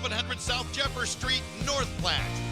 1100 South Jeffers Street, North Platte.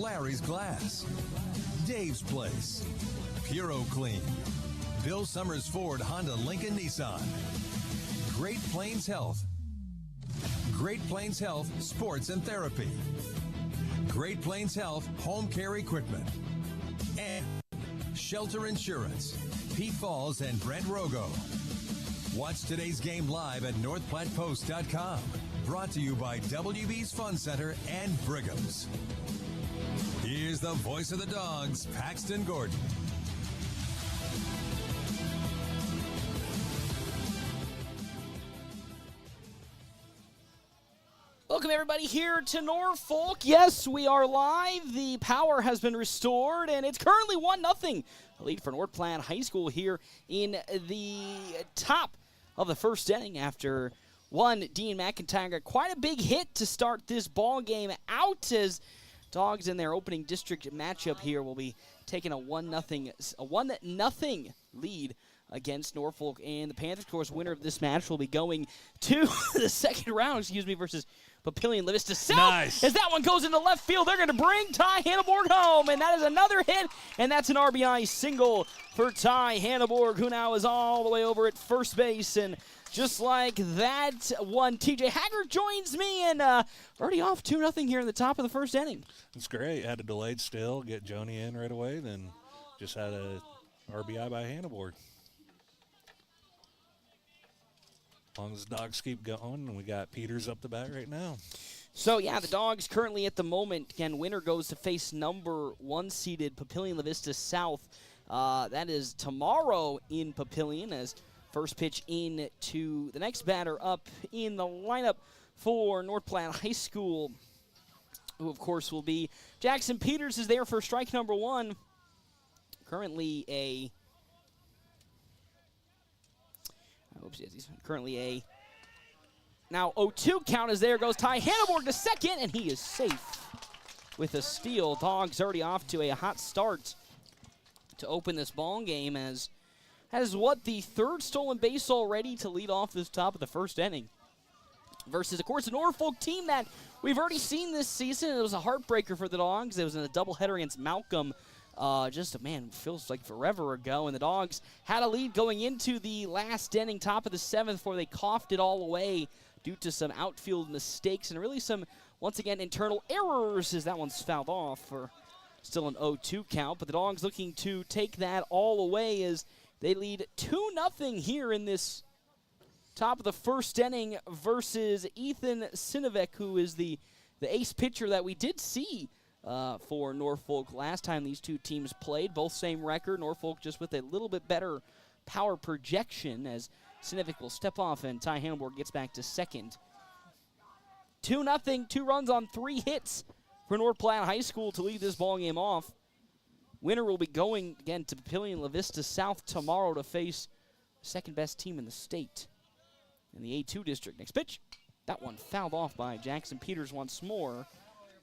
Larry's Glass, Dave's Place, Puro Clean, Bill Summers Ford Honda Lincoln Nissan, Great Plains Health, Great Plains Health Sports and Therapy, Great Plains Health Home Care Equipment, and Shelter Insurance, Pete Falls and Brent Rogo. Watch today's game live at NorthPlattePost.com. Brought to you by WB's Fun Center and Brigham's. Here's the voice of the Dogs, Paxton Gordon. Welcome, everybody, here to Norfolk. Yes, we are live. The power has been restored, and it's currently 1-0. A lead for North Platte High School here in the top of the first inning after Dean McIntyre got quite a big hit to start this ball game out, as Dogs in their opening district matchup here will be taking a 1-0 lead against Norfolk. And the Panthers, of course, winner of this match will be going to the second round, versus Papillion La Vista South. Nice. As that one goes into left field, they're going to bring Ty Hanneborg home, and that is another hit, and that's an RBI single for Ty Hanneborg, who now is all the way over at first base. And just like that one, TJ Haggard joins me, and already off 2-0 here in the top of the first inning. It's great. Had a delayed still, get Joni in right away, then just had a RBI by Hanneborg. As long as the Dogs keep going, and we got Peters up the bat right now. So, yeah, the Dogs currently at the moment, again, winner goes to face number 1 seeded Papillion La Vista South. That is tomorrow in Papillion, as first pitch in to the next batter up in the lineup for North Platte High School, who, of course, will be Jackson Peters is there for strike number 1. Currently a now 0-2 count is there. Goes Ty Hanneborg to second, and he is safe with a steal. Dogs already off to a hot start to open this ball game, as has the third stolen base already to lead off this top of the first inning. Versus, of course, a Norfolk team that we've already seen this season. It was a heartbreaker for the Dogs. It was in a doubleheader against Malcolm. Feels like forever ago. And the Dogs had a lead going into the last inning, top of the 7th, before they coughed it all away due to some outfield mistakes and really some, once again, internal errors, as that one's fouled off for still an 0-2 count. But the Dogs looking to take that all away as they lead 2-0 here in this top of the first inning versus Ethan Sinovic, who is the ace pitcher that we did see for Norfolk last time these two teams played. Both same record. Norfolk just with a little bit better power projection, as Sinovic will step off and Ty Hanneborg gets back to second. 2-0, 2 runs on 3 hits for North Platte High School to lead this ball game off. Winner will be going again to Papillion La Vista South tomorrow to face the second best team in the state in the A-2 district. Next pitch. That one fouled off by Jackson Peters once more.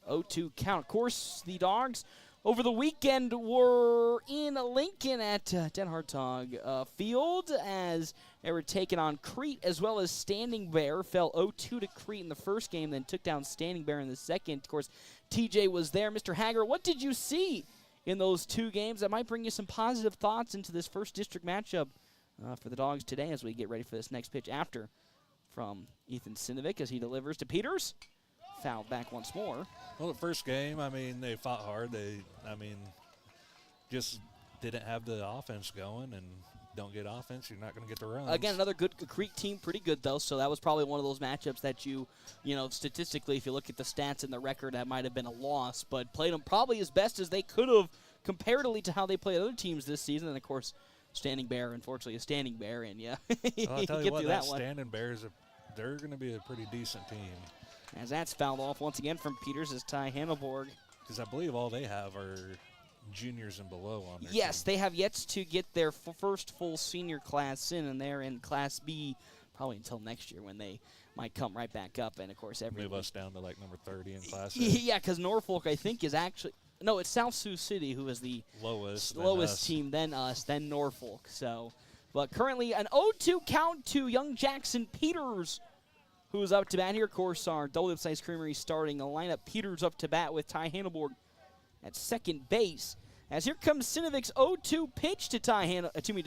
0-2 count. Of course, the Dogs over the weekend were in Lincoln at Den Hartog Field, as they were taking on Crete, as well as Standing Bear. Fell 0-2 to Crete in the first game, then took down Standing Bear in the second. Of course, TJ was there. Mr. Hager, what did you see in those 2 games that might bring you some positive thoughts into this first district matchup for the Dogs today, as we get ready for this next pitch after from Ethan Sinovic as he delivers to Peters? Fouled back once more. Well, the first game, they fought hard. Just didn't have the offense going, and don't get offense, you're not going to get the runs. Again, another good Creek team, pretty good, though, so that was probably one of those matchups that statistically, if you look at the stats and the record, that might have been a loss, but played them probably as best as they could have comparatively to how they played other teams this season. And, of course, Standing Bear, unfortunately, a Standing Bear, and, well, I'll tell you what, that Standing Bears, they're going to be a pretty decent team. As that's fouled off once again from Peters as Ty Hanneborg. Because I believe all they have are juniors and below on their Yes, team. they have yet to get their first full senior class in, and they're in Class B probably until next year when they might come right back up. And, of course, move us down to, number 30 in Class A. Yeah, because Norfolk, I think, is actually – no, it's South Sioux City who is the lowest team, then us, then Norfolk. So, but currently an 0-2 count to young Jackson Peters, who's up to bat here. Of course, our Dole Ice Creamery starting a lineup. Peters up to bat with Ty Hanneborg at second base. As here comes Sinovic's 0-2 pitch to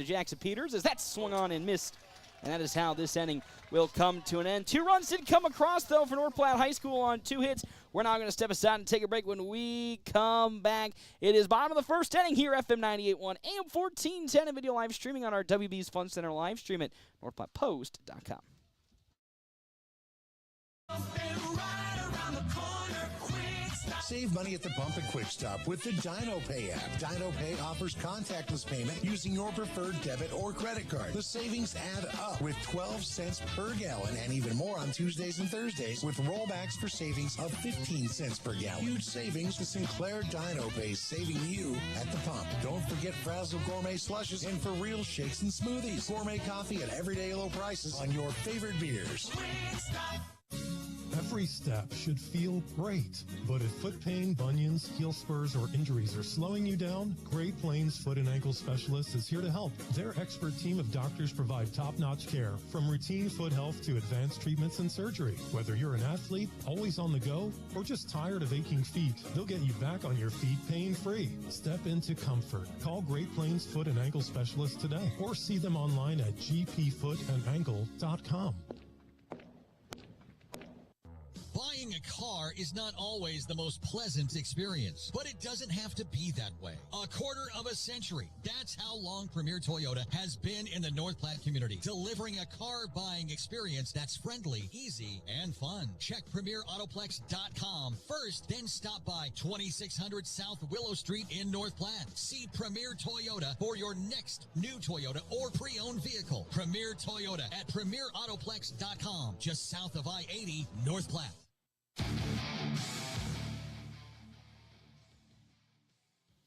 Jackson Peters, as that swung on and missed. And that is how this inning will come to an end. 2 runs did come across, though, for North Platte High School on 2 hits. We're now going to step aside and take a break. When we come back, it is bottom of the first inning here, FM 98.1, AM 1410, and video live streaming on our WB's Fun Center live stream at northplattepost.com. Save money at the pump and quick stop with the Dino Pay app. Dino Pay offers contactless payment using your preferred debit or credit card. The savings add up with 12 cents per gallon and even more on Tuesdays and Thursdays with rollbacks for savings of 15 cents per gallon. Huge savings to Sinclair Dino Pay, saving you at the pump. Don't forget Frazzle Gourmet Slushes and For Real Shakes and Smoothies. Gourmet coffee at everyday low prices on your favorite beers. Every step should feel great, but if foot pain, bunions, heel spurs, or injuries are slowing you down, Great Plains Foot and Ankle Specialists is here to help. Their expert team of doctors provide top-notch care, from routine foot health to advanced treatments and surgery. Whether you're an athlete, always on the go, or just tired of aching feet, they'll get you back on your feet pain-free. Step into comfort. Call Great Plains Foot and Ankle Specialists today, or see them online at gpfootandankle.com. Buying a car is not always the most pleasant experience, but it doesn't have to be that way. A quarter of a century. That's how long Premier Toyota has been in the North Platte community, delivering a car buying experience that's friendly, easy, and fun. Check PremierAutoplex.com first, then stop by 2600 South Willow Street in North Platte. See Premier Toyota for your next new Toyota or pre-owned vehicle. Premier Toyota at PremierAutoplex.com, just south of I-80, North Platte.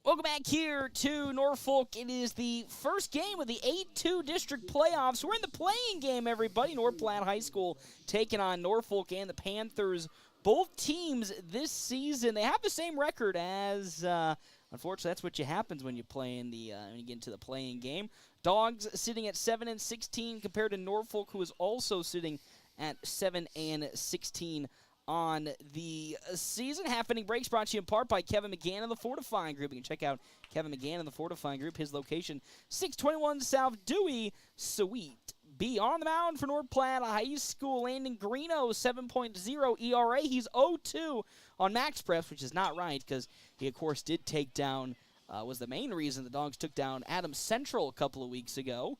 Welcome back here to Norfolk. It is the first game of the A-2 district playoffs. We're in the playing game, everybody. North Platte High School taking on Norfolk and the Panthers. Both teams this season, they have the same record as, unfortunately, that's what happens when you play in the when you get into the playing game. Dogs sitting at 7-16 compared to Norfolk, who is also sitting at 7-16 on the season. Half-inning breaks brought to you in part by Kevin McGann and the Fortifying Group. You can check out Kevin McGann and the Fortifying Group. His location, 621 South Dewey, Suite B. On the mound for North Platte High School, Landon Greeno, 7.0 ERA. He's 0-2 on Max Preps, which is not right because he, of course, did take down, was the main reason the Dogs took down Adams Central a couple of weeks ago.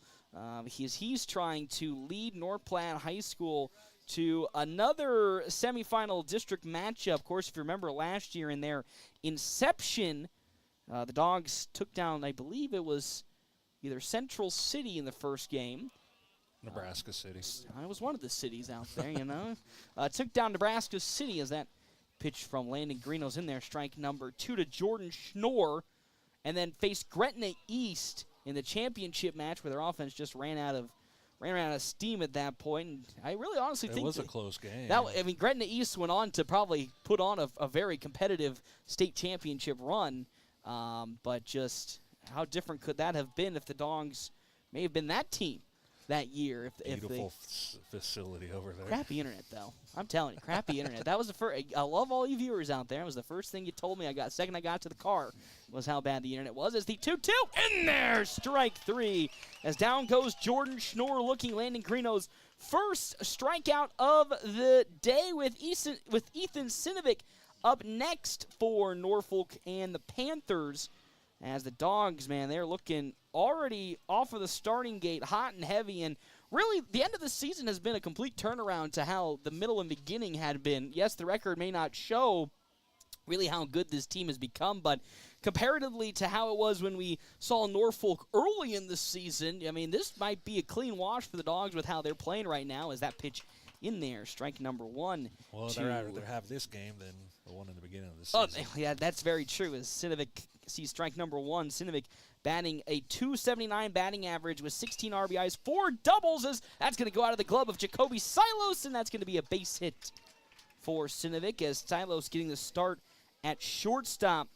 He's trying to lead North Platte High School to another semifinal district matchup. Of course, if you remember last year in their inception, the Dogs took down, I believe it was either Central City in the first game. Nebraska City. I was one of the cities out there, you know. Took down Nebraska City as that pitch from Landon Greeno's in there. Strike number 2 to Jordan Schnorr. And then faced Gretna East in the championship match where their offense just ran out of steam at that point. And I really honestly think it was a close game. Gretna East went on to probably put on a very competitive state championship run, but just how different could that have been if the Dogs may have been that team that year? Beautiful facility over there. Crappy internet, though. I'm telling you, crappy internet. That was the first. I love all you viewers out there. It was the first thing you told me. Second I got to the car was how bad the internet was. As the 2-2 in there, strike 3. As down goes Jordan Schnorr, looking Landon Greeno's first strikeout of the day, with Ethan Sinovic up next for Norfolk and the Panthers. As the Dogs, man, they're looking already off of the starting gate, hot and heavy, and really the end of the season has been a complete turnaround to how the middle and beginning had been. Yes, the record may not show really how good this team has become, but comparatively to how it was when we saw Norfolk early in the season, I mean, this might be a clean wash for the Dogs with how they're playing right now. As that pitch in there, strike number 1. Well, they'd rather have this game than the one in the beginning of the season. Oh, yeah, that's very true. As Sinovic sees strike number 1, Sinovic batting a .279 batting average with 16 RBIs, 4 doubles. As that's going to go out of the glove of Jacoby Silos, and that's going to be a base hit for Sinovic, as Silos getting the start at shortstop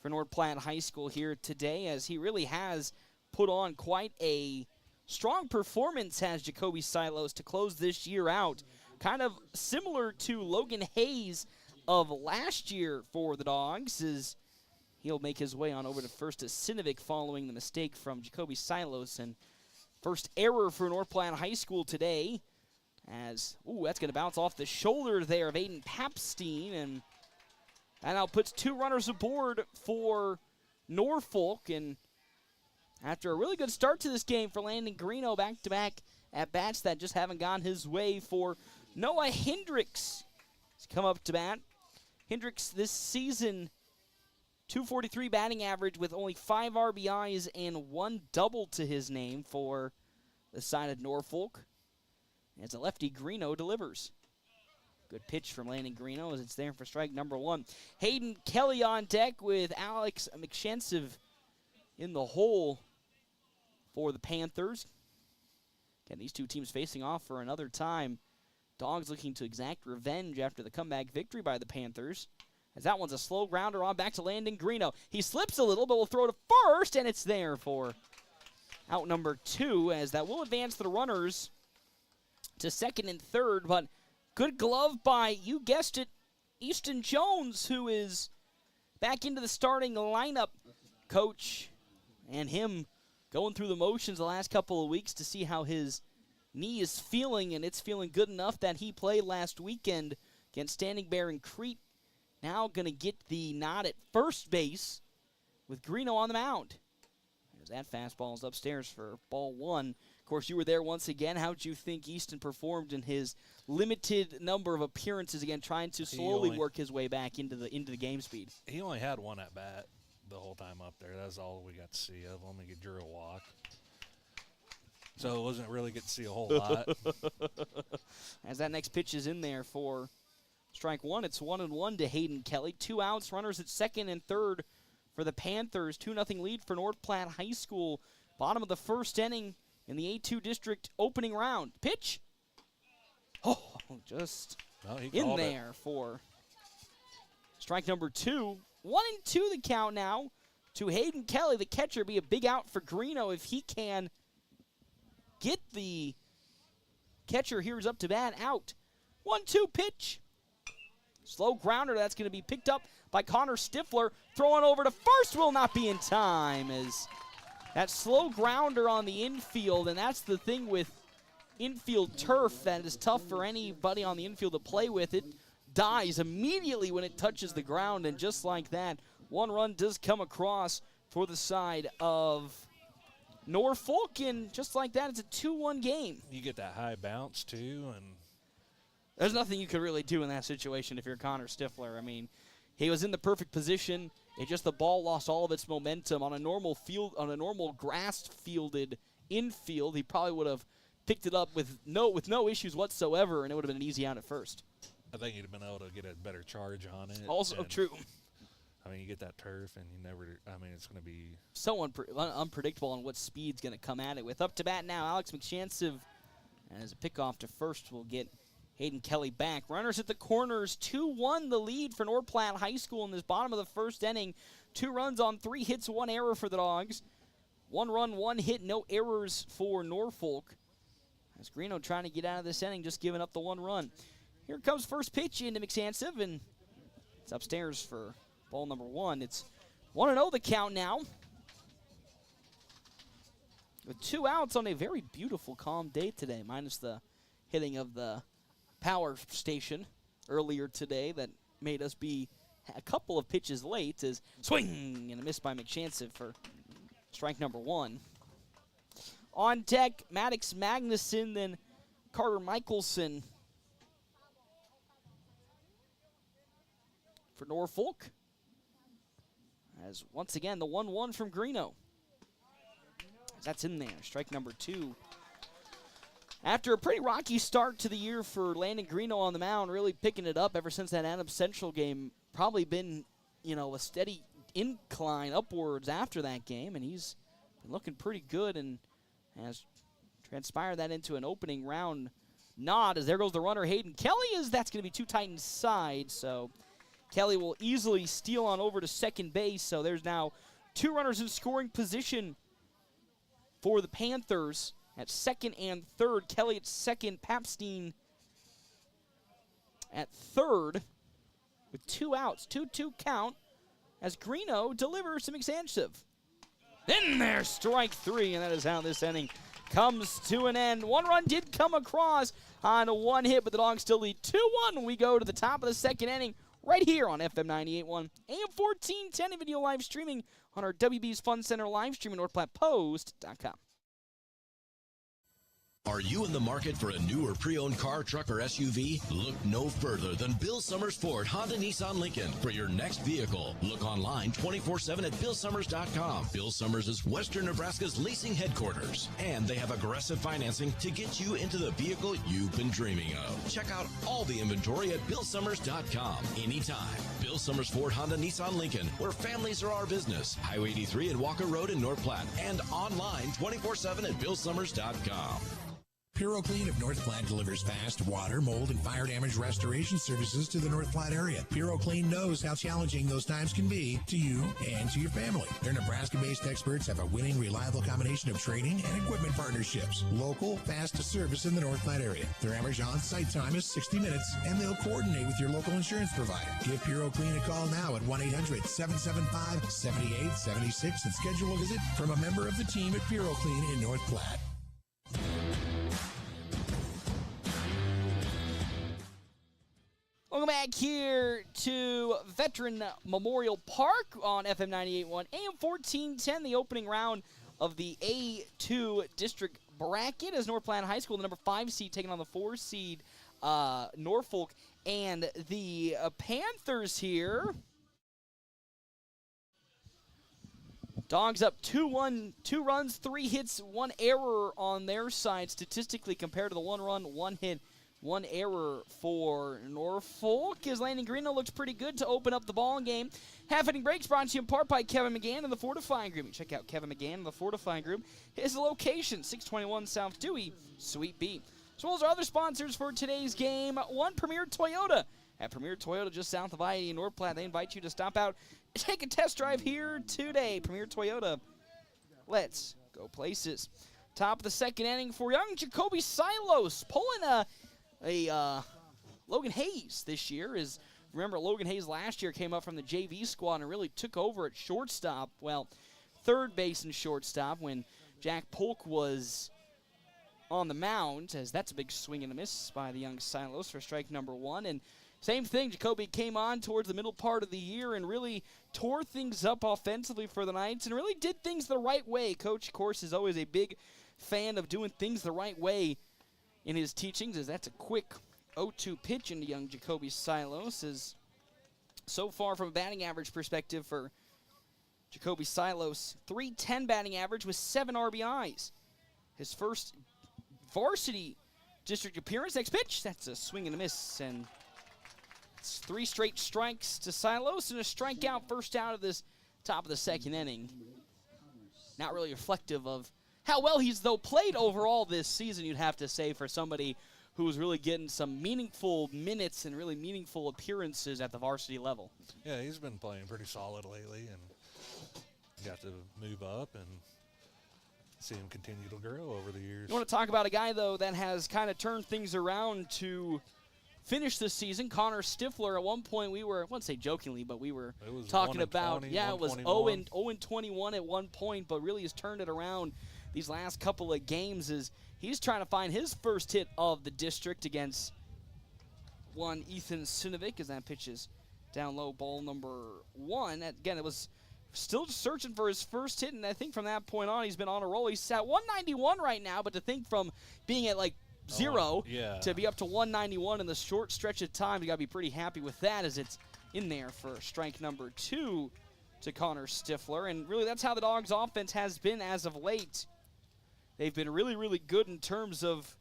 for North Platte High School here today, as he really has put on quite a strong performance, has Jacoby Silos, to close this year out. Kind of similar to Logan Hayes of last year for the Dogs, as he'll make his way on over to first to Sinovic following the mistake from Jacoby Silos. And first error for North Platte High School today as, that's going to bounce off the shoulder there of Aiden Papstein. And that now puts 2 runners aboard for Norfolk. And after a really good start to this game for Landon Greeno, back-to-back at-bats that just haven't gone his way for Noah Hendricks. He's come up to bat. Hendricks this season, .243 batting average with only 5 RBIs and 1 double to his name for the side of Norfolk. As a lefty, Greeno delivers. Good pitch from Landon Greeno as it's there for strike number 1. Hayden Kelly on deck with Alex McShensiv in the hole for the Panthers. Again, these two teams facing off for another time. Dogs looking to exact revenge after the comeback victory by the Panthers. As that one's a slow grounder on back to Landon Greeno. He slips a little, but will throw to first, and it's there for out number 2, as that will advance the runners to second and third. But good glove by, you guessed it, Easton Jones, who is back into the starting lineup. Coach and him going through the motions the last couple of weeks to see how his knee is feeling, and it's feeling good enough that he played last weekend against Standing Bear and Crete. Now going to get the nod at first base with Greeno on the mound. As that fastball is upstairs for ball 1. Of course, you were there once again. How'd you think Easton performed in his limited number of appearances, again, trying to slowly work his way back into the game speed? He only had 1 at bat the whole time up there. That's all we got to see of him. He drew a walk. So it wasn't really get to see a whole lot. As that next pitch is in there for strike 1, it's 1-1 to Hayden Kelly. 2 outs, runners at second and third for the Panthers. 2-0 lead for North Platte High School. Bottom of the first inning in the A-2 district opening round. Pitch. Just in there for strike number 2. 1-2 the count now to Hayden Kelly. The catcher be a big out for Greeno if he can get the catcher here is up to bat out. 1-2 pitch. Slow grounder. That's going to be picked up by Connor Stifler. Throwing over to first will not be in time as that slow grounder on the infield. And that's the thing with infield turf that is tough for anybody on the infield to play with. It dies immediately when it touches the ground. And just like that, 1 run does come across for the side of Norfolk, and just like that, it's a 2-1 game. You get that high bounce, too, and there's nothing you could really do in that situation if you're Connor Stifler. I mean, he was in the perfect position. It just the ball lost all of its momentum on a normal field, on a normal grass-fielded infield. He probably would have picked it up with no issues whatsoever, and it would have been an easy out at first. I think he'd have been able to get a better charge on it. Also true. I mean, you get that turf, and you never – I mean, it's going to be – so unpredictable on what speed's going to come at it with. Up to bat now, Alex McShansiv, as a pickoff to first will get Hayden Kelly back. Runners at the corners, 2-1 the lead for North Platte High School in this bottom of the first inning. 2 runs on 3 hits, 1 error for the Dogs. 1 run, 1 hit, no errors for Norfolk. As Greeno trying to get out of this inning, just giving up the 1 run. Here comes first pitch into McShansiv, and it's upstairs for ball number 1. It's 1-0 the count now. With 2 outs on a very beautiful, calm day today, minus the hitting of the power station earlier today that made us be a couple of pitches late. As swing and a miss by McShansiv for strike number 1. On deck, Maddox Magnuson, then Carter Michelson for Norfolk. As once again, the 1-1 from Greeno. That's in there, strike number 2. After a pretty rocky start to the year for Landon Greeno on the mound, really picking it up ever since that Adams Central game. Probably been, a steady incline upwards after that game, and he's been looking pretty good and has transpired that into an opening round nod. As there goes the runner, Hayden Kelly, as that's going to be too tight inside, so Kelly will easily steal on over to second base. So there's now 2 runners in scoring position for the Panthers at second and third. Kelly at second, Papstein at third with 2 outs. 2-2 count as Greeno delivers to McSanchev. In there, strike three, and that is how this inning comes to an end. One run did come across on one hit, but the Dogs still lead 2-1. We go to the top of the second inning right here on FM 98.1, AM 1410, and video live streaming on our WB's Fun Center live stream at NorthPlattePost.com. Are you in the market for a new or pre-owned car, truck, or SUV? Look no further than Bill Summers Ford, Honda, Nissan, Lincoln for your next vehicle. Look online 24/7 at BillSummers.com. Bill Summers is Western Nebraska's leasing headquarters, and they have aggressive financing to get you into the vehicle you've been dreaming of. Check out all the inventory at BillSummers.com anytime. Bill Summers Ford, Honda, Nissan, Lincoln, where families are our business. Highway 83 and Walker Road in North Platte, and online 24/7 at BillSummers.com. PuroClean of North Platte delivers fast water, mold, and fire damage restoration services to the North Platte area. PuroClean knows how challenging those times can be to you and to your family. Their Nebraska-based experts have a winning, reliable combination of training and equipment partnerships. Local, fast service in the North Platte area. Their average on-site time is 60 minutes, and they'll coordinate with your local insurance provider. Give PuroClean a call now at 1-800-775-7876 and schedule a visit from a member of the team at PuroClean in North Platte. Welcome back here to Veteran Memorial Park on FM 98.1, AM 1410, the opening round of the A-2 district bracket as North Platte High School, the number 5 seed, taking on the 4 seed Norfolk. And the Panthers here, Dogs up 2-1, 2 runs, 3 hits, 1 error on their side statistically compared to the 1 run, 1 hit, 1 error for Norfolk, as Landon Greeno looks pretty good to open up the ball game. Half-inning breaks brought to you in part by Kevin McGann and the Fortifying Group. Check out Kevin McGann and the Fortifying Group. His location, 621 South Dewey, Suite B. As well as our other sponsors for today's game, one Premier Toyota. At Premier Toyota just south of I-80 in North Platte, they invite you to stop out and take a test drive here today. Premier Toyota, let's go places. Top of the second inning for young Jacoby Silos, pulling a Logan Hayes this year. Is remember, Logan Hayes last year came up from the JV squad and really took over at shortstop, well, third base and shortstop when Jack Polk was on the mound, as that's a big swing and a miss by the young Silos for strike number 1. And same thing, Jacoby came on towards the middle part of the year and really tore things up offensively for the Knights and really did things the right way. Coach, of course, is always a big fan of doing things the right way in his teachings, as that's a quick 0-2 pitch into young Jacoby Silos. As so far from a batting average perspective for Jacoby Silos, .310 batting average with 7 RBIs. His first varsity district appearance. Next pitch, that's a swing and a miss, and it's 3 straight strikes to Silos and a strikeout, first out of this top of the second inning. Not really reflective of how well he's, though, played overall this season, you'd have to say, for somebody who's really getting some meaningful minutes and really meaningful appearances at the varsity level. Yeah, he's been playing pretty solid lately and got to move up and see him continue to grow over the years. You want to talk about a guy, though, that has kind of turned things around to finish this season. Connor Stifler, at one point we were, I wouldn't say jokingly, but we were talking about, it was 0-21 at one point, but really has turned it around these last couple of games as he's trying to find his first hit of the district against one Ethan Sinovic, as that pitch is down low, ball number 1. Again, it was still searching for his first hit, and I think from that point on he's been on a roll. He's at 191 right now, but to think from being at like 0 to be up to 191 in the short stretch of time, you got to be pretty happy with that, as it's in there for strike number 2 to Connor Stifler. And really that's how the Dogs' offense has been as of late. They've been really, really good in terms of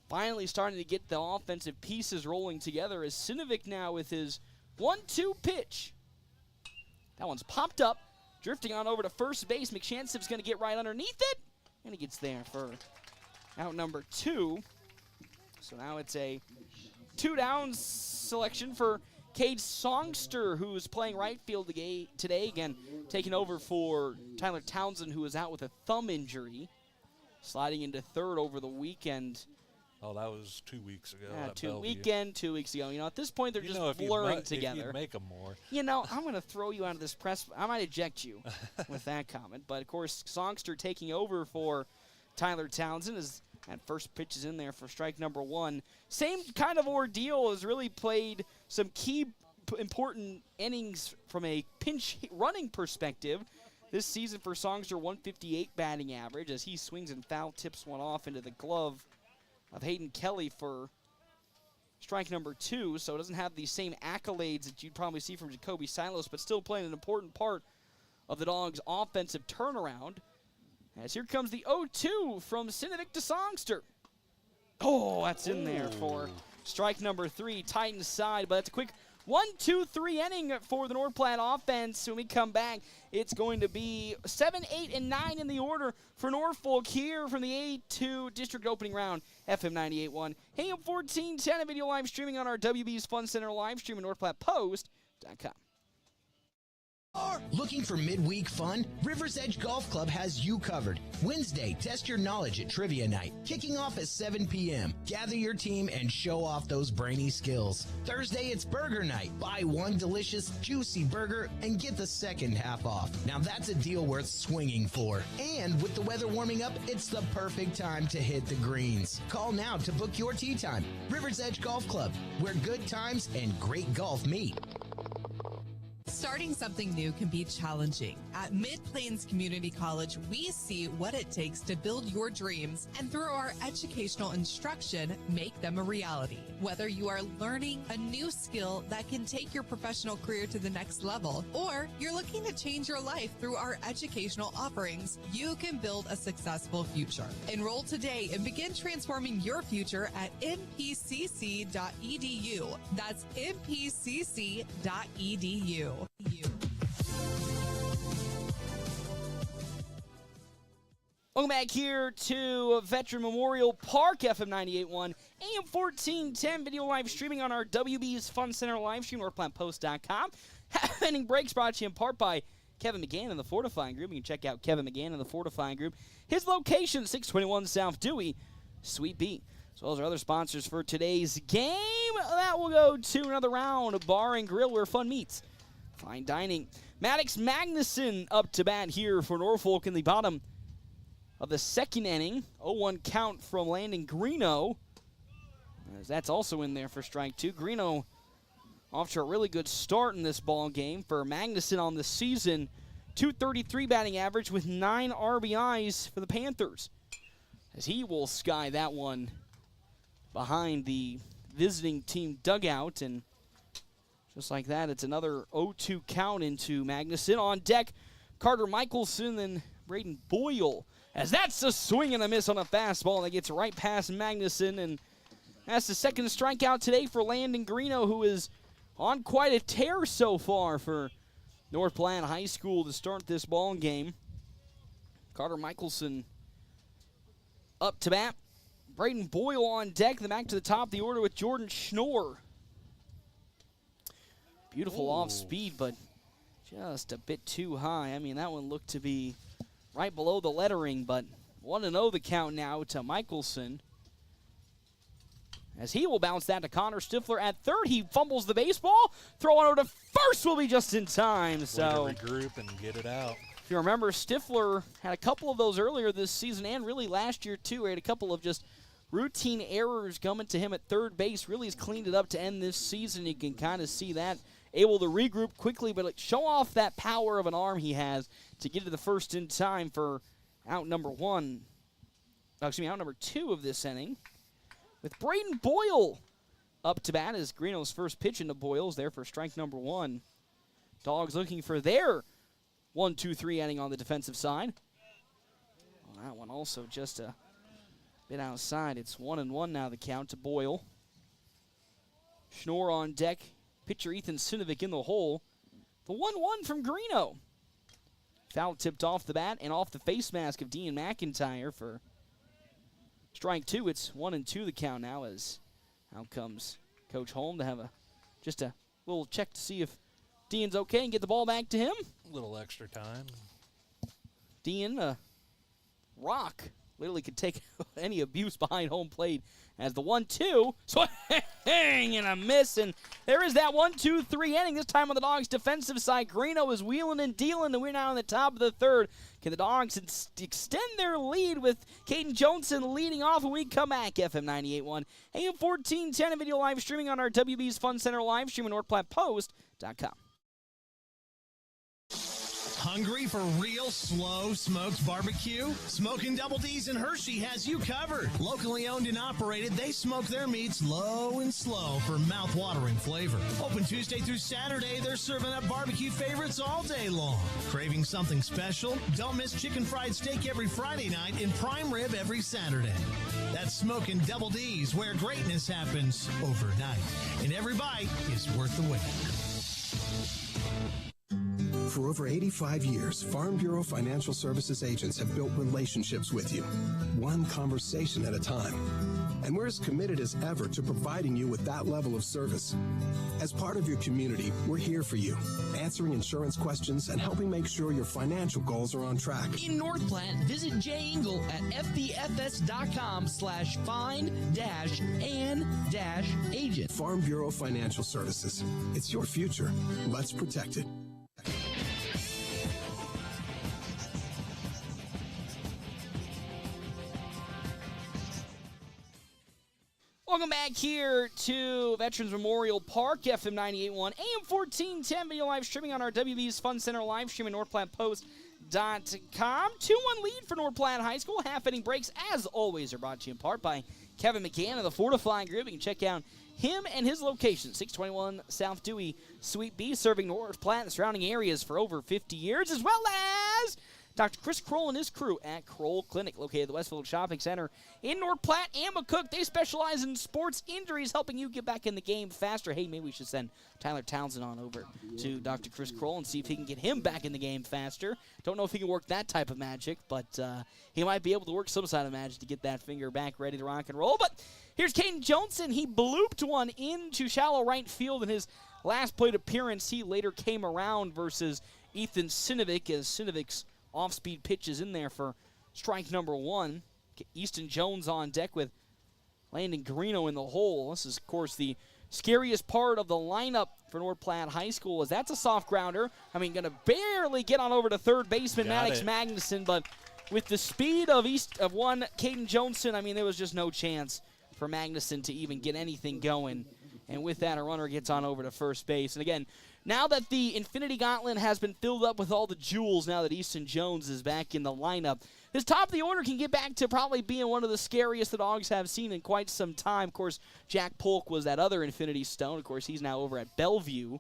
finally starting to get the offensive pieces rolling together, as Sinovic now with his 1-2 pitch. That one's popped up, drifting on over to first base. McShansev's going to get right underneath it, and he gets there for out number 2. So now it's a 2-down selection for Cade Songster, who's playing right field today, again, taking over for Tyler Townsend, who is out with a thumb injury. Sliding into third over the weekend Oh, that was 2 weeks ago. Yeah, at Bellevue. weekend, 2 weeks ago. At this point, they're just blurring together. If you'd make them more. I'm going to throw you out of this press. I might eject you with that comment. But, of course, Songster taking over for Tyler Townsend as that first pitch is in there for strike number 1. Same kind of ordeal, has really played some key important innings from a pinch running perspective this season for Songster. 158 batting average as he swings and foul tips one off into the glove of Hayden Kelly for strike number 2, so it doesn't have the same accolades that you'd probably see from Jacoby Silos, but still playing an important part of the Dogs' offensive turnaround. As here comes the 0-2 from Sinovic to Songster. Oh, that's in there for strike number 3, Titans side, but that's a quick 1-2-3 inning for the North Platte offense. When we come back, it's going to be 7, 8, and 9 in the order for Norfolk here from the A-2 district opening round. FM 98.1, AM 1410, and video live streaming on our WB's Fun Center live stream at NorthPlattePost.com. Looking for midweek fun? River's Edge Golf Club has you covered. Wednesday, test your knowledge at Trivia Night, kicking off at 7 p.m. Gather your team and show off those brainy skills. Thursday, it's Burger Night. Buy one delicious, juicy burger and get the second half off. Now that's a deal worth swinging for. And with the weather warming up, it's the perfect time to hit the greens. Call now to book your tee time. River's Edge Golf Club, where good times and great golf meet. Starting something new can be challenging. At Mid-Plains Community College, we see what it takes to build your dreams and through our educational instruction, make them a reality. Whether you are learning a new skill that can take your professional career to the next level, or you're looking to change your life through our educational offerings, you can build a successful future. Enroll today and begin transforming your future at mpcc.edu. That's mpcc.edu. Welcome back here to Veteran Memorial Park, FM 98.1, AM 1410, video live streaming on our WB's Fun Center live stream, NorthPlattePost.com. Inning breaks brought to you in part by Kevin McGann and the Fortifying Group. You can check out Kevin McGann and the Fortifying Group. His location, 621 South Dewey, Suite B. As well as our other sponsors for today's game. That will go to another round of Bar and Grill where fun meets fine dining. Maddox Magnuson up to bat here for Norfolk in the bottom of the second inning. 0-1 count from Landon Greeno, as that's also in there for strike 2. Greeno off to a really good start in this ball game for Magnuson on the season. .233 batting average with 9 RBIs for the Panthers, as he will sky that one behind the visiting team dugout. And just like that, it's another 0-2 count into Magnuson. On deck, Carter Michelson and Braden Boyle, as that's a swing and a miss on a fastball that gets right past Magnuson. And that's the second strikeout today for Landon Greeno, who is on quite a tear so far for North Platte High School to start this ball game. Carter Michelson up to bat. Braden Boyle on deck. Then back to the top of the order with Jordan Schnorr. Beautiful off speed, but just a bit too high. I mean, that one looked to be right below the lettering, but 1-0 the count now to Michelson, as he will bounce that to Connor Stifler at third. He fumbles the baseball. Throw on over to first will be just in time. So regroup and get it out. If you remember, Stifler had a couple of those earlier this season and really last year too. He had a couple of just routine errors coming to him at third base. Really has cleaned it up to end this season. You can kind of see that. Able to regroup quickly, but show off that power of an arm he has to get to the first in time for out number 2 of this inning. With Braden Boyle up to bat as Greeno's first pitch into Boyle's there for strike number 1. Dogs looking for their 1-2-3 inning on the defensive side. Well, that one also just a bit outside. It's 1-1 now, the count to Boyle. Schnorr on deck. Pitcher Ethan Sinovic in the hole. The 1-1 from Greeno. Foul tipped off the bat and off the face mask of Dean McIntyre for strike 2. It's 1-2 the count now, as out comes Coach Holm to have just a little check to see if Dean's okay and get the ball back to him. A little extra time. Dean, rock literally could take any abuse behind home plate as the 1-2. Swing and a miss, and there is that 1-2-3 inning. This time on the Dogs' defensive side, Greeno is wheeling and dealing, and we're now in the top of the third. Can the Dogs extend their lead with Caden Johnson leading off when we come back? FM 98.1, AM 1410, video live streaming on our WB's Fun Center live stream at NorthPlattePost.com. Hungry for real slow smoked barbecue? Smoking Double D's in Hershey has you covered. Locally owned and operated, they smoke their meats low and slow for mouth-watering flavor. Open Tuesday through Saturday, they're serving up barbecue favorites all day long. Craving something special? Don't miss chicken fried steak every Friday night and prime rib every Saturday. That's Smoking Double D's, where greatness happens overnight. And every bite is worth the wait. For over 85 years, Farm Bureau Financial Services agents have built relationships with you, one conversation at a time. And we're as committed as ever to providing you with that level of service. As part of your community, we're here for you, answering insurance questions and helping make sure your financial goals are on track. In North Platte, visit Jay Engel at fbfs.com/find-and-agent. Farm Bureau Financial Services. It's your future. Let's protect it. Welcome back here to Veterans Memorial Park, FM 98.1, AM 1410, video live streaming on our WB's Fun Center live stream at NorthPlattePost.com. 2-1 lead for North Platte High School. Half-inning breaks, as always, are brought to you in part by Kevin McCann of the Fortifying Group. You can check out him and his location, 621 South Dewey, Suite B, serving North Platte and the surrounding areas for over 50 years, as well as Dr. Chris Kroll and his crew at Kroll Clinic, located at the Westfield Shopping Center in North Platte and McCook. They specialize in sports injuries, helping you get back in the game faster. Hey, maybe we should send Tyler Townsend on over to Dr. Chris Kroll and see if he can get him back in the game faster. Don't know if he can work that type of magic, but he might be able to work some side of magic to get that finger back ready to rock and roll. But here's Caden Johnson. He blooped one into shallow right field in his last plate appearance. He later came around versus Ethan Sinovic as Sinovic's off-speed pitches in there for strike number one. Easton Jones on deck with Landon Greeno in the hole. This is, of course, the scariest part of the lineup for North Platte High School, as that's a soft grounder. I mean, going to barely get on over to third baseman Maddox Magnuson, but with the speed of Caden Johnson, I mean, there was just no chance for Magnuson to even get anything going. And with that, a runner gets on over to first base. And again, now that the Infinity Gauntlet has been filled up with all the jewels, now that Easton Jones is back in the lineup, this top of the order can get back to probably being one of the scariest the Dogs have seen in quite some time. Of course, Jack Polk was that other Infinity Stone. Of course, he's now over at Bellevue.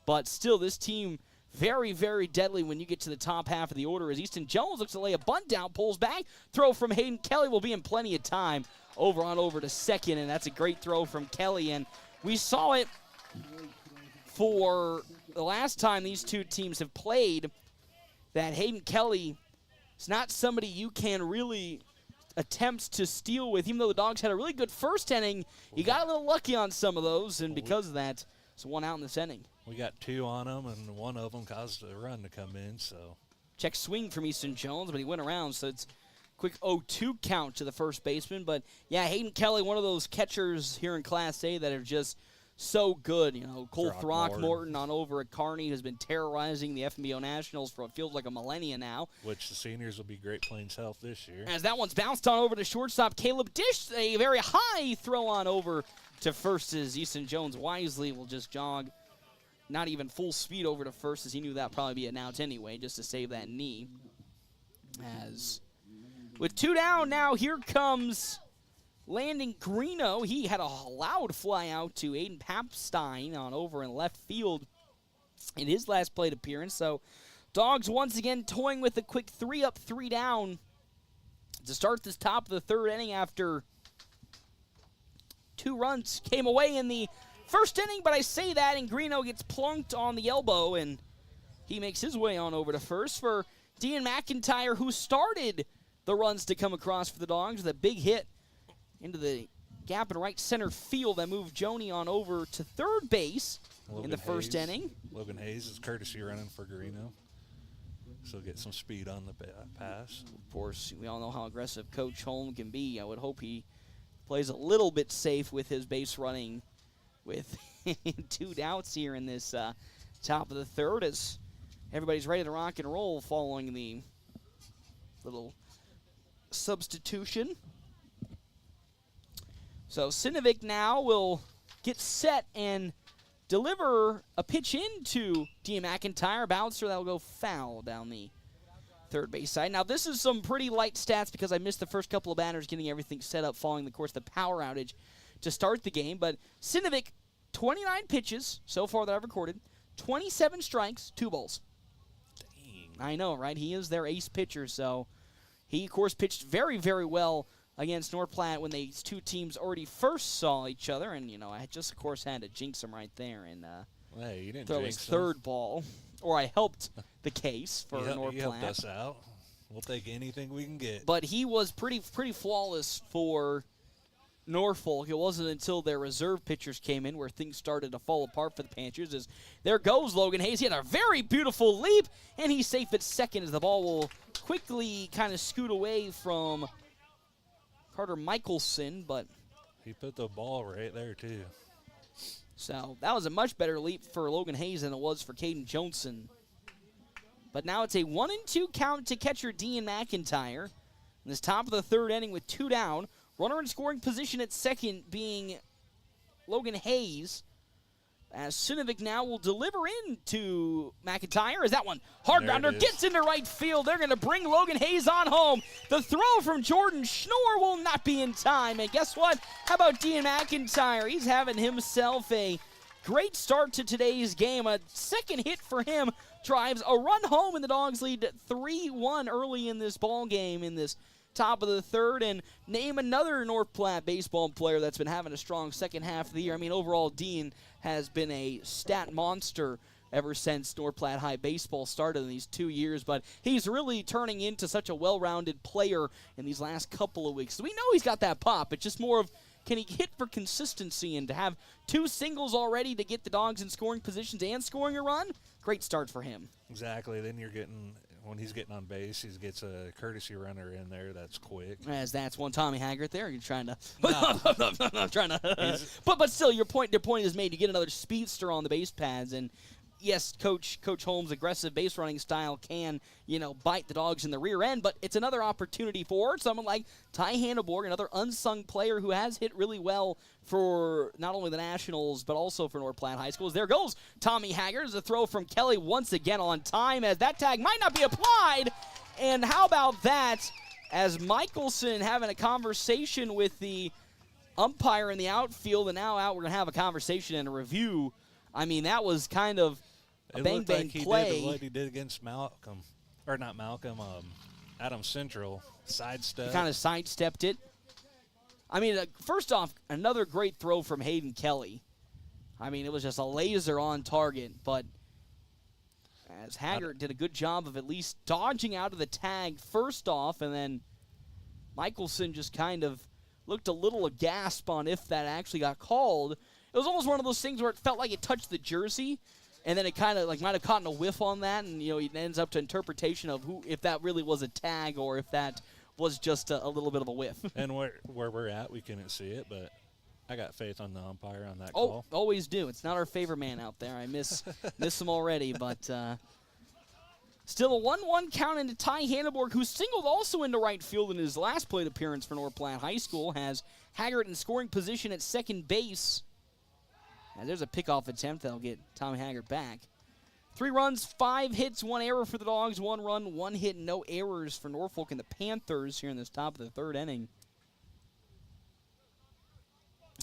But still, this team very, very deadly when you get to the top half of the order, as Easton Jones looks to lay a bunt down, pulls back. Throw from Hayden Kelly will be in plenty of time. Over to second, and that's a great throw from Kelly. And we saw it for the last time these two teams have played, that Hayden Kelly is not somebody you can really attempt to steal with. Even though the Dogs had a really good first inning, you got a little lucky on some of those, and because of that, it's one out in this inning. We got two on them, and one of them caused a run to come in. So check swing from Easton Jones, but he went around, so it's quick 0-2 count to the first baseman. But, yeah, Hayden Kelly, one of those catchers here in Class A that are just so good. You know, Cole Throckmorton on over at Kearney has been terrorizing the FMBO Nationals for what feels like a millennia now. Which the seniors will be Great Plains Health this year. As that one's bounced on over to shortstop, Caleb Dish, a very high throw on over to first, as Easton Jones wisely will just jog not even full speed over to first, as he knew that would probably be an out anyway, just to save that knee. As with two down now, here comes Landon Greeno. He had a loud fly out to Aiden Papstein on over in left field in his last plate appearance. So Dogs once again toying with a quick 3-up, 3-down to start this top of the third inning after 2 runs came away in the first inning. But I say that, and Greeno gets plunked on the elbow, and he makes his way on over to first for Dean McIntyre, who started the runs to come across for the Dogs with a big hit into the gap in right center field that moved Joni on over to third base in the first inning. Logan Hayes is courtesy running for Greeno. So get some speed on the pass. Of course, we all know how aggressive Coach Holm can be. I would hope he plays a little bit safe with his base running with 2 outs here in this top of the third as everybody's ready to rock and roll following the little substitution. So Sinovic now will get set and deliver a pitch into Dean McIntyre. Bouncer that will go foul down the third base side. Now this is some pretty light stats because I missed the first couple of batters getting everything set up following the course of the power outage to start the game. But Sinovic, 29 pitches so far that I've recorded, 27 strikes, 2 balls. Dang. I know, right? He is their ace pitcher, so he, of course, pitched very, very well against North Platte when these two teams already first saw each other. And, you know, I just, of course, had to jinx him right there and hey, you didn't throw his third ball. Or I helped the case for North Platte. You helped us out. We'll take anything we can get. But he was pretty flawless for Norfolk. It wasn't until their reserve pitchers came in where things started to fall apart for the Panthers. As there goes Logan Hayes. He had a very beautiful leap, and he's safe at second as the ball will quickly kind of scoot away from Carter Michelson, but he put the ball right there, too. So that was a much better leap for Logan Hayes than it was for Caden Johnson. But now it's a 1-2 count to catcher Dean McIntyre. In this top of the third inning with 2 down. Runner in scoring position at second being Logan Hayes. As Sinovic now will deliver into McIntyre. Is that one hard grounder gets into right field. They're going to bring Logan Hayes on home. The throw from Jordan Schnorr will not be in time. And guess what? How about Dean McIntyre? He's having himself a great start to today's game. A second hit for him drives a run home, and the Dogs lead 3-1 early in this ball game in this top of the third. And name another North Platte baseball player that's been having a strong second half of the year. I mean, overall, Dean has been a stat monster ever since North Platte High baseball started in these 2 years, but he's really turning into such a well-rounded player in these last couple of weeks. So we know he's got that pop. It's just more of, can he hit for consistency? And to have 2 singles already to get the Dogs in scoring positions and scoring a run, great start for him. Exactly. Then you're getting, when he's getting on base, he gets a courtesy runner in there that's quick. As that's one Tommy Haggart there. You're trying to, but still, your point is made. You get another speedster on the base pads, and yes, Coach Holmes' aggressive base running style can, bite the Dogs in the rear end, but it's another opportunity for someone like Ty Hanneborg, another unsung player who has hit really well for not only the Nationals, but also for North Platte High Schools. There goes Tommy Haggart. There's a throw from Kelly once again on time, as that tag might not be applied. And how about that, as Michelson having a conversation with the umpire in the outfield, and now we're going to have a conversation and a review. I mean, that was kind of a bang-bang play. Did what he did against Adam Central. Sidestep. He kind of sidestepped it. I mean, first off, another great throw from Hayden Kelly. I mean, it was just a laser on target, but as Haggart did a good job of at least dodging out of the tag first off, and then Michelson just kind of looked a little aghast on if that actually got called. It was almost one of those things where it felt like it touched the jersey, and then it kind of might have caught a whiff on that, and it ends up to interpretation of if that really was a tag or if that was just a little bit of a whiff. And where we're at, we couldn't see it, but I got faith on the umpire on that call. Oh, always do. It's not our favorite man out there. I miss him already, but still a 1-1 count into Ty Hanneborg, who singled also into right field in his last plate appearance for North Platte High School, has Haggart in scoring position at second base. And there's a pickoff attempt that'll get Tommy Haggart back. 3 runs, 5 hits, 1 error for the Dogs, 1 run, 1 hit, no errors for Norfolk and the Panthers here in this top of the third inning.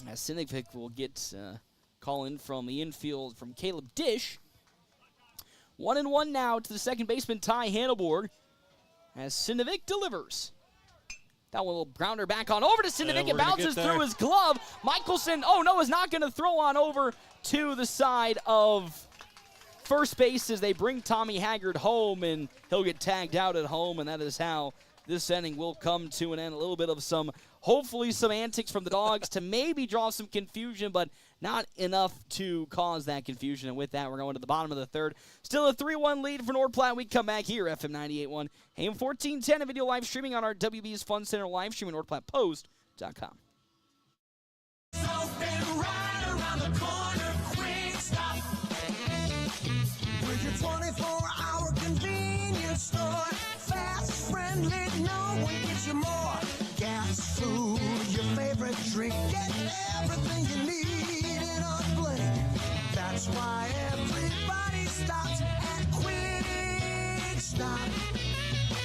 As Sinovic will get call in from the infield from Caleb Dish. 1-1 now to the second baseman, Ty Hanneborg, as Sinovic delivers. That little grounder back on over to Sinovic. It bounces through his glove. Michelson, is not going to throw on over to the side of first base as they bring Tommy Haggart home, and he'll get tagged out at home, and that is how this inning will come to an end. A little bit of hopefully some antics from the Dogs to maybe draw some confusion, but not enough to cause that confusion. And with that, we're going to the bottom of the third. Still a 3-1 lead for North Platte. We come back here, FM 98.1, AM 1410, a video live streaming on our WB's Fun Center live stream at NorthPlattePost.com. Right around the corner, quick stop. With your 24-hour convenience store. Fast, friendly, no one gets you more. Gas, food, your favorite drink. Get everything you need in a blink. That's why everybody stops at Quick Stop.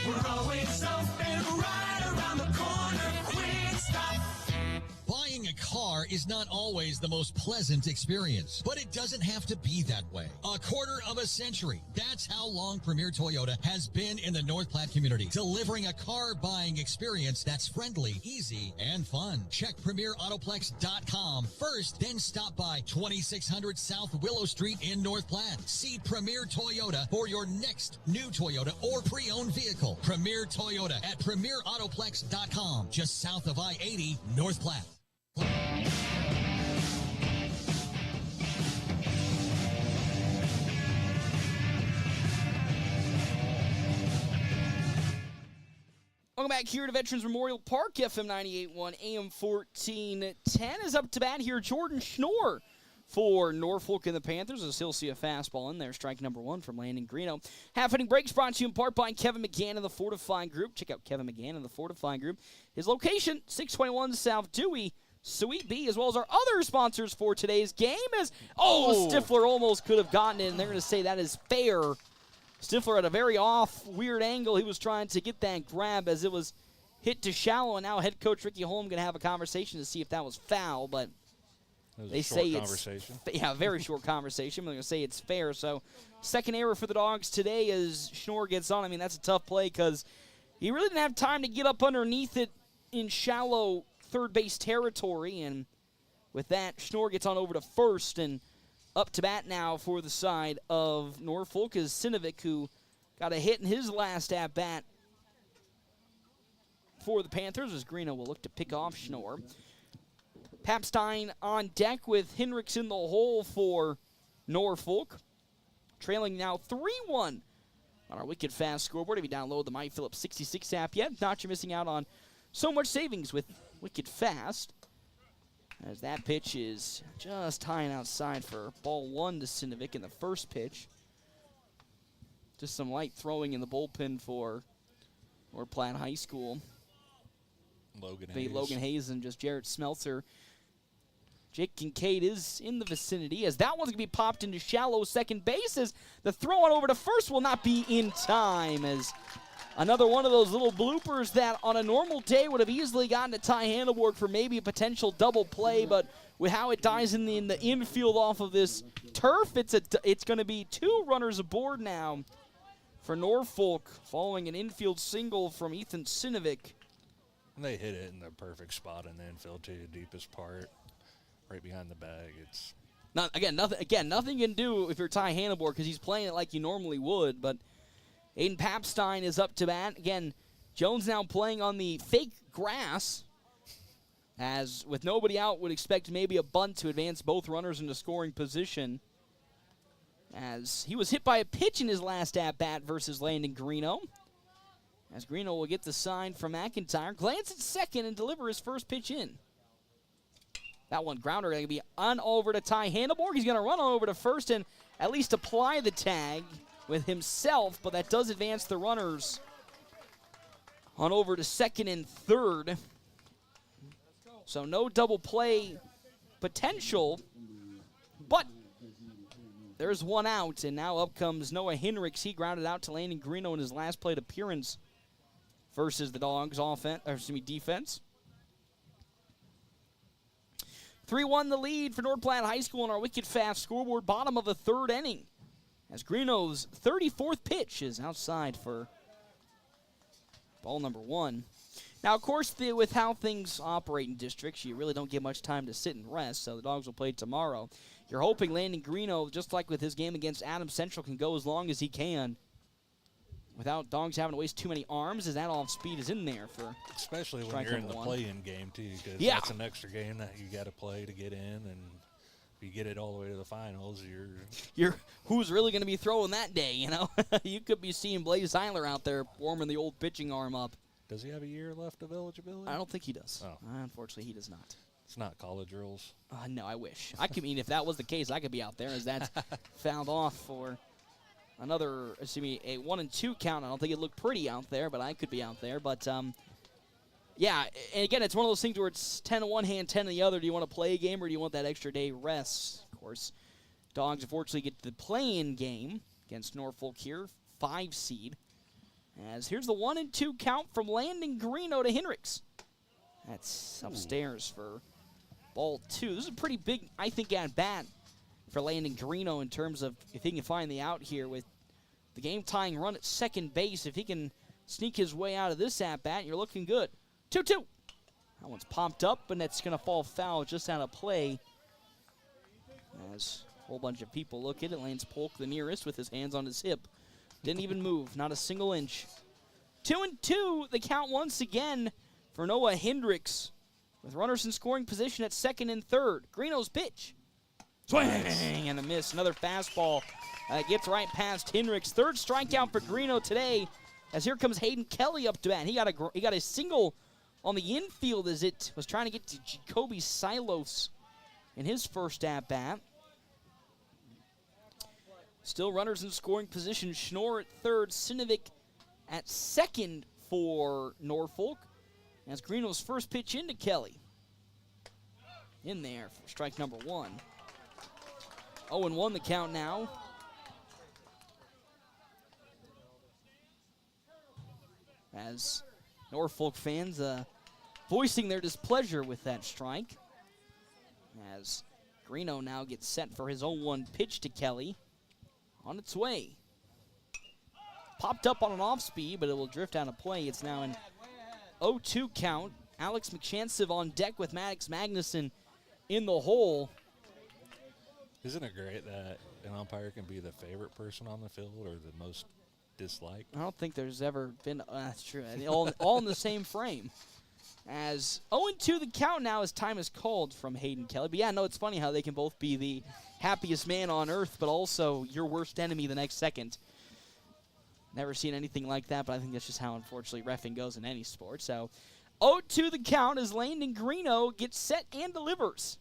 We're always open right around the corner. Quick Stop. Buying a car is not always the most pleasant experience, but it doesn't have to be that way. A quarter of a century. That's how long Premier Toyota has been in the North Platte community, delivering a car buying experience that's friendly, easy, and fun. Check PremierAutoplex.com first, then stop by 2600 South Willow Street in North Platte. See Premier Toyota for your next new Toyota or pre-owned vehicle. Premier Toyota at PremierAutoplex.com, just south of I-80, North Platte. Welcome back here to Veterans Memorial Park, FM 98.1, AM 1410 is up to bat here. Jordan Schnorr for Norfolk and the Panthers, as he'll see a fastball in there. Strike number one from Landon Greeno. Half-inning breaks brought to you in part by Kevin McGann and the Fortifying Group. Check out Kevin McGann and the Fortifying Group. His location, 621 South Dewey, Suite B, as well as our other sponsors for today's game. Stifler almost could have gotten it, and they're going to say that is fair. Stifler at a very weird angle. He was trying to get that grab as it was hit to shallow, and now head coach Ricky Holm going to have a conversation to see if that was foul, but they say it's a very short conversation. They're going to say it's fair. So second error for the Dogs today as Schnorr gets on. I mean, that's a tough play because he really didn't have time to get up underneath it in shallow third base territory, and with that, Schnorr gets on over to first, and up to bat now for the side of Norfolk is Sinovic, who got a hit in his last at-bat for the Panthers, as Greeno will look to pick off Schnorr. Papstein on deck with Hendricks in the hole for Norfolk. Trailing now 3-1 on our Wicked Fast scoreboard. If you download the My Phillips 66 app yet, not you're missing out on so much savings with Wicked Fast. As that pitch is just tying outside for ball one to Sinovic in the first pitch. Just some light throwing in the bullpen for North Platte High School. Logan Hayes and just Jarrett Smeltzer. Jake Kincaid is in the vicinity as that one's going to be popped into shallow second base as the throw on over to first will not be in time, as another one of those little bloopers that on a normal day would have easily gotten to Ty Handelborg for maybe a potential double play, but with how it dies in the infield off of this turf, it's going to be two runners aboard now for Norfolk following an infield single from Ethan Sinovic. And they hit it in the perfect spot in the infield too, deepest part, right behind the bag. It's nothing you can do if you're Ty Handelborg because he's playing it like you normally would, but Aiden Papstein is up to bat. Again, Jones now playing on the fake grass, as with nobody out would expect maybe a bunt to advance both runners into scoring position, as he was hit by a pitch in his last at-bat versus Landon Greeno. As Greeno will get the sign from McIntyre, glance at second and deliver his first pitch in. That one grounder going to be on over to Ty Handelborg. He's going to run on over to first and at least apply the tag with himself, but that does advance the runners on over to second and third. So no double play potential, but there's one out, and now up comes Noah Hendricks. He grounded out to Landon Greeno in his last plate appearance versus the Dogs defense. 3-1 the lead for North Platte High School on our Wicked Fast scoreboard, bottom of the third inning, as Greeno's 34th pitch is outside for ball number one. Now, of course, with how things operate in districts, you really don't get much time to sit and rest, so the Dogs will play tomorrow. You're hoping Landon Greeno, just like with his game against Adams Central, can go as long as he can. without Dogs having to waste too many arms, as that off speed is in there for especially when strike you're in the number one. play-in game, too, because Yeah. that's an extra game that you got to play to get in, and if you get it all the way to the finals, you're who's really going to be throwing that day, you know? You could be seeing Blaze Seiler out there warming the old pitching arm up. Does he have a year left of eligibility? I don't think he does. Oh. Unfortunately, he does not. It's not college rules. No, I wish. I could mean if that was the case, I could be out there as that's fouled off for another, a 1-2 count. I don't think it looked pretty out there, but I could be out there. But, yeah, and again, it's one of those things where it's 10 in one hand, 10 in the other. Do you want to play a game or do you want that extra day rest? Of course, Dogs unfortunately get the play-in game against Norfolk here, 5 seed. As here's the 1-2 count from Landon Greeno to Hendricks. That's upstairs for ball 2. This is a pretty big, I think, at-bat for Landon Greeno in terms of if he can find the out here with the game-tying run at second base. If he can sneak his way out of this at-bat, you're looking good. 2-2. That one's popped up, and it's going to fall foul just out of play. As a whole bunch of people look at it, Lance Polk the nearest with his hands on his hip. Didn't even move, not a single inch. 2-2, the count once again for Noah Hendricks, with runners in scoring position at second and third. Greeno's pitch. Swing and a miss. Another fastball gets right past Hendricks. Third strikeout for Greeno today, as here comes Hayden Kelly up to bat. He got a single on the infield as it was trying to get to Jacoby Silos in his first at-bat. Still runners in scoring position. Schnorr at third, Sinovic at second for Norfolk. As Greeno's first pitch into Kelly. In there for strike number 1. 0-1 the count now. As Norfolk fans voicing their displeasure with that strike. As Greeno now gets set for his 0-1 pitch to Kelly. On its way. Popped up on an off speed, but it will drift out of play. It's now an 0-2 count. Alex McShansiv on deck with Maddox Magnuson in the hole. Isn't it great that an umpire can be the favorite person on the field or the most disliked? I don't think there's ever been, that's true, all in the same frame. As 0-2 the count now as time is called from Hayden Kelly. But yeah, no, it's funny how they can both be the happiest man on earth, but also your worst enemy the next second. Never seen anything like that, but I think that's just how, unfortunately, reffing goes in any sport. So 0-2 the count as Landon Greeno gets set and delivers.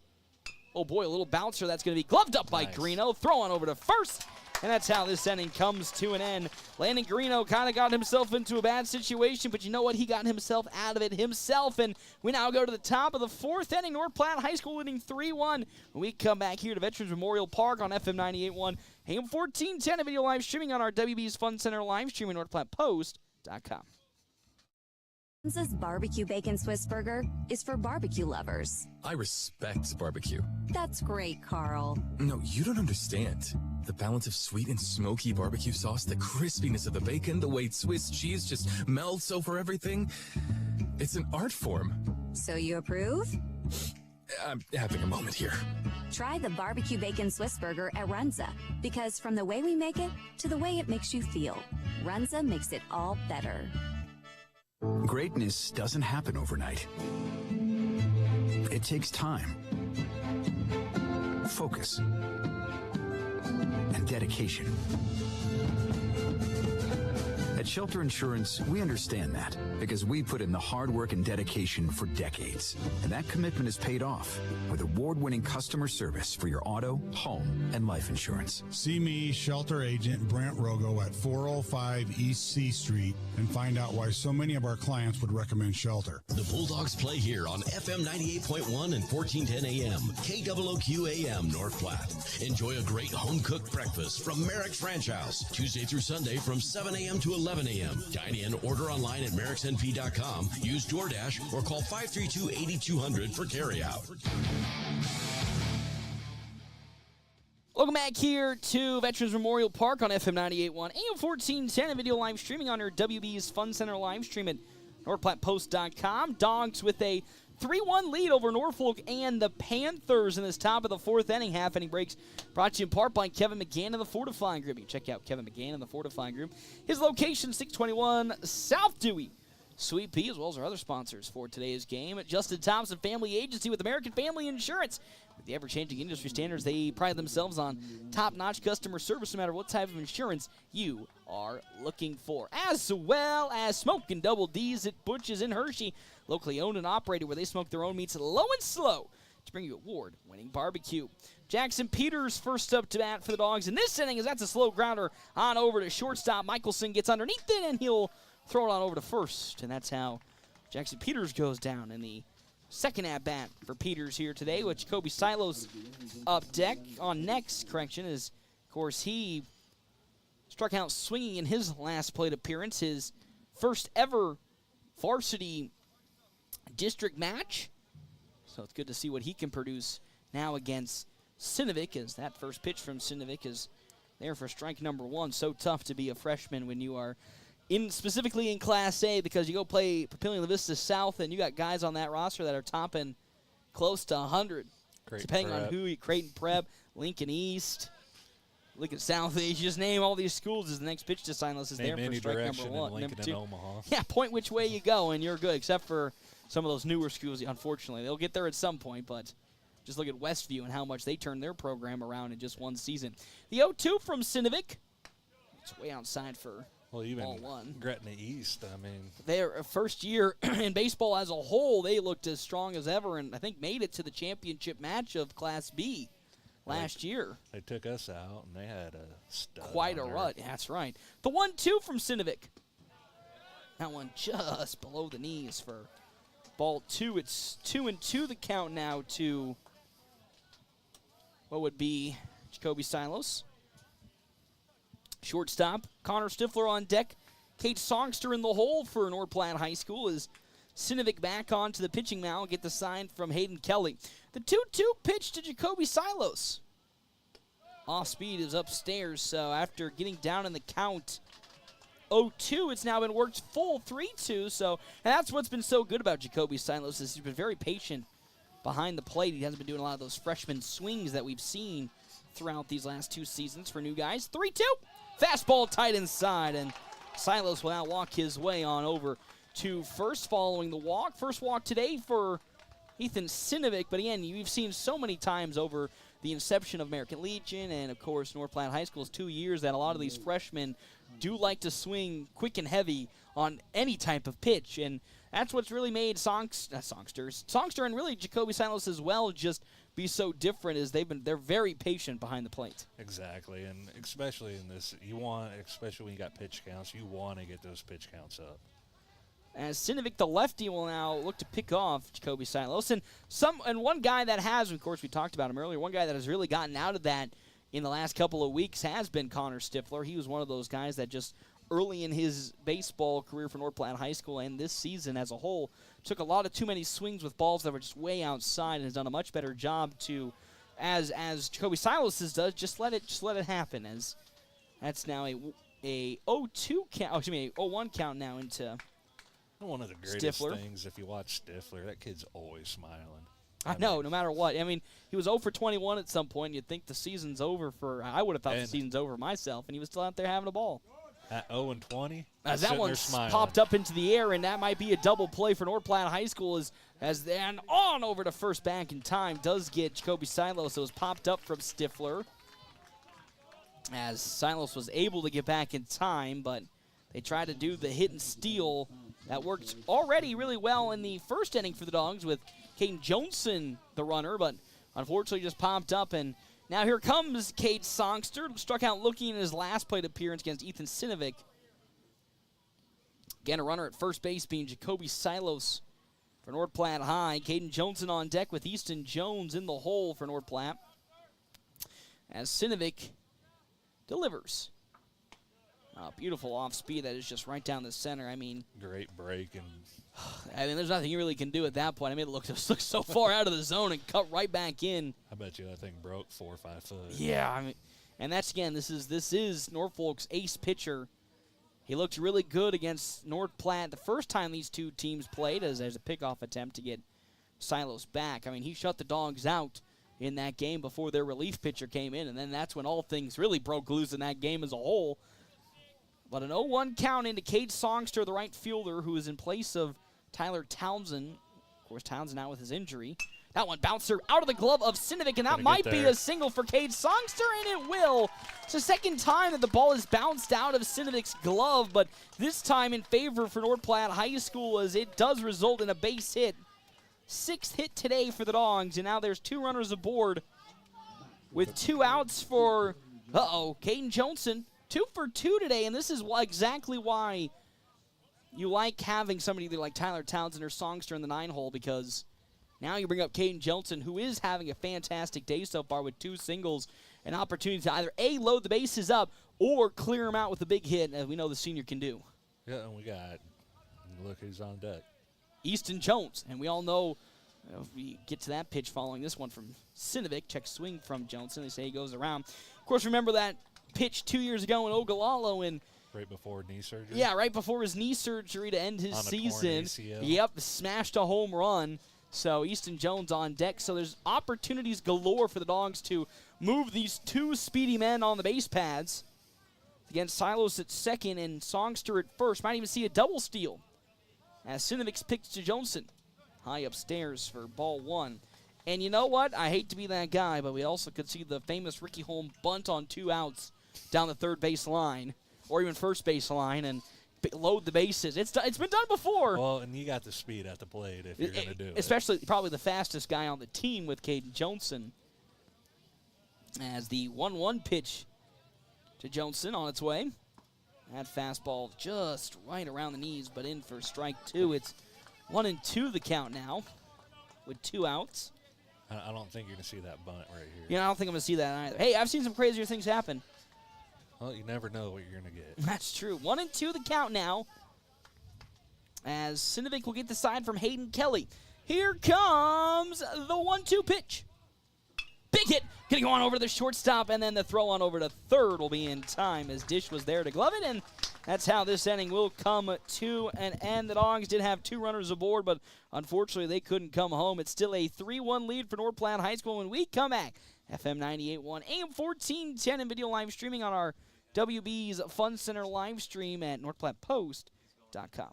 Oh, boy, a little bouncer. That's going to be gloved up by Greeno. Throw on over to first. And that's how this inning comes to an end. Landon Greeno kind of got himself into a bad situation, but you know what? He got himself out of it himself. And we now go to the top of the 4th inning. North Platte High School leading 3-1. When we come back here to Veterans Memorial Park on FM 98.1, AM 1410, a video live streaming on our WB's Fun Center live streaming, NorthPlattePost.com. This barbecue bacon Swiss burger is for barbecue lovers. I respect barbecue. That's great, Carl. No, you don't understand. The balance of sweet and smoky barbecue sauce, the crispiness of the bacon, the way Swiss cheese just melts over everything. It's an art form. So you approve? I'm having a moment here. Try the barbecue bacon Swiss burger at Runza, because from the way we make it to the way it makes you feel, Runza makes it all better. Greatness doesn't happen overnight. It takes time, focus, and dedication. At Shelter Insurance, we understand that because we put in the hard work and dedication for decades. And that commitment is paid off with award-winning customer service for your auto, home, and life insurance. See me, Shelter Agent Brent Rogo at 405 East C Street and find out why so many of our clients would recommend Shelter. The Bulldogs play here on FM 98.1 and 1410 AM, KOOQ AM North Platte. Enjoy a great home-cooked breakfast from Merrick's Ranch House, Tuesday through Sunday from 7 a.m. to 11 a.m. Dine in, order online at merricksnp.com, use DoorDash, or call 532-8200 for carryout. Welcome back here to Veterans Memorial Park on FM 98.1, AM 1410, and video live streaming on our WB's Fun Center live stream at NorthPlattePost.com. Dogs with a 3-1 lead over Norfolk and the Panthers in this top of the fourth inning. Half inning breaks brought to you in part by Kevin McGann and the Fortifying Group. You can check out Kevin McGann and the Fortifying Group. His location, 621 South Dewey, Sweet Pea, as well as our other sponsors for today's game. Justin Thompson Family Agency with American Family Insurance. With the ever-changing industry standards, they pride themselves on top-notch customer service no matter what type of insurance you are looking for. As well as Smokin' Double D's at Butch's in Hershey, locally owned and operated where they smoke their own meats low and slow to bring you award-winning barbecue. Jackson Peters first up to bat for the Dogs in this inning, as that's a slow grounder on over to shortstop. Michelson gets underneath it, and he'll throw it on over to first, and that's how Jackson Peters goes down in the second at-bat for Peters here today, with Jacoby Silos up deck. On next, is, of course, he struck out swinging in his last plate appearance, his first ever varsity district match. So it's good to see what he can produce now against Sinovic, as that first pitch from Sinovic is there for strike number one. So tough to be a freshman when you are specifically in Class A, because you go play Papillion La Vista South and you got guys on that roster that are topping close to 100. Depending on who, Creighton Prep, Lincoln East, Lincoln Southeast, you just name all these schools as the next pitch to Silas is there for strike number one. Lincoln and Omaha. Yeah, point which way you go and you're good, except for some of those newer schools, unfortunately. They'll get there at some point, but just look at Westview and how much they turned their program around in just one season. The 0-2 from Sinovic. It's way outside for even ball one. Gretna East, I mean. Their first year in baseball as a whole, they looked as strong as ever and I think made it to the championship match of Class B last year. They took us out, and they had a stud. Quite a rut, that's right. The 1-2 from Sinovic. That one just below the knees for ball two. It's 2-2 the count now to what would be Jacoby Silos. Shortstop, Connor Stifler on deck. Kate Songster in the hole for North Platte High School as Sinovic back onto the pitching mound. Get the sign from Hayden Kelly. The 2-2 pitch to Jacoby Silos. Off speed is upstairs, so after getting down in the count 0-2, it's now been worked full 3-2. So and that's what's been so good about Jacoby Silos, is he's been very patient behind the plate. He hasn't been doing a lot of those freshman swings that we've seen throughout these last two seasons for new guys. 3-2. Fastball tight inside, and Silos will now walk his way on over to first following the walk. First walk today for Ethan Sinovic, but again, you've seen so many times over the inception of American Legion and, of course, North Platte High School's 2 years that a lot of these freshmen do like to swing quick and heavy on any type of pitch, and that's what's really made Songster and really Jacoby Silos as well just be so different, is they're very patient behind the plate. Exactly, and especially in this, especially when you got pitch counts, you want to get those pitch counts up. As Sinovic, the lefty, will now look to pick off Jacoby Silos. And one guy that has, of course, we talked about him earlier, one guy that has really gotten out of that in the last couple of weeks has been Connor Stifler. He was one of those guys that just early in his baseball career for North Platte High School and this season as a whole took a lot of too many swings with balls that were just way outside and has done a much better job to, as Jacoby Silos does, just let it happen, as that's now a 0-2 count, a 0-1 count now into one of the greatest Stifler. Things, if you watch Stifler, that kid's always smiling. I know, no matter what. I mean, he was 0 for 21 at some point. You'd think the season's over I would have thought the season's over myself, and he was still out there having a ball. At 0-20? As that one popped up into the air, and that might be a double play for North Platte High School as then on over to first back in time does get Jacoby Silos. It was popped up from Stifler as Silos was able to get back in time, but they tried to do the hit and steal that worked already really well in the first inning for the Dogs with Caden Johnson, the runner, but unfortunately just popped up. And now here comes Cade Songster, struck out looking in his last plate appearance against Ethan Sinovic. Again, a runner at first base being Jacoby Silos for North Platte High. Caden Johnson on deck with Easton Jones in the hole for North Platte as Sinovic delivers. Beautiful off speed that is just right down the center. I mean, great break, and there's nothing you really can do at that point. I mean, it looks so far out of the zone and cut right back in. I bet you that thing broke 4 or 5 foot. Yeah, I mean, and that's again, this is Norfolk's ace pitcher, He looked really good against North Platte the first time these two teams played as a pickoff attempt to get Silos back. I mean, he shut the Dogs out in that game before their relief pitcher came in, and then that's when all things really broke loose in that game as a whole. But an 0-1 count into Cade Songster, the right fielder, who is in place of Tyler Townsend. Of course, Townsend out with his injury. That one bouncer out of the glove of Sinovic, and that might be a single for Cade Songster, and it will. It's the second time that the ball has bounced out of Sinovic's glove, but this time in favor for North Platte High School as it does result in a base hit. 6th hit today for the Dogs, and now there's 2 runners aboard with 2 outs for, Caden Johnson. 2 for 2 today, and this is exactly why you like having somebody either like Tyler Townsend or Songster in the 9-hole, because now you bring up Caden Johnson, who is having a fantastic day so far with 2 singles, an opportunity to either A, load the bases up, or clear them out with a big hit, as we know the senior can do. Yeah, and we got, look who's on deck. Easton Jones, and we all know if we get to that pitch following this one from Sinovic, check swing from Johnson, they say he goes around. Of course, remember that pitch 2 years ago in Ogallala and right before knee surgery? Yeah, right before his knee surgery to end his season. Yep, smashed a home run. So Easton Jones on deck. So there's opportunities galore for the Dogs to move these 2 speedy men on the base pads. Again, Silos at second and Songster at first. Might even see a double steal as Sinovic's pitch to Johnson. High upstairs for ball 1. And you know what? I hate to be that guy, but we also could see the famous Ricky Holm bunt on 2 outs down the third base line, or even first base line, and load the bases. It's been done before. Well, and you got the speed at the plate if you're going to do it. Especially probably the fastest guy on the team with Caden Johnson. As the 1-1 pitch to Johnson on its way. That fastball just right around the knees, but in for strike 2. It's 1-2 the count now with 2 outs. I don't think you're going to see that bunt right here. Yeah, I don't think I'm going to see that either. Hey, I've seen some crazier things happen. Well, you never know what you're going to get. That's true. 1-2 the count now. As Sinovic will get the side from Hayden Kelly. Here comes the 1-2 pitch. Big hit. Going to go on over the shortstop, and then the throw on over to third will be in time as Dish was there to glove it, and that's how this inning will come to an end. The Dogs did have 2 runners aboard, but unfortunately they couldn't come home. It's still a 3-1 lead for North Platte High School when we come back. FM 98.1, AM 1410, and video live streaming on our WB's Fun Center live stream at northplattepost.com.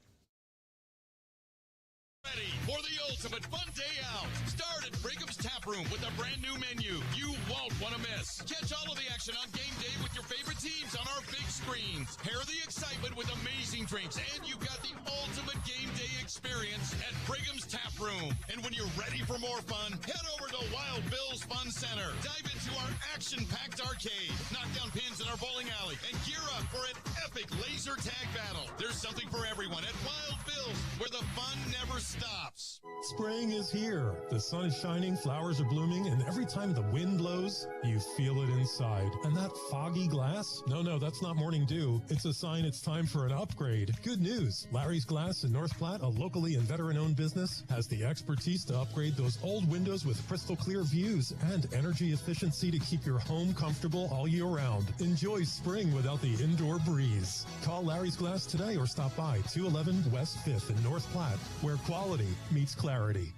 Ready for the ultimate fun day out. Start at Brigham's Tap Room with a brand new menu you won't want to miss. Catch all of the action on game day with your favorite teams on our big screens. Pair the excitement with amazing drinks, and you've got the ultimate game day experience at Brigham's Tap Room. And when you're ready for more fun, head over to Wild Bill's Fun Center. Dive into our action-packed arcade, knock down pins in our bowling alley, and gear up for an epic laser tag battle. There's something for everyone at Wild Bill's, where the fun never stops. Spring is here. The sun is shining, flowers are blooming, and every time the wind blows, you feel it inside. And that foggy glass? No, that's not morning dew. It's a sign it's time for an upgrade. Good news. Larry's Glass in North Platte, a locally and veteran-owned business, has the expertise to upgrade those old windows with crystal clear views and energy efficiency to keep your home comfortable all year round. Enjoy spring without the indoor breeze. Call Larry's Glass today or stop by 211 West 5th in North Platte, where quality meets clarity.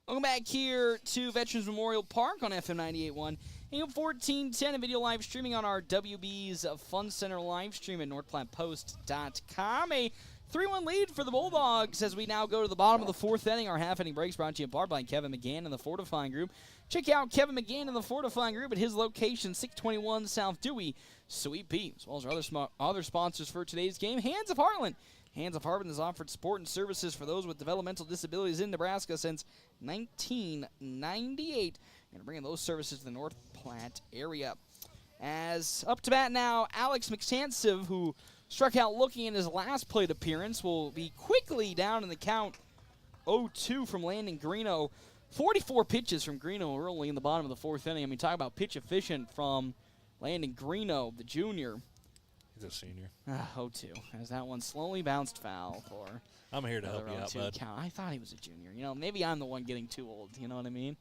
Welcome back here to Veterans Memorial Park on FM 98.1, AM 1410, and video live streaming on our WB's Fun Center live stream at northplattepost.com. A 3-1 lead for the Bulldogs as we now go to the bottom of the 4th inning. Our half-inning breaks brought to you in part by Kevin McGann and the Fortifying Group. Check out Kevin McGann and the Fortifying Group at his location, 621 South Dewey, Suite B, as well as our other sponsors for today's game. Hands of Heartland. Hands of Heartland has offered support and services for those with developmental disabilities in Nebraska since 1998. And bringing those services to the North Platte area. As up to bat now, Alex McStansiv, who struck out looking in his last plate appearance, will be quickly down in the count 0-2 from Landon Greeno. 44 pitches from Greeno early in the bottom of the 4th inning. I mean, talk about pitch efficient from Landon Greeno, the junior. He's a senior. 0-2, as that one slowly bounced foul for I'm here to help you out, bud. Count. I thought he was a junior. You know, maybe I'm the one getting too old. You know what I mean?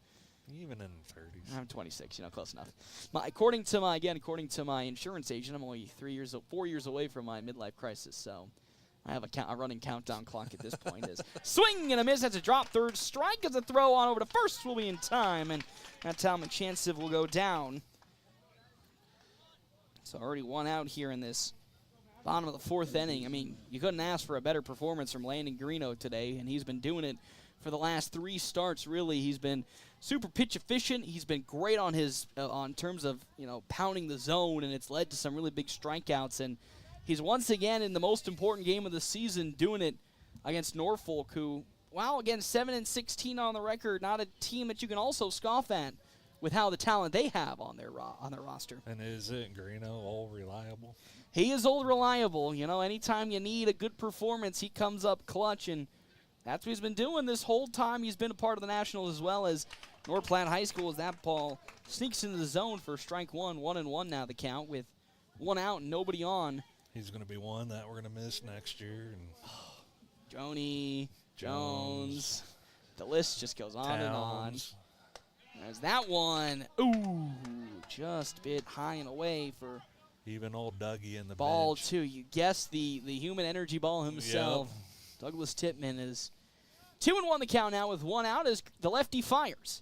Even in the 30s. I'm 26, close enough. According to my insurance agent, I'm only 4 years away from my midlife crisis, so I have a running countdown clock at this point. Is swing and a miss. That's a drop. Third strike as a throw on over to first will be in time, and that's how Machansiv will go down. So already one out here in this bottom of the fourth inning. I mean, you couldn't ask for a better performance from Landon Greeno today, and he's been doing it for the last 3 starts. Really, he's been super pitch efficient. He's been great on his on terms of pounding the zone, and it's led to some really big strikeouts. And he's once again in the most important game of the season doing it against Norfolk, who, wow, again 7-16 on the record. Not a team that you can also scoff at with how the talent they have on their roster. And isn't Greeno all reliable? He is old reliable. Anytime you need a good performance, he comes up clutch, and that's what he's been doing this whole time. He's been a part of the Nationals as well as North Platte High School as that ball sneaks into the zone for strike one. 1-1 now the count with 1 out and nobody on. He's going to be one that we're going to miss next year. And Joni, Jones. The list just goes on and on. There's that one. Ooh, just bit high and away for even old Dougie in the ball bench. Too. You guessed the human energy ball himself. Yep. Douglas Tippmann is 2-1 the count now with 1 out as the lefty fires.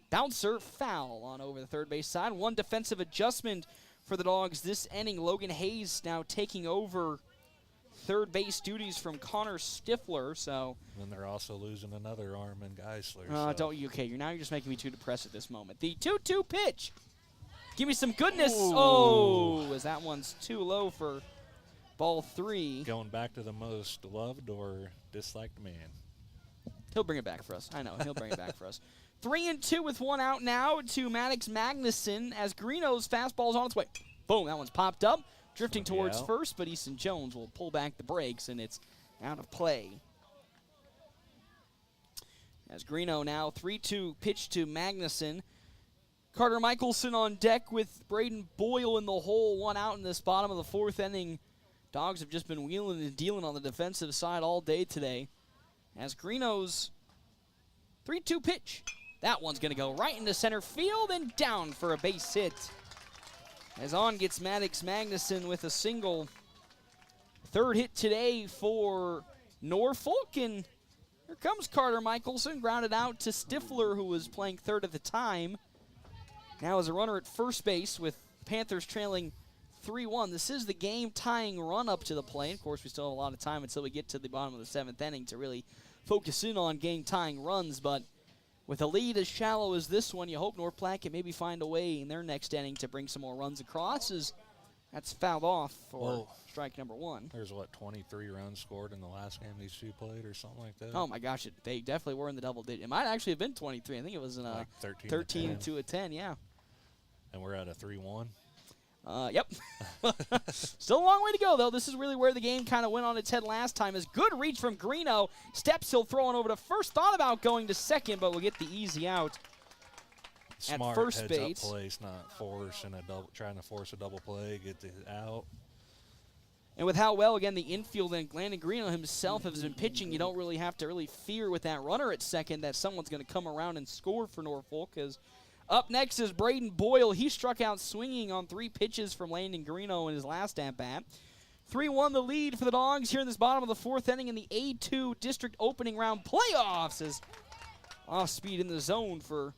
Bouncer foul on over the third base side. One defensive adjustment for the Dogs this inning. Logan Hayes now taking over third base duties from Connor Stifler. So. And they're also losing another arm in Geisler. Okay, you're just making me too depressed at this moment. The 2-2 pitch. Give me some goodness. Oh, as that one's too low for ball 3. Going back to the most loved or disliked man. He'll bring it back for us. I know, he'll bring it back for us. 3-2 with 1 out now to Maddox Magnuson as Greeno's fastball's on its way. Boom, that one's popped up, drifting towards first, but Easton Jones will pull back the brakes, and it's out of play. As Greeno now 3-2 pitch to Magnuson. Carter Michelson on deck with Braden Boyle in the hole. 1 out in this bottom of the fourth inning. Dogs have just been wheeling and dealing on the defensive side all day today. As Greeno's 3-2 pitch. That one's going to go right into center field and down for a base hit. As on gets Maddox Magnuson with a single. Third hit today for Norfolk, and here comes Carter Michelson, grounded out to Stifler, who was playing third at the time. Now as a runner at first base with Panthers trailing 3-1. This is the game-tying run up to the plate. Of course, we still have a lot of time until we get to the bottom of the 7th inning to really focus in on game-tying runs, but with a lead as shallow as this one, you hope North Platte can maybe find a way in their next inning to bring some more runs across, as that's fouled off for strike number 1. There's, 23 runs scored in the last game these two played or something like that? Oh, my gosh, they definitely were in the double digit. It might actually have been 23. I think it was in a 13 to a 10, yeah. And we're at a 3-1? Yep. Still a long way to go, though. This is really where the game kind of went on its head last time. As good reach from Greeno. Steps, he'll throw it over to first. Thought about going to second, but we'll get the easy out. Smart at first heads base. Up place, not trying to force a double play, get it out. And with how well, again, the infield and Landon Greeno himself has been pitching, you don't really have to really fear with that runner at second that someone's going to come around and score for Norfolk. As up next is Braden Boyle. He struck out swinging on 3 pitches from Landon Greeno in his last at-bat. 3-1 the lead for the Dogs here in this bottom of the 4th inning in the A-2 district opening round playoffs. As off speed in the zone for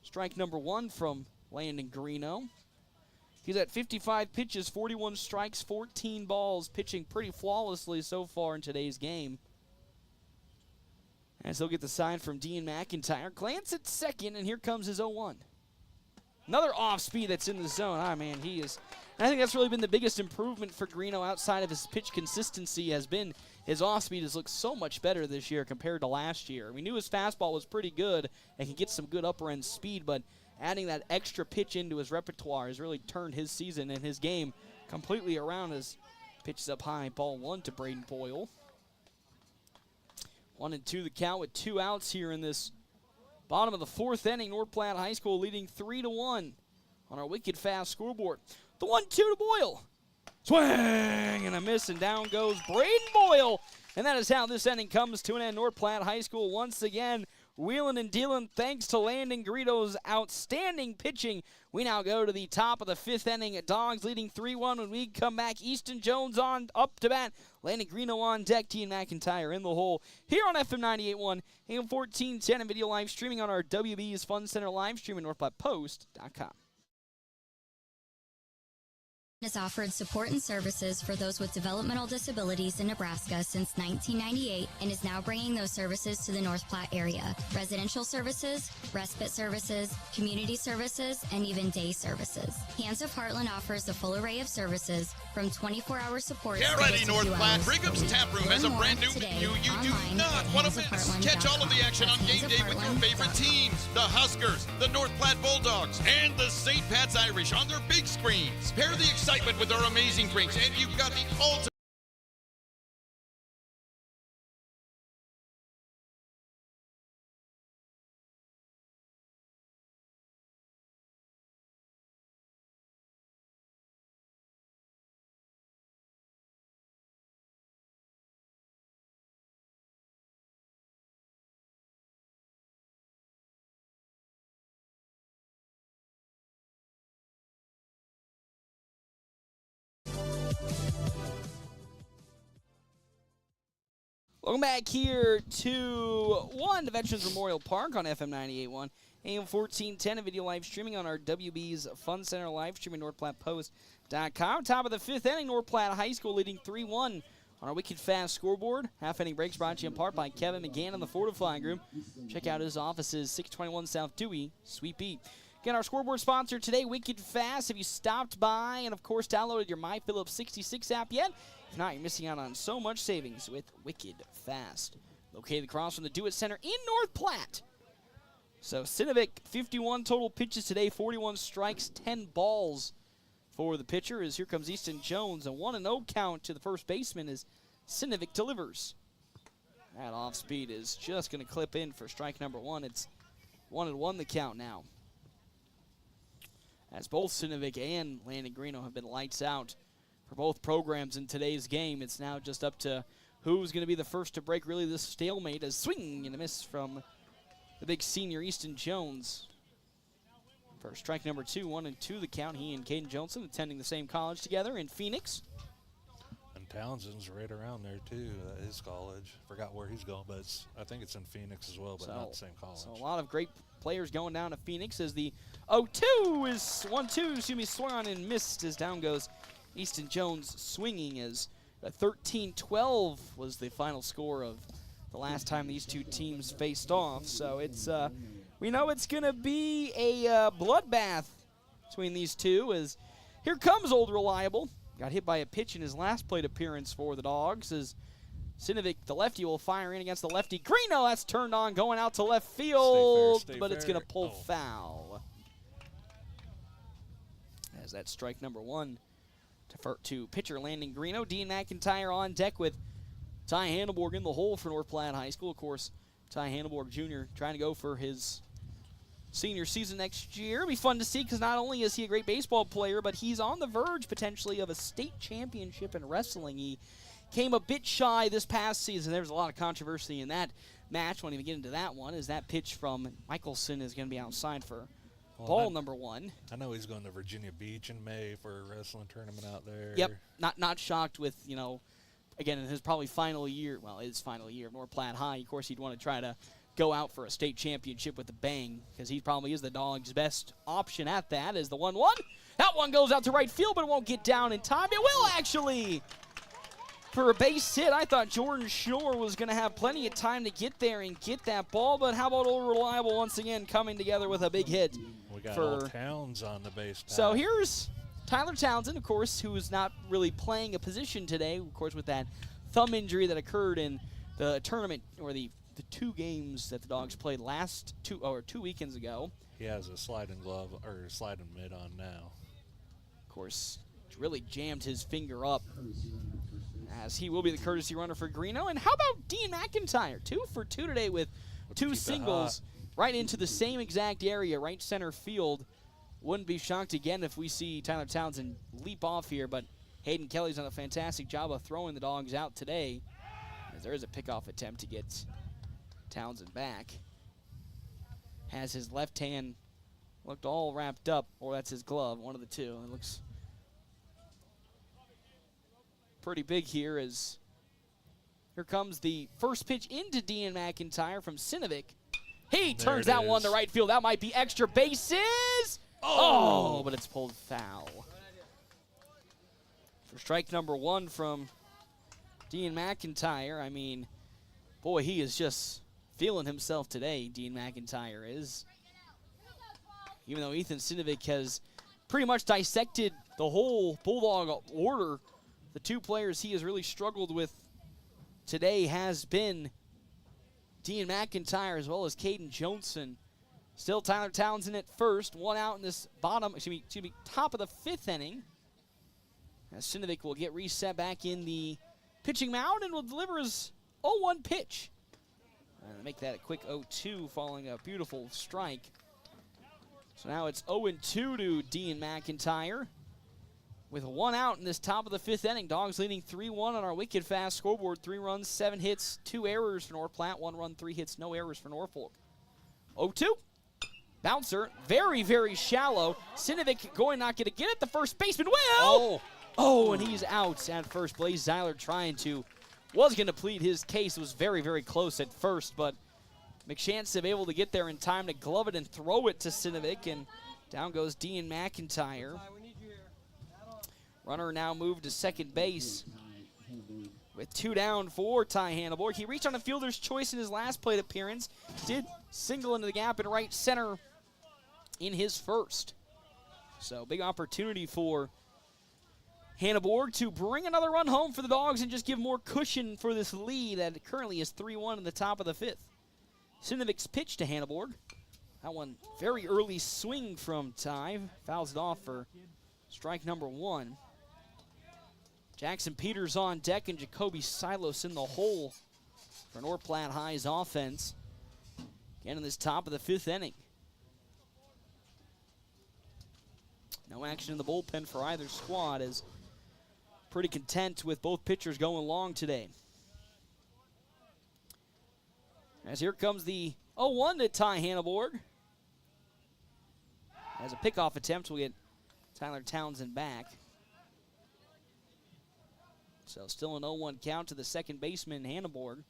strike number 1 from Landon Greeno. He's at 55 pitches, 41 strikes, 14 balls, pitching pretty flawlessly so far in today's game. As they'll get the sign from Dean McIntyre. Glance at second, and here comes his 0-1. Another off-speed that's in the zone. Ah, man, he is. And I think that's really been the biggest improvement for Greeno outside of his pitch consistency has been his off-speed has looked so much better this year compared to last year. We knew his fastball was pretty good and can get some good upper-end speed, but adding that extra pitch into his repertoire has really turned his season and his game completely around as pitches up high. Ball 1 to Braden Boyle. 1-2 the count with 2 outs here in this bottom of the 4th inning. North Platte High School leading 3-1 on our wicked fast scoreboard. The 1-2 to Boyle. Swing and a miss, and down goes Braden Boyle. And that is how this inning comes to an end. North Platte High School once again wheeling and dealing thanks to Landon Greeto's outstanding pitching. We now go to the top of the 5th inning. Dogs leading 3-1. When we come back, Easton Jones on up to bat. Landon Greeno on deck. Dean McIntyre in the hole here on FM 98.1, AM 1410, and video live streaming on our WB's Fun Center live stream at NorthPlatte.com. Has offered support and services for those with developmental disabilities in Nebraska since 1998 and is now bringing those services to the North Platte area. Residential services, respite services, community services, and even day services. Hands of Heartland offers a full array of services from 24-hour support. Get ready, North Platte. Brigham's Tap Room has a brand new menu you do not want to miss. Catch all of the action on game day with your favorite teams. The Huskers, the North Platte Bulldogs, and the St. Pat's Irish on their big screens. Pair the excitement with our amazing drinks, and you've got the ultimate. Welcome back here to the Veterans Memorial Park on FM 98.1, AM 1410, and video live streaming on our WB's Fun Center live stream at NorthPlattePost.com. Top of the 5th inning, North Platte High School leading 3-1 on our wicked fast scoreboard. Half-inning breaks brought to you in part by Kevin McGann in the Fortifying Room. Check out his offices, 621 South Dewey, Sweet Beat. Again, our scoreboard sponsor today, Wicked Fast. Have you stopped by and, of course, downloaded your My Phillips 66 app yet? If not, you're missing out on so much savings with Wicked Fast. Located across from the Do It Center in North Platte. So, Sinovic, 51 total pitches today, 41 strikes, 10 balls for the pitcher. As here comes Easton Jones. A 1-0 count to the first baseman as Sinovic delivers. That off speed is just going to clip in for strike number 1. It's 1-1 the count now. As both Sinovic and Landon Greeno have been lights out for both programs in today's game. It's now just up to who's going to be the first to break really this stalemate. As swing and a miss from the big senior Easton Jones. For strike number 2, 1-2 the count. He and Caden Johnson attending the same college together in Phoenix. And Townsend's right around there too, his college. Forgot where he's going, but I think it's in Phoenix as well, but not the same college. So a lot of great players going down to Phoenix as the 0-2 is 1-2, swung on and missed as down goes Easton Jones swinging as a 13-12 was the final score of the last time these two teams faced off. So it's we know it's going to be a bloodbath between these two as here comes Old Reliable. Got hit by a pitch in his last plate appearance for the Dogs as Sinovic, the lefty, will fire in against the lefty. Greeno, that's turned on, going out to left field, Stay but fair. it's going to pull foul. As that's strike number 1 to pitcher Landon Greeno. Dean McIntyre on deck with Ty Handelborg in the hole for North Platte High School. Of course, Ty Handelborg Jr. trying to go for his senior season next year. It'll be fun to see because not only is he a great baseball player, but he's on the verge potentially of a state championship in wrestling. He came a bit shy this past season. There was a lot of controversy in that match. Won't even get into that one as that pitch from Michelson is going to be outside for ball number 1. I know he's going to Virginia Beach in May for a wrestling tournament out there. Yep, not shocked with, again, in his probably final year, his final year of North Platte High, of course he'd want to try to go out for a state championship with a bang because he probably is the Dogs' best option at that as the 1-1. That one goes out to right field, but it won't get down in time. It will actually. For a base hit, I thought Jordan Shore was going to have plenty of time to get there and get that ball, but how about Old Reliable once again coming together with a big hit? We got Old Towns on the base path. So here's Tyler Townsend, of course, who is not really playing a position today, of course, with that thumb injury that occurred in the tournament or the 2 games that the Dogs played last 2 weekends ago. He has a sliding glove or sliding mitt on now. Of course, really jammed his finger up as he will be the courtesy runner for Greeno. And how about Dean McIntyre? 2 for 2 today with 2 singles right into the same exact area, right center field. Wouldn't be shocked again if we see Tyler Townsend leap off here, but Hayden Kelly's done a fantastic job of throwing the Dogs out today as there is a pickoff attempt to get Townsend back. has his left hand looked all wrapped up, or that's his glove, one of the two. It looks pretty big here as here comes the first pitch into Dean McIntyre from Sinovic. He turns that one to right field. That might be extra bases. Oh, but it's pulled foul. For strike number 1 from Dean McIntyre, I mean, boy, he is just feeling himself today, Dean McIntyre is. Even though Ethan Sinovic has pretty much dissected the whole Bulldog order, the two players he has really struggled with today has been Dean McIntyre as well as Caden Johnson. Still Tyler Townsend at first, 1 out in this top of the 5th inning. As Sinovic will get reset back in the pitching mound and will deliver his 0-1 pitch. And make that a quick 0-2 following a beautiful strike. So now it's 0-2 to Dean McIntyre. With 1 out in this top of the 5th inning, Dogs leading 3-1 on our wicked fast scoreboard. 3 runs, 7 hits, 2 errors for North Platte. 1 run, 3 hits, no errors for Norfolk. 0-2. Bouncer, very, very shallow. Sinovic going not going to get it. The first baseman will. Oh, and he's out at first base. Zyler was going to plead his case. It was very, very close at first, but McShanson able to get there in time to glove it and throw it to Sinovic, and down goes Dean McIntyre. Runner now moved to second base with 2 down for Ty Hanneborg. He reached on a fielder's choice in his last plate appearance. Did single into the gap in right center in his first. So big opportunity for Hanneborg to bring another run home for the Dogs and just give more cushion for this lead that currently is 3-1 in the top of the 5th. Sinovic's pitch to Hanneborg. That one very early swing from Ty. Fouls it off for strike number 1. Jackson Peters on deck and Jacoby Silos in the hole for North Platte High's offense. Again in this top of the 5th inning. No action in the bullpen for either squad, as pretty content with both pitchers going long today. As here comes the 0-1 to Ty Hanneborg. As a pickoff attempt, we'll get Tyler Townsend back. So still an 0-1 count to the second baseman, Hanneborg.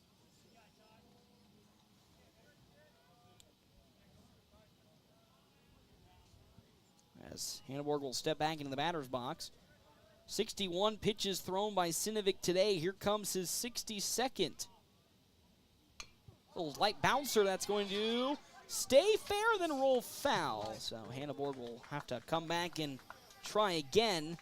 As Hanneborg will step back into the batter's box. 61 pitches thrown by Sinovic today. Here comes his 62nd. Little light bouncer that's going to stay fair, then roll foul. So Hanneborg will have to come back and try again.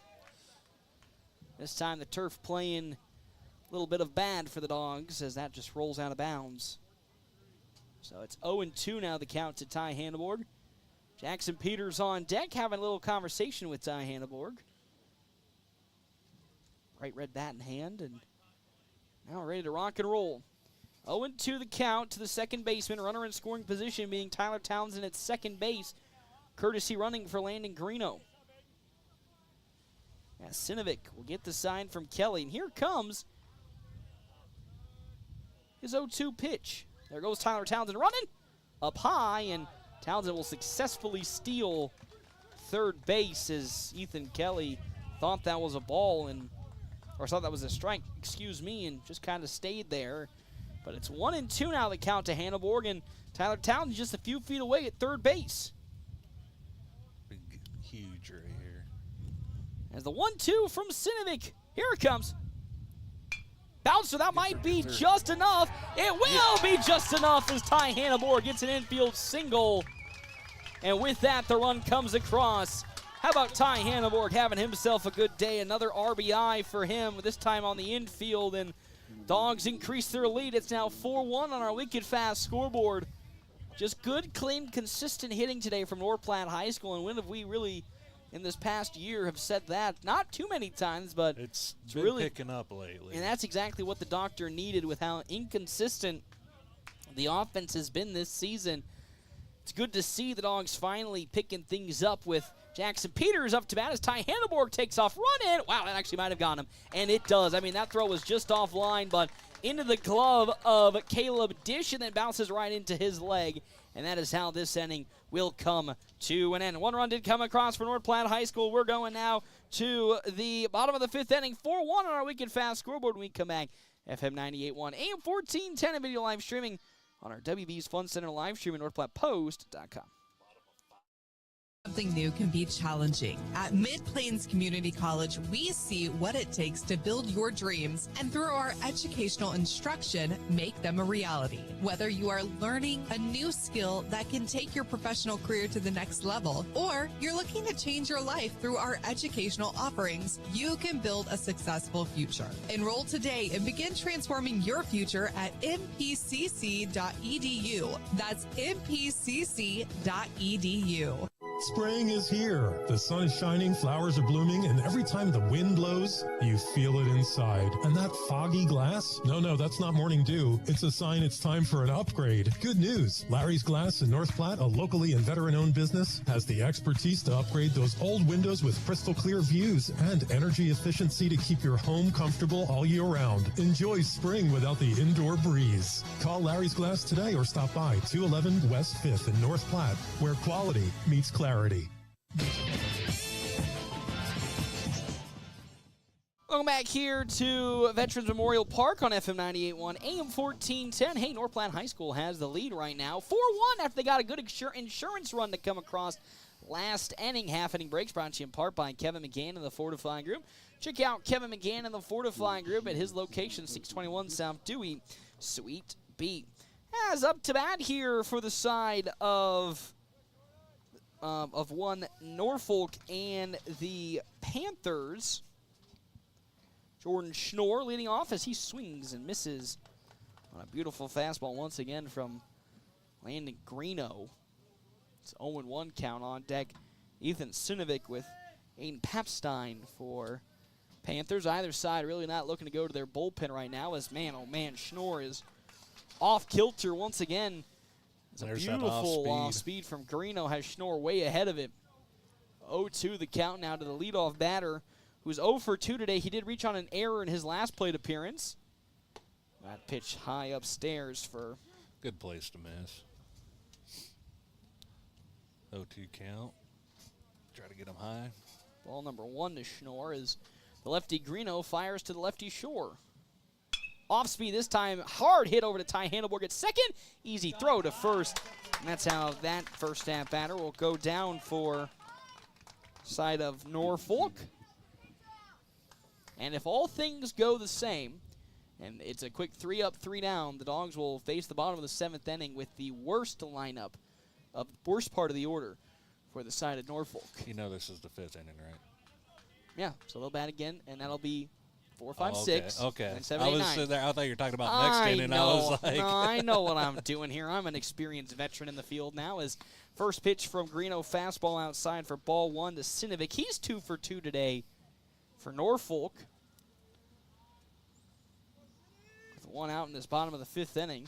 This time the turf playing a little bit of bad for the Dogs as that just rolls out of bounds. So it's 0-2 now, the count to Ty Hanneborg. Jackson Peters on deck having a little conversation with Ty Hanneborg. Bright red bat in hand and now ready to rock and roll. 0-2 the count to the second baseman. Runner in scoring position being Tyler Townsend at second base. Courtesy running for Landon Greeno. As Sinovic will get the sign from Kelly. And here comes his 0-2 pitch. There goes Tyler Townsend running up high, and Townsend will successfully steal third base as Ethan Kelly thought that was a ball or thought that was a strike, and just kind of stayed there. But it's 1-2 now, the count to Hanneborg, and Tyler Townsend just a few feet away at third base. Big, huge right here. As the 1-2 from Sinovic. Here it comes. Bouncer, that might be just enough. It will be just enough as Ty Hanneborg gets an infield single. And with that, the run comes across. How about Ty Hanneborg having himself a good day? Another RBI for him, this time on the infield. And Dogs increase their lead. It's now 4-1 on our wicked fast scoreboard. Just good, clean, consistent hitting today from North Platte High School. And when have we really, in this past year, have said that? Not too many times, but it's been really picking up lately. And that's exactly what the doctor needed with how inconsistent the offense has been this season. It's good to see the Dogs finally picking things up with Jackson Peters up to bat as Ty Hanneborg takes off, run in. Wow, that actually might have got him, and it does. I mean, that throw was just offline, but into the glove of Caleb Dish, and then bounces right into his leg. and that is how this inning will come to an end. One run did come across for North Platte High School. We're going now to the bottom of the fifth inning, 4-1 on our weekend fast scoreboard when we come back. FM 98.1, AM 1410, and video live streaming on our WB's Fun Center live stream at NorthPlattePost.com. Something new can be challenging. At Mid-Plains Community College, we see what it takes to build your dreams and through our educational instruction, make them a reality. Whether you are learning a new skill that can take your professional career to the next level, or you're looking to change your life through our educational offerings, you can build a successful future. Enroll today and begin transforming your future at mpcc.edu. That's mpcc.edu. Spring is here. The sun is shining, flowers are blooming, and every time the wind blows, you feel it inside. And that foggy glass? No, that's not morning dew. It's a sign it's time for an upgrade. Good news. Larry's Glass in North Platte, a locally and veteran-owned business, has the expertise to upgrade those old windows with crystal clear views and energy efficiency to keep your home comfortable all year round. Enjoy spring without the indoor breeze. Call Larry's Glass today or stop by 211 West 5th in North Platte, where quality meets clarity. Welcome back here to Veterans Memorial Park on FM 98.1, AM 1410. Hey, North Platte High School has the lead right now, 4-1 after they got a good insurance run to come across last inning. Half inning breaks brought to you in part by Kevin McGann and the Fortifying Group. Check out Kevin McGann and the Fortifying Group at his location, 621 South Dewey, Suite B. As up to bat here for the side of one Norfolk and the Panthers. Jordan Schnorr leading off as he swings and misses on a beautiful fastball once again from Landon Greeno. It's 0-1 count on deck. Ethan Sinovic with Aiden Papstein for Panthers. Either side really not looking to go to their bullpen right now as, man, oh man, Schnorr is off kilter once again. It's a beautiful off speed from Greeno, has Schnorr way ahead of it. 0-2 the count now to the leadoff batter, who's 0 for 2 today. He did reach on an error in his last plate appearance. That pitch high upstairs for... Good place to miss. 0-2 count. Try to get him high. Ball number 1 to Schnorr as the lefty Greeno fires to the lefty shore. Off speed this time, hard hit over to Ty Handelborg at second. Easy throw to first. And that's how that first at batter will go down for side of Norfolk. And if all things go the same, and it's a quick 3 up, 3 down, the Dogs will face the bottom of the 7th inning with the worst lineup of worst part of the order for the side of Norfolk. You know this is the 5th inning, right? Yeah, so they'll bat again, and that'll be 4, 5, 6. Okay. And 7, 8, 9. Sitting there, I thought you were talking about next inning. I was like, no, I know what I'm doing here. I'm an experienced veteran in the field now. As first pitch from Greeno, fastball outside for ball 1 to Sinovic. He's 2 for 2 today for Norfolk. With 1 out in this bottom of the 5th inning.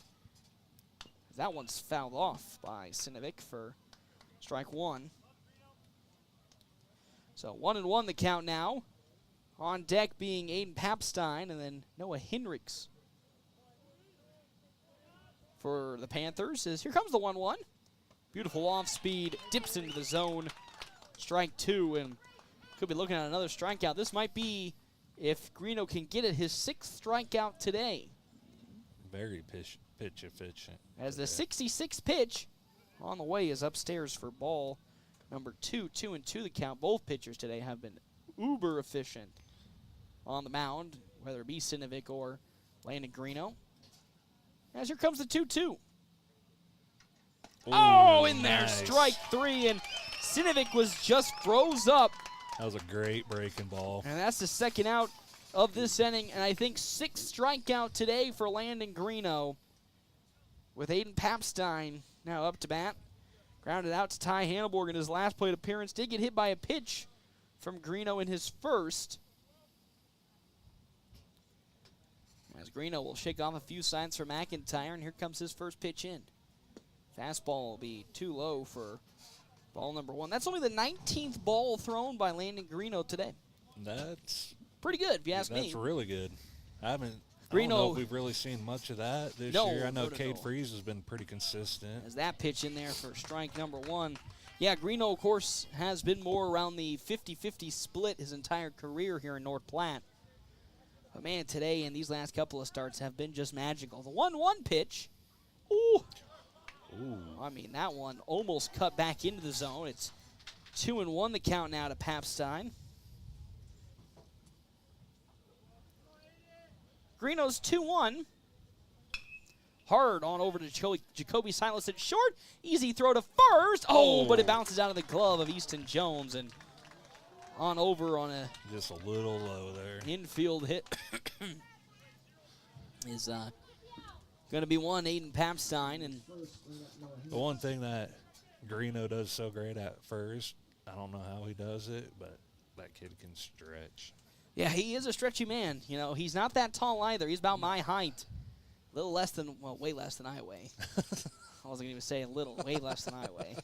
That one's fouled off by Sinovic for strike 1. So 1-1 the count now. On deck being Aiden Papstein and then Noah Hendricks for the Panthers. As here comes the 1-1. Beautiful off speed, dips into the zone. Strike 2, and could be looking at another strikeout. This might be, if Greeno can get it, his 6th strikeout today. Very pitch efficient. As the 66th pitch on the way is upstairs for ball number 2. 2-2 the count. Both pitchers today have been uber efficient on the mound, whether it be Sinovic or Landon Greeno. As here comes the 2-2. Oh, in there, nice. Strike 3, and Sinovic was just froze up. That was a great breaking ball. And that's the second out of this inning, and I think 6th strikeout today for Landon Greeno, with Aiden Papstein now up to bat. Grounded out to Ty Handelborg in his last plate appearance. Did get hit by a pitch from Greeno in his first. As Greeno will shake off a few signs for McIntyre, and here comes his first pitch in. Fastball will be too low for ball number 1. That's only the 19th ball thrown by Landon Greeno today. That's pretty good, if you ask me. That's really good. I I don't know if we've really seen much of that this year. I know Cade Freeze has been pretty consistent. As that pitch in there for strike number 1. Yeah, Greeno, of course, has been more around the 50-50 split his entire career here in North Platte. But, man, today and these last couple of starts have been just magical. The 1-1 pitch, ooh. I mean, that one almost cut back into the zone. It's 2-1 the count now to Papstein. Greeno's 2-1. Hard on over to Jacoby Silas at short. Easy throw to first. Oh, but it bounces out of the glove of Easton Jones and on over on a just a little low there. Infield hit is going to be one Aiden Papstein. And the one thing that Greeno does so great at first, I don't know how he does it, but that kid can stretch. Yeah, he is a stretchy man. You know, he's not that tall either. He's about my height. A little less than, well, way less than I weigh. I wasn't going to say a little, way less than I weigh.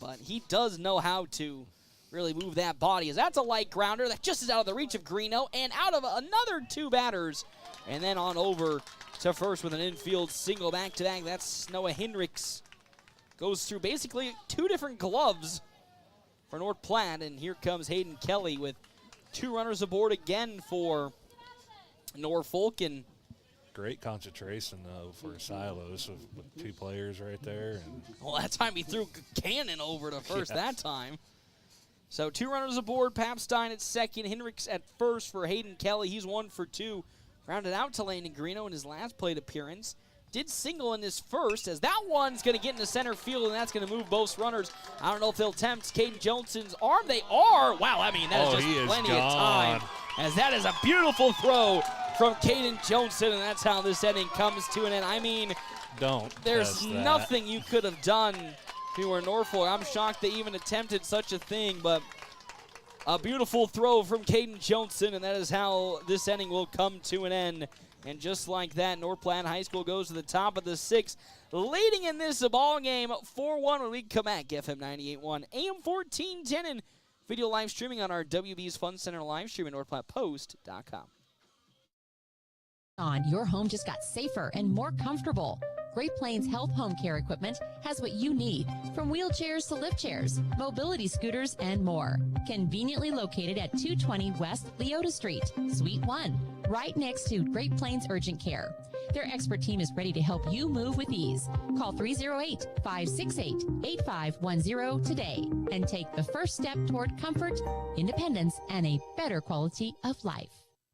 But he does know how to really move that body. As that's a light grounder that just is out of the reach of Greeno and out of another 2 batters. And then on over to first with an infield single back-to-back. That's Noah Hendricks. Goes through basically 2 different gloves for North Platte. And here comes Hayden Kelly with 2 runners aboard again for Norfolk. And great concentration, though, for Silos with 2 players right there. And well, that time he threw Cannon over to first that time. So 2 runners aboard, Papstein at second, Hendricks at first for Hayden Kelly. He's 1 for 2. Rounded out to Landon Greeno in his last plate appearance. Did single in this first, as that one's going to get into center field, and that's going to move both runners. I don't know if they'll attempt Caden Johnson's arm. They are. Wow, I mean, that is just plenty of time, as that is a beautiful throw from Caden Johnson, and that's how this inning comes to an end. I mean, there's nothing you could have done if you were Norfolk. I'm shocked they even attempted such a thing, but a beautiful throw from Caden Johnson, and that is how this inning will come to an end. And just like that, North Platte High School goes to the top of the 6th, leading in this ball game 4-1 when we come back. FM 98.1, AM 1410, and video live streaming on our WB's Fun Center live stream at NorthPlattePost.com. Your home just got safer and more comfortable. Great Plains Health Home Care Equipment has what you need, from wheelchairs to lift chairs, mobility scooters, and more. Conveniently located at 220 West Leota Street, Suite 1, right next to Great Plains Urgent Care. Their expert team is ready to help you move with ease. Call 308-568-8510 today and take the first step toward comfort, independence, and a better quality of life.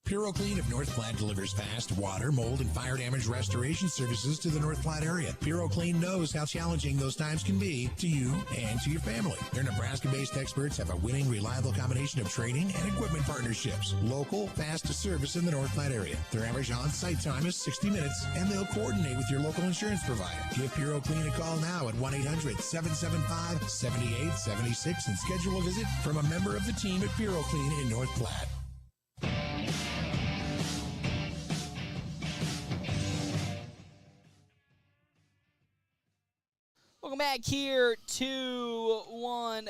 PuroClean of North Platte delivers fast water, mold, and fire damage restoration services to the North Platte area. PuroClean knows how challenging those times can be to you and to your family. Their Nebraska-based experts have a winning, reliable combination of training and equipment partnerships. Local, fast service in the North Platte area. Their average on-site time is 60 minutes, and they'll coordinate with your local insurance provider. Give PuroClean a call now at 1-800-775-7876 and schedule a visit from a member of the team at PuroClean in North Platte. Welcome back here to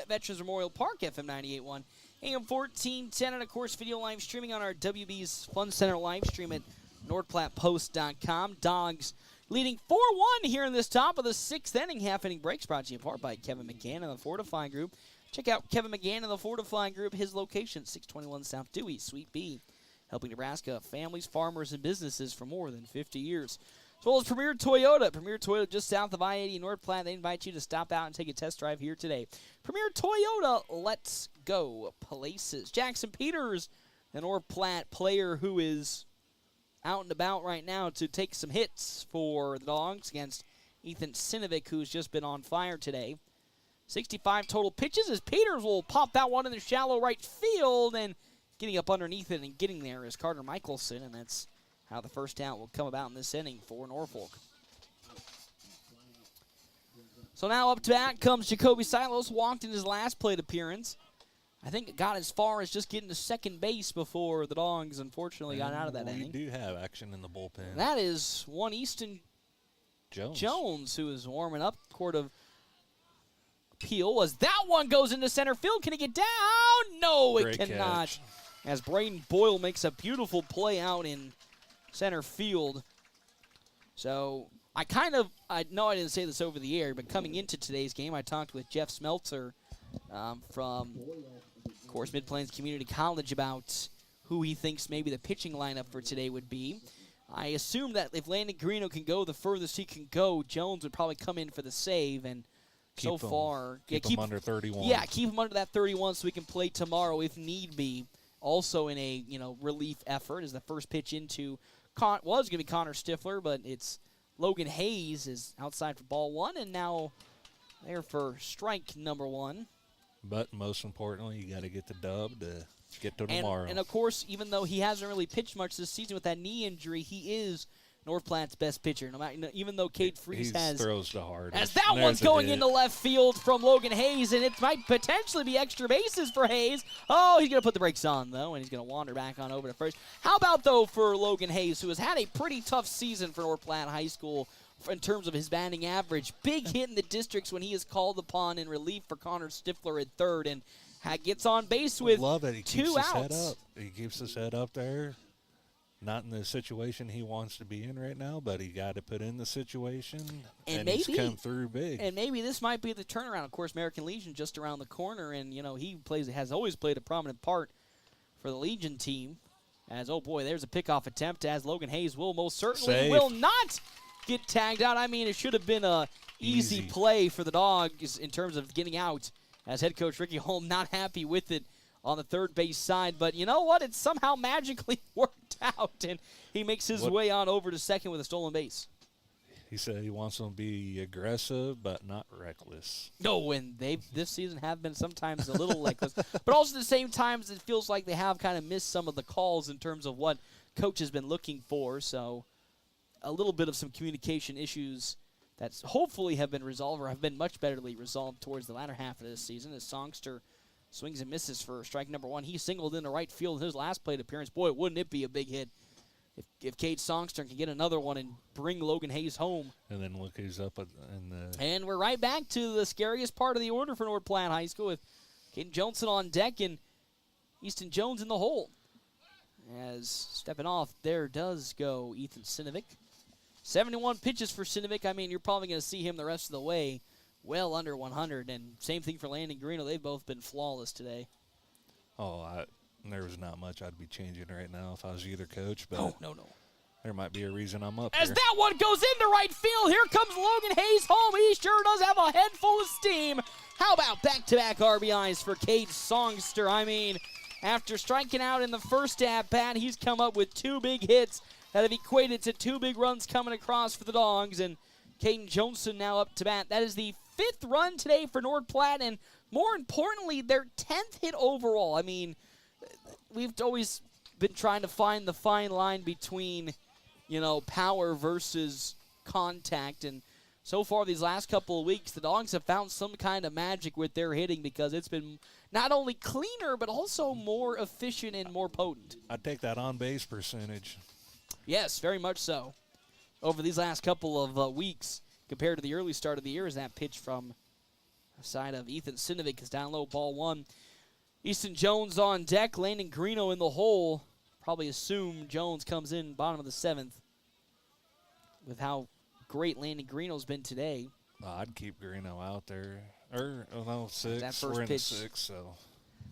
Veterans Memorial Park, FM 98.1, AM 1410, and of course video live streaming on our WB's Fun Center live stream at NorthPlattePost.com. Dogs leading 4-1 here in this top of the 6th inning. Half-inning breaks brought to you in part by Kevin McGann and the Fortify Group. Check out Kevin McGann and the Fortify Group. His location, 621 South Dewey, Suite B, helping Nebraska families, farmers, and businesses for more than 50 years. As well as Premier Toyota. Premier Toyota just south of I-80 North Platte. They invite you to stop out and take a test drive here today. Premier Toyota, let's go places. Jackson Peters, the North Platte player who is out and about right now to take some hits for the Dogs against Ethan Sinovic, who's just been on fire today. 65 total pitches as Peters will pop that one in the shallow right field, and getting up underneath it and getting there is Carter Michelson, and that's how the first out will come about in this inning for Norfolk. So now up to bat comes Jacoby Silos, walked in his last plate appearance. I think it got as far as just getting to second base before the Dogs unfortunately got out of that inning. We do have action in the bullpen. That is one Easton Jones who is warming up. Court of Appeal as that one goes into center field. Can it get down? No, it cannot. Catch. As Braden Boyle makes a beautiful play out in center field. So I know I didn't say this over the air, but coming into today's game, I talked with Jeff Smeltzer from, of course, Mid-Plains Community College about who he thinks maybe the pitching lineup for today would be. I assume that if Landon Greeno can go the furthest he can go, Jones would probably come in for the save, and keep him under 31. Yeah, keep him under that 31 so we can play tomorrow if need be. Also in a relief effort as the first pitch into was going to be Connor Stifler, but it's Logan Hayes is outside for ball one, and now there for strike number one. But most importantly, you got to get the dub to get to tomorrow. And of course, even though he hasn't really pitched much this season with that knee injury, he is North Platte's best pitcher. No matter, even though Cade Freese throws the hardest. As that one's going into left field from Logan Hayes, and it might potentially be extra bases for Hayes. Oh, he's going to put the brakes on, though, and he's going to wander back on over to first. How about, though, for Logan Hayes, who has had a pretty tough season for North Platte High School in terms of his batting average. Big hit in the districts when he is called upon in relief for Connor Stifler at third, and gets on base with 2 outs. He keeps his head up. He keeps his head up there. Not in the situation he wants to be in right now, but he got to put in the situation, and he's come through big. And maybe this might be the turnaround. Of course, American Legion just around the corner, and he has always played a prominent part for the Legion team. As there's a pickoff attempt, as Logan Hayes will most certainly will not get tagged out. I mean, it should have been a easy play for the Dogs in terms of getting out. As head coach Ricky Holm not happy with it on the third base side, but you know what? It somehow magically worked out, and he makes his way on over to second with a stolen base. He said he wants them to be aggressive but not reckless. No, and they this season have been sometimes a little reckless, but also at the same times it feels like they have kind of missed some of the calls in terms of what coach has been looking for. So a little bit of some communication issues that hopefully have been resolved or have been much betterly resolved towards the latter half of this season as Songster swings and misses for strike number one. He singled into right field in his last plate appearance. Boy, wouldn't it be a big hit if Cade Songster can get another one and bring Logan Hayes home. And then look who's up in the... And we're right back to the scariest part of the order for North Platte High School with Caden Johnson on deck and Easton Jones in the hole. As stepping off, there does go Ethan Sinovic. 71 pitches for Sinovic. I mean, you're probably going to see him the rest of the way well under 100. And same thing for Landon Greeno. They've both been flawless today. There was not much I'd be changing right now if I was either coach. But no. There might be a reason I'm up As here. that one goes into right field, here comes Logan Hayes home. He sure does have a head full of steam. How about back-to-back RBIs for Cade Songster? I mean, after striking out in the first at-bat, he's come up with 2 big hits that have equated to 2 big runs coming across for the Dogs. And Caden Johnson now up to bat. That is the 5th run today for North Platte, and more importantly, their 10th hit overall. I mean, we've always been trying to find the fine line between, power versus contact. And so far these last couple of weeks, the Dogs have found some kind of magic with their hitting because it's been not only cleaner but also more efficient and more potent. I'd take that on-base percentage. Yes, very much so. Over these last couple of weeks compared to the early start of the year, as that pitch from the side of Ethan Sinovic is down low, ball one. Easton Jones on deck, Landon Greeno in the hole. Probably assume Jones comes in bottom of the 7th with how great Landon Greeno's been today. I'd keep Greeno out there. 6. That first We're in pitch. 6, so.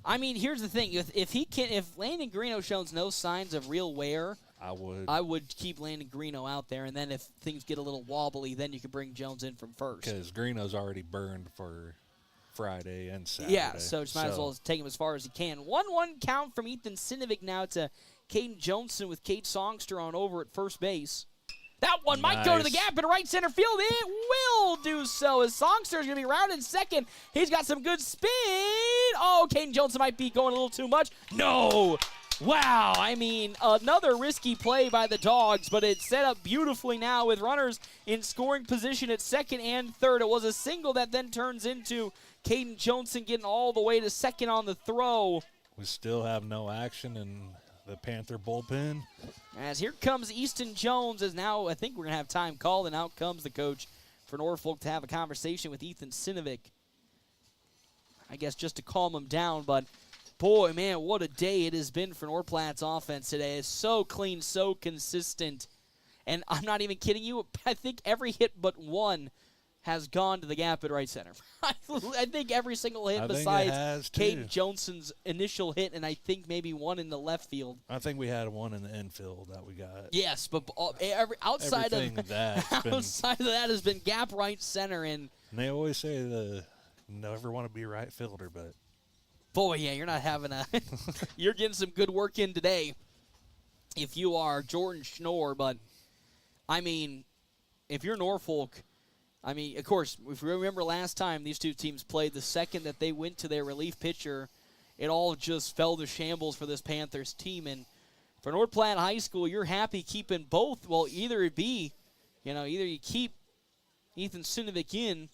I mean, here's the thing. If Landon Greeno shows no signs of real wear, I would keep Landon Greeno out there, and then if things get a little wobbly, then you could bring Jones in from first. Because Greeno's already burned for Friday and Saturday. Yeah, so just might as well take him as far as he can. 1-1 count from Ethan Sinovic now to Caden Johnson with Cade Songster on over at first base. That one might go to the gap in right center field. It will do so as Songster's going to be rounded second. He's got some good speed. Oh, Caden Johnson might be going a little too much. No. Wow. I mean, another risky play by the Dogs, but it's set up beautifully now with runners in scoring position at second and third. It was a single that then turns into Caden Johnson getting all the way to second on the throw. We still have no action in the Panther bullpen. As here comes Easton Jones, as now I think we're going to have time called, and out comes the coach for Norfolk to have a conversation with Ethan Sinovic. I guess just to calm him down, but Boy, man, what a day it has been for North Platte's offense today. It's so clean, so consistent. And I'm not even kidding you. I think every hit but one has gone to the gap at right center. I think every single hit besides Caden Johnson's initial hit, and I think maybe one in the left field. I think we had one in the infield that we got. Yes, but outside of that has been gap right center. And they always say you never want to be right fielder, but boy, yeah, you're not having you're getting some good work in today if you are Jordan Schnorr. But, I mean, if you're Norfolk, I mean, of course, if you remember last time these two teams played, the second that they went to their relief pitcher, it all just fell to shambles for this Panthers team. And for North Platte High School, you're happy keeping both. Well, either you keep Ethan Sinovic in,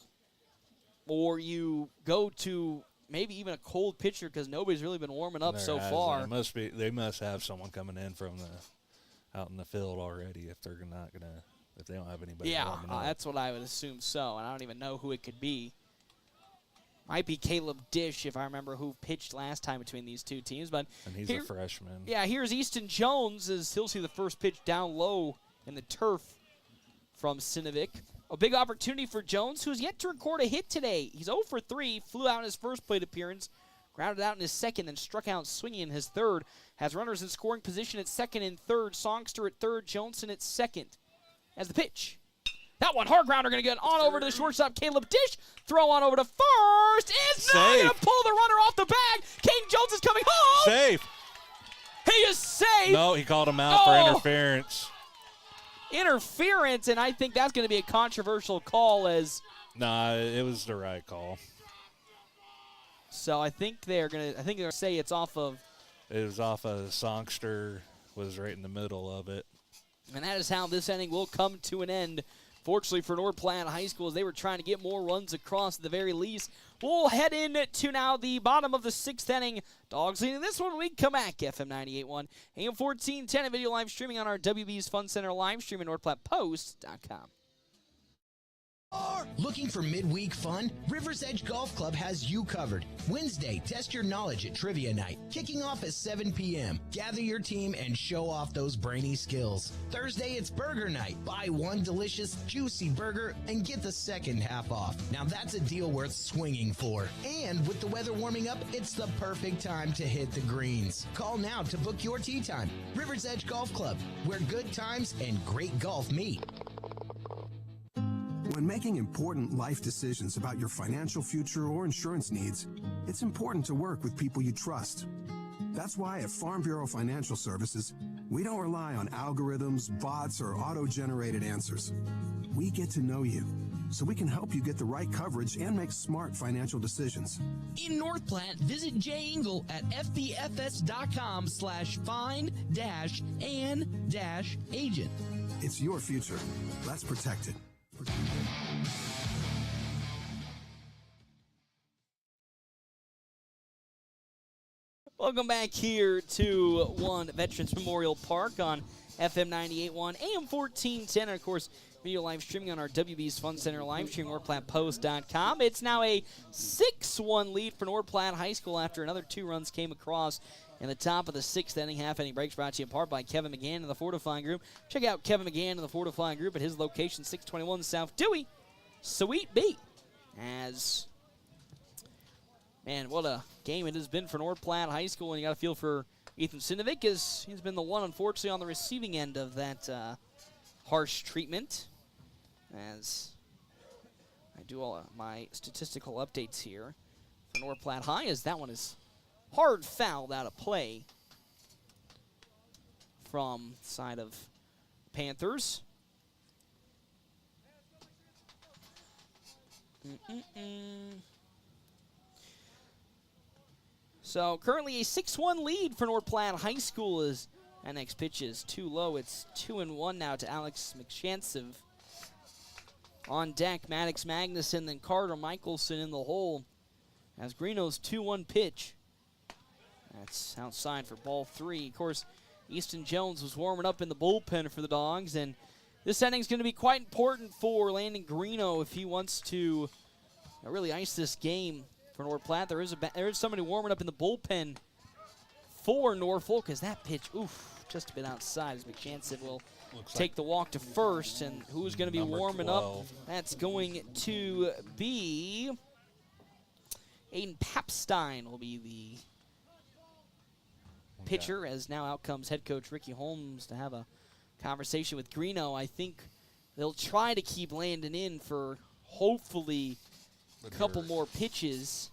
or you go to maybe even a cold pitcher because nobody's really been warming up so far. They must have someone coming in from out in the field already if they're not going to. If they don't have anybody. Yeah, that's what I would assume so, and I don't even know who it could be. Might be Caleb Dish, if I remember who pitched last time between these two teams. And he's a freshman. Yeah, here's Easton Jones as he'll see the first pitch down low in the turf from Sinovic. A big opportunity for Jones, who's yet to record a hit today. He's 0 for 3, flew out in his first plate appearance, grounded out in his second, and struck out swinging in his third. Has runners in scoring position at second and third. Songster at third, Johnson at second. As the pitch. That one, hard grounder, going to get on over to the shortstop, Caleb Dish. Throw on over to first. It's not going to pull the runner off the bag. Caden Jones is coming home. Safe. He is safe. No, he called him out for interference. Interference, and I think that's going to be a controversial call as. Nah, it was the right call. So I think they're going to say it's off of. It was off of Songster, was right in the middle of it. And that is how this inning will come to an end. Fortunately for North Platte High School, as they were trying to get more runs across at the very least. We'll head into now the bottom of the sixth inning. Dogs leading this one when we come back. FM 98.1, AM 1410, and video live streaming on our WB's Fun Center live stream at NorthPlattePost.com. Looking for midweek fun? River's Edge Golf Club has you covered. Wednesday, test your knowledge at Trivia Night, kicking off at 7 p.m. Gather your team and show off those brainy skills. Thursday, it's Burger Night. Buy one delicious, juicy burger and get the second half off. Now that's a deal worth swinging for. And with the weather warming up, it's the perfect time to hit the greens. Call now to book your tee time. River's Edge Golf Club, where good times and great golf meet. When making important life decisions about your financial future or insurance needs, it's important to work with people you trust. That's why at Farm Bureau Financial Services, we don't rely on algorithms, bots, or auto-generated answers. We get to know you, so we can help you get the right coverage and make smart financial decisions. In North Platte, visit Jay Engel at fbfs.com/find-an-agent. It's your future. Let's protect it. Welcome back here to One Veterans Memorial Park on FM 98.1, AM 1410, and of course, video live streaming on our WB's Fun Center live stream, NorthPlattePost.com. It's now a 6-1 lead for North Platte High School after another 2 runs came across in the top of the 6th inning. Half-inning breaks brought to you in part by Kevin McGann and the Fortifying Group. Check out Kevin McGann and the Fortifying Group at his location, 621 South Dewey, Sweet B. As, man, what a game it has been for North Platte High School, and you got to feel for Ethan Sinovic, as he's been the one, unfortunately, on the receiving end of that harsh treatment. As I do all my statistical updates here for North Platte High, as that one is hard fouled out of play from the side of Panthers. So currently a 6-1 lead for North Platte High School as that next pitch is too low. It's 2-1 now to Alex McShansiv. On deck, Maddox Magnuson, then Carter Michelson in the hole as Greeno's 2-1 pitch. That's outside for ball 3. Of course, Easton Jones was warming up in the bullpen for the Dogs, and this inning's going to be quite important for Landon Greeno if he wants to really ice this game for North Platte. There is somebody warming up in the bullpen for Norfolk as that pitch, just a bit outside as McShanson will take the walk to first. And who's going to be warming 12. up? That's going to be Aiden Papstein will be the pitcher, as now out comes head coach Ricky Holmes to have a conversation with Greeno. I think they'll try to keep Landon in for hopefully a couple more pitches,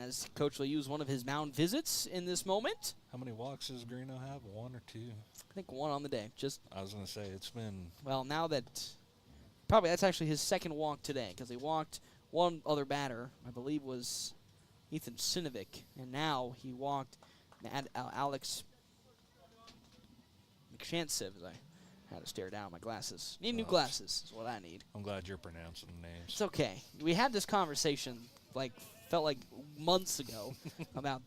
as coach will use one of his mound visits in this moment. How many walks does Greeno have? 1 or 2? I think 1 on the day. I was going to say, it's been... Well, now that... Probably that's actually his second walk today, because he walked one other batter, I believe was Ethan Sinovic, and now he walked Alex McShanson. I had to stare down at my glasses. Need new glasses is what I need. I'm glad you're pronouncing the names. It's okay. We had this conversation, felt like months ago about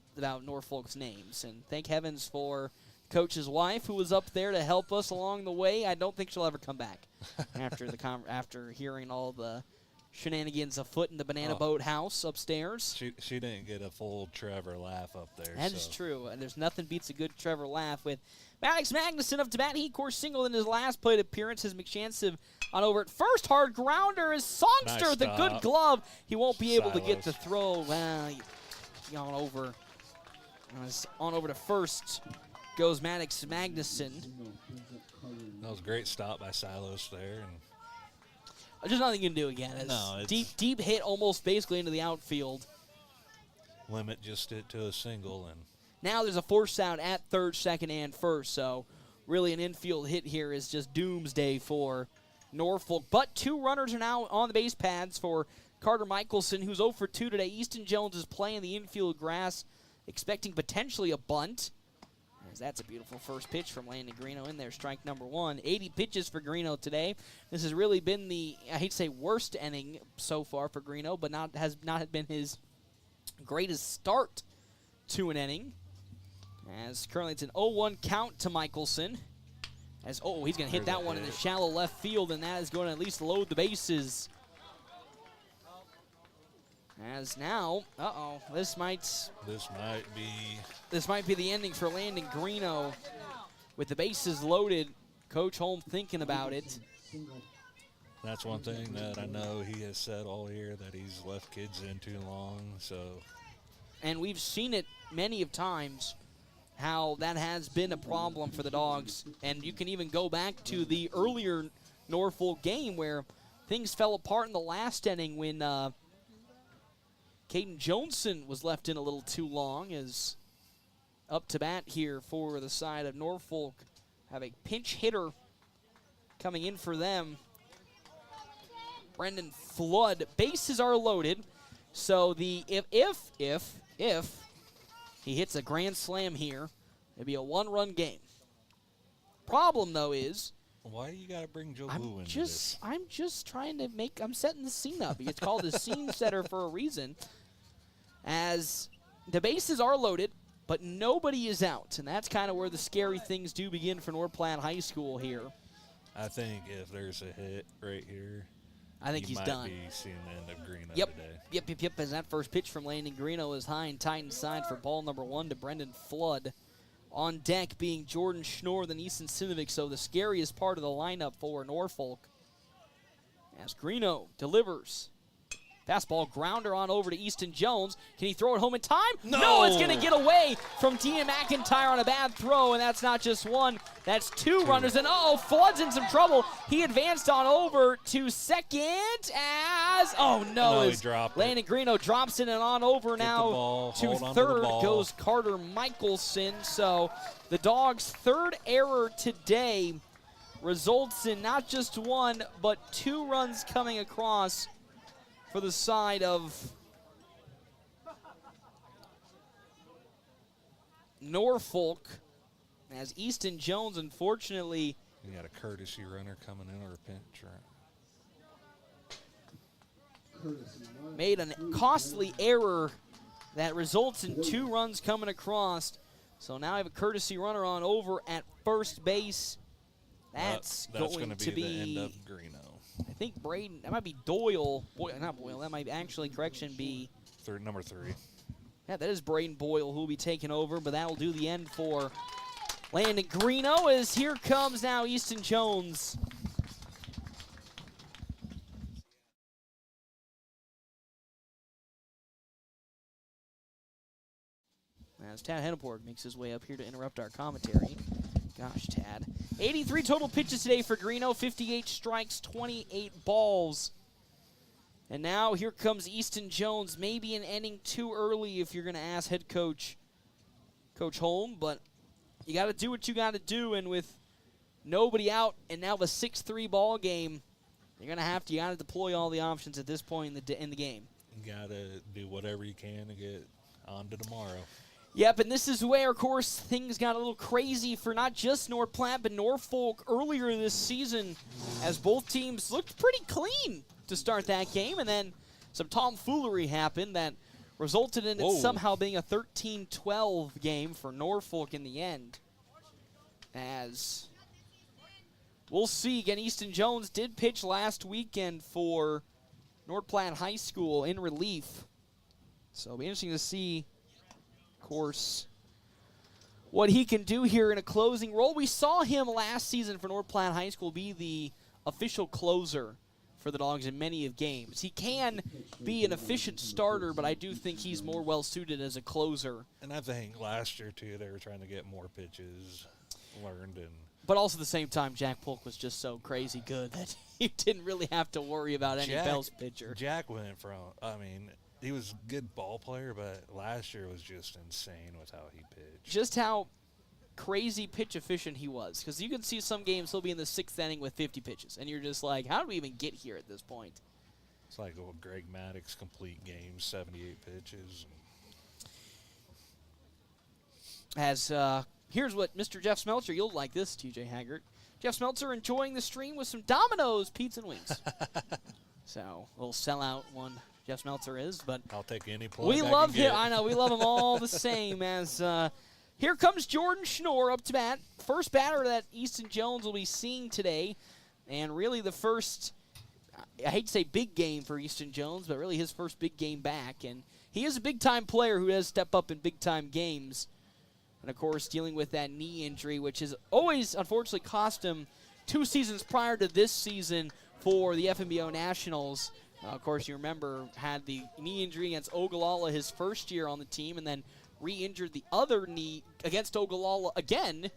Norfolk's names, and thank heavens for Coach's wife, who was up there to help us along the way. I don't think she'll ever come back after hearing all the shenanigans afoot in the Banana Boat House upstairs. She didn't get a full Trevor laugh up there. That is true, and there's nothing beats a good Trevor laugh with Alex Magnuson up to bat. He, of course, singled in his last plate appearance. His McShanson on over at first. Hard grounder is Songster, Nice the good stop. glove. He won't be able to get Silos. the throw. Well, he on over. On over to first goes Maddox Magnuson. That was a great stop by Silos there. And There's nothing you can do again. No, deep hit almost basically into the outfield. limit just it to a single. And Now there's a force out at third, second, and first. So really an infield hit here is just doomsday for Norfolk. But 2 runners are now on the base pads for Carter Michelson, who's 0 for 2 today. Easton Jones is playing the infield grass, expecting potentially a bunt. As that's a beautiful first pitch from Landon Greeno in there, strike number 1. 80 pitches for Greeno today. This has really been the, I hate to say worst inning so far for Greeno, but has not been his greatest start to an inning. As currently it's an 0-1 count to Michelson. As he's going to hit that one in the shallow left field, and that is going to at least load the bases. As now, this might be the ending for Landon Greeno. With the bases loaded, Coach Holm thinking about it. that's one thing that I know he has said all year, that he's left kids in too long. And we've seen it many of times, how that has been a problem for the Dogs. And you can even go back to the earlier Norfolk game where things fell apart in the last inning when Caden Johnson was left in a little too long. As up to bat here for the side of Norfolk, have a pinch hitter coming in for them, Brendan Flood. Bases are loaded, so the if he hits a grand slam here, it'd be a 1-run game. Problem though is, why you gotta bring Joe Blue into this? I'm just trying to I'm setting the scene up. It's called the scene setter for a reason. As the bases are loaded, but nobody is out, and that's kind of where the scary things do begin for North Platte High School here. I think if there's a hit right here, I think he's done. You might be seeing the end of Greeno today. Yep. As that first pitch from Landon Greeno is high and tight inside for ball number 1 to Brendan Flood. On deck being Jordan Schnorr, then Easton Sinovic, so the scariest part of the lineup for Norfolk. As Greeno delivers. Fastball grounder on over to Easton Jones. Can he throw it home in time? No, it's going to get away from Dean McIntyre on a bad throw, and that's not just one. That's 2 runners, and Flood's in some trouble. He advanced on over to second as, he dropped Landon Greeno drops in and on over now to third goes Carter Michelson. So the Dogs' third error today results in not just 1, but 2 runs coming across for the side of Norfolk, as Easton Jones, unfortunately, you got a courtesy runner coming in or a pinch runner. Made a costly error that results in 2 runs coming across. So now I have a courtesy runner on over at first base. That's going to be the end of Greeno. I think Braden, that might be Doyle. Not Boyle, that might actually, correction, be number 3. Yeah, that is Braden Boyle who will be taking over, but that'll do the end for Landon Greeno as here comes now Easton Jones. As Tad Henneborg makes his way up here to interrupt our commentary. Gosh, Tad. 83 total pitches today for Greeno, 58 strikes, 28 balls. And now here comes Easton Jones, maybe an inning too early if you're going to ask head coach, Coach Holm, but you got to do what you got to do, and with nobody out and now a 6-3 ball game, you're going to got to deploy all the options at this point in the game. You got to do whatever you can to get on to tomorrow. Yep, and this is where, of course, things got a little crazy for not just North Platte, but Norfolk earlier this season, as both teams looked pretty clean to start that game, and then some tomfoolery happened that resulted in it somehow being a 13-12 game for Norfolk in the end. As we'll see, again, Easton Jones did pitch last weekend for North Platte High School in relief. So it'll be interesting to see, of course, what he can do here in a closing role. We saw him last season for North Platte High School be the official closer for the Dogs in many of games. He can be an efficient starter, but I do think he's more well-suited as a closer. And I think last year, too, they were trying to get more pitches learned. But also at the same time, Jack Polk was just so crazy good that you didn't really have to worry about any Bell's pitcher. Jack went from, he was a good ball player, but last year was just insane with how he pitched. Just how crazy pitch efficient he was. Because you can see some games he'll be in the 6th inning with 50 pitches. And you're just like, how did we even get here at this point? It's like Greg Maddox complete games, 78 pitches. As here's what Mr. Jeff Smeltzer, you'll like this, TJ Haggart. Jeff Smeltzer enjoying the stream with some Domino's Pizza and Wings. So, a little sellout one Jeff Smeltzer is, but I'll take any plug we love him. I know, we love him all the same. As here comes Jordan Schnorr up to bat. First batter that Easton Jones will be seeing today, and really the first, I hate to say big game for Easton Jones, but really his first big game back. And he is a big-time player who does step up in big-time games. And, of course, dealing with that knee injury, which has always, unfortunately, cost him 2 seasons prior to this season for the FMBO Nationals. Of course, you remember, had the knee injury against Ogallala his first year on the team, and then re-injured the other knee against Ogallala again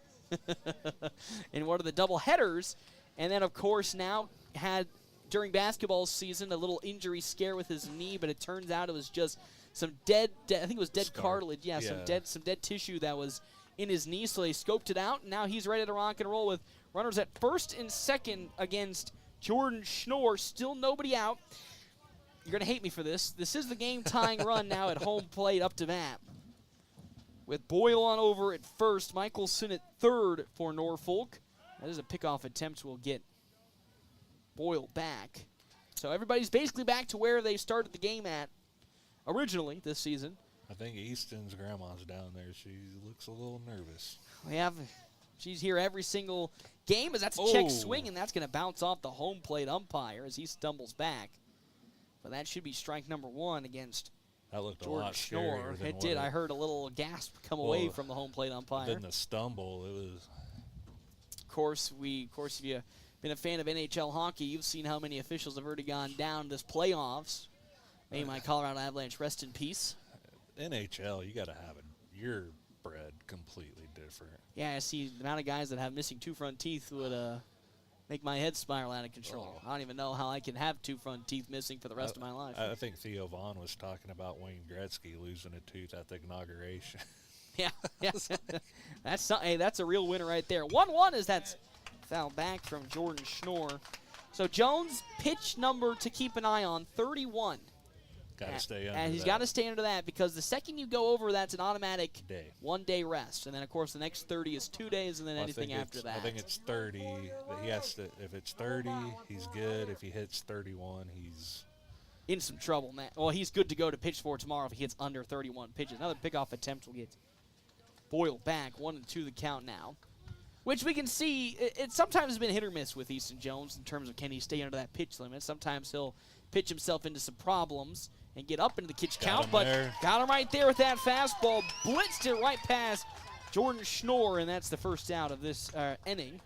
in one of the double headers. And then, of course, now had, during basketball season, a little injury scare with his knee, but it turns out it was just some dead I think it was dead cartilage. Yeah, yeah, some dead tissue that was in his knee. So they scoped it out, and now he's ready to rock and roll with runners at first and second against Jordan Schnorr. Still nobody out. You're going to hate me for this. This is the game-tying run now at home plate up to bat. With Boyle on over at first, Michelson at third for Norfolk. That is a pickoff attempt. Will get Boyle back. So everybody's basically back to where they started the game at originally this season. I think Easton's grandma's down there. She looks a little nervous. She's here every single game, as that's a check swing, and that's going to bounce off the home plate umpire as he stumbles back. But that should be strike number 1 against that looked Jordan a lot Schnorr. It did. I heard a little gasp come away from the home plate umpire. Then the stumble, it was. Of course, if you've been a fan of NHL hockey, you've seen how many officials have already gone down this playoffs. May my Colorado Avalanche rest in peace. NHL, you got to have your bread completely different. Yeah, I see the amount of guys that have missing 2 front teeth would make my head spiral out of control. I don't even know how I can have 2 front teeth missing for the rest of my life. I think Theo Vaughn was talking about Wayne Gretzky losing a tooth at the inauguration. Yeah. That's a real winner right there. 1-1 is that's foul back from Jordan Schnorr. So Jones, pitch number to keep an eye on, 31. Got to stay under and he's got to stay under that, because the second you go over, that's an automatic 1-day rest. And then, of course, the next 30 is 2 days, and then anything after that. I think it's 30. He has to. If it's 30, he's good. If he hits 31, he's in some trouble, man. Well, he's good to go to pitch for tomorrow if he hits under 31 pitches. Another pickoff attempt will get Boyle back. 1-2 the count now, which we can see it sometimes has been hit or miss with Easton Jones in terms of can he stay under that pitch limit. Sometimes he'll pitch himself into some problems and get up into the kitchen Got count, him but there. got him right there with that fastball. Blitzed it right past Jordan Schnorr, and that's the first out of this inning.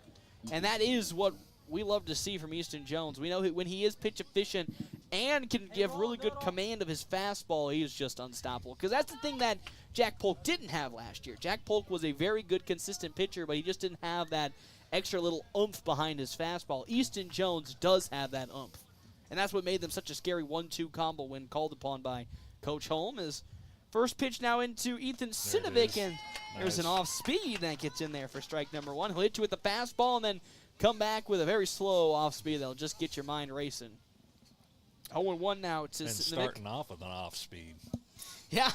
And that is what we love to see from Easton Jones. We know when he is pitch efficient and can give really good command of his fastball, he is just unstoppable. Because that's the thing that Jack Polk didn't have last year. Jack Polk was a very good, consistent pitcher, but he just didn't have that extra little oomph behind his fastball. Easton Jones does have that oomph. And that's what made them such a scary 1-2 combo when called upon by Coach Holm. Is first pitch now into Ethan Sinovic, and there's an off speed that gets in there for strike number one. He'll hit you with the fastball and then come back with a very slow off speed that'll just get your mind racing. 0-1 now to Sinovic. Starting off with an off speed. Yeah.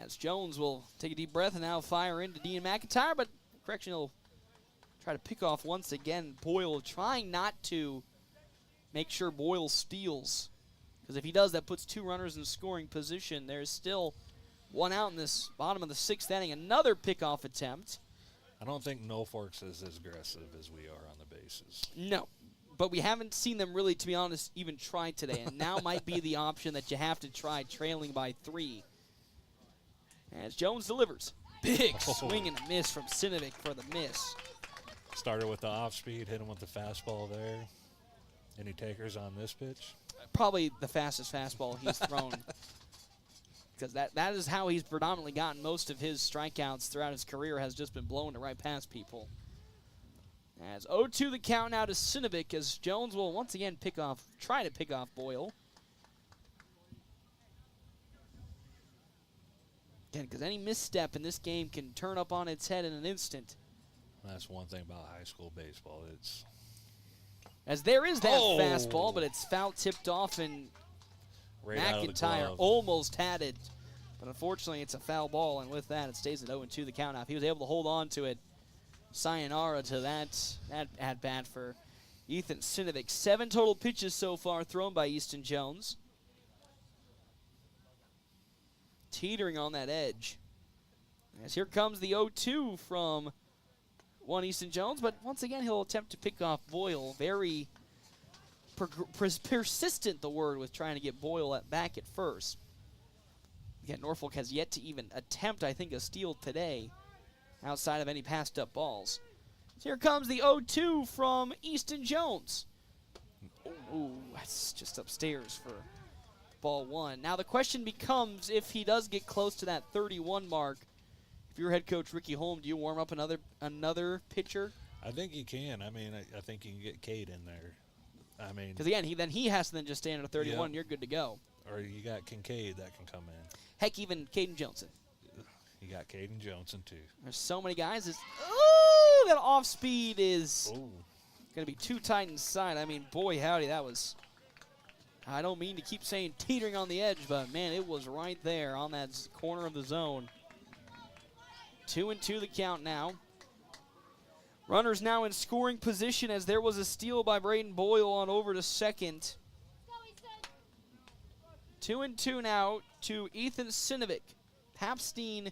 As Jones will take a deep breath and now fire into Dean McIntyre, but correction, he'll try to pick off once again. Boyle trying not to make sure Boyle steals, because if he does, that puts two runners in scoring position. There's still one out in this bottom of the sixth inning. Another pickoff attempt. I don't think Norfolk's is as aggressive as we are on the bases. No, but we haven't seen them really, to be honest, even try today. And now might be the option that you have to try, trailing by 3. As Jones delivers. Big swing and a miss from Sinovic for the miss. Started with the off speed, hit him with the fastball there. Any takers on this pitch? Probably the fastest fastball he's thrown. Because that is how he's predominantly gotten most of his strikeouts throughout his career, has just been blowing it right past people. As 0-2 the count now to Sinovic, as Jones will once again try to pick off Boyle. Again, because any misstep in this game can turn up on its head in an instant. That's one thing about high school baseball. As there is that fastball, but it's foul tipped off, and right McIntyre almost had it. But unfortunately, it's a foul ball, and with that, it stays at 0-2 the count. Now, if he was able to hold on to it, sayonara to that at-bat for Ethan Sinovic. 7 total pitches so far thrown by Easton Jones. Teetering on that edge. As here comes the 0-2 from one Easton Jones, but once again he'll attempt to pick off Boyle. Very persistent, the word, with trying to get Boyle back at first. Again, Norfolk has yet to even attempt, I think, a steal today outside of any passed up balls. So here comes the 0-2 from Easton Jones. Ooh, that's just upstairs for ball one. Now the question becomes, if he does get close to that 31 mark, if you're head coach Ricky Holm, do you warm up another pitcher? I think you can. I mean, I think you can get Cade in there. I mean, because again, he has to then just stand at a 31, yep. And you're good to go. Or you got Kincaid that can come in. Heck, even Caden Johnson. You got Caden Johnson too. There's so many guys. Ooh, that off speed is going to be too tight inside. I mean, boy, howdy, that was. I don't mean to keep saying teetering on the edge, but man, it was right there on that corner of the zone. 2-2 the count now. Runners now in scoring position as there was a steal by Braden Boyle on over to second. 2-2 now to Ethan Sinovic. Papstein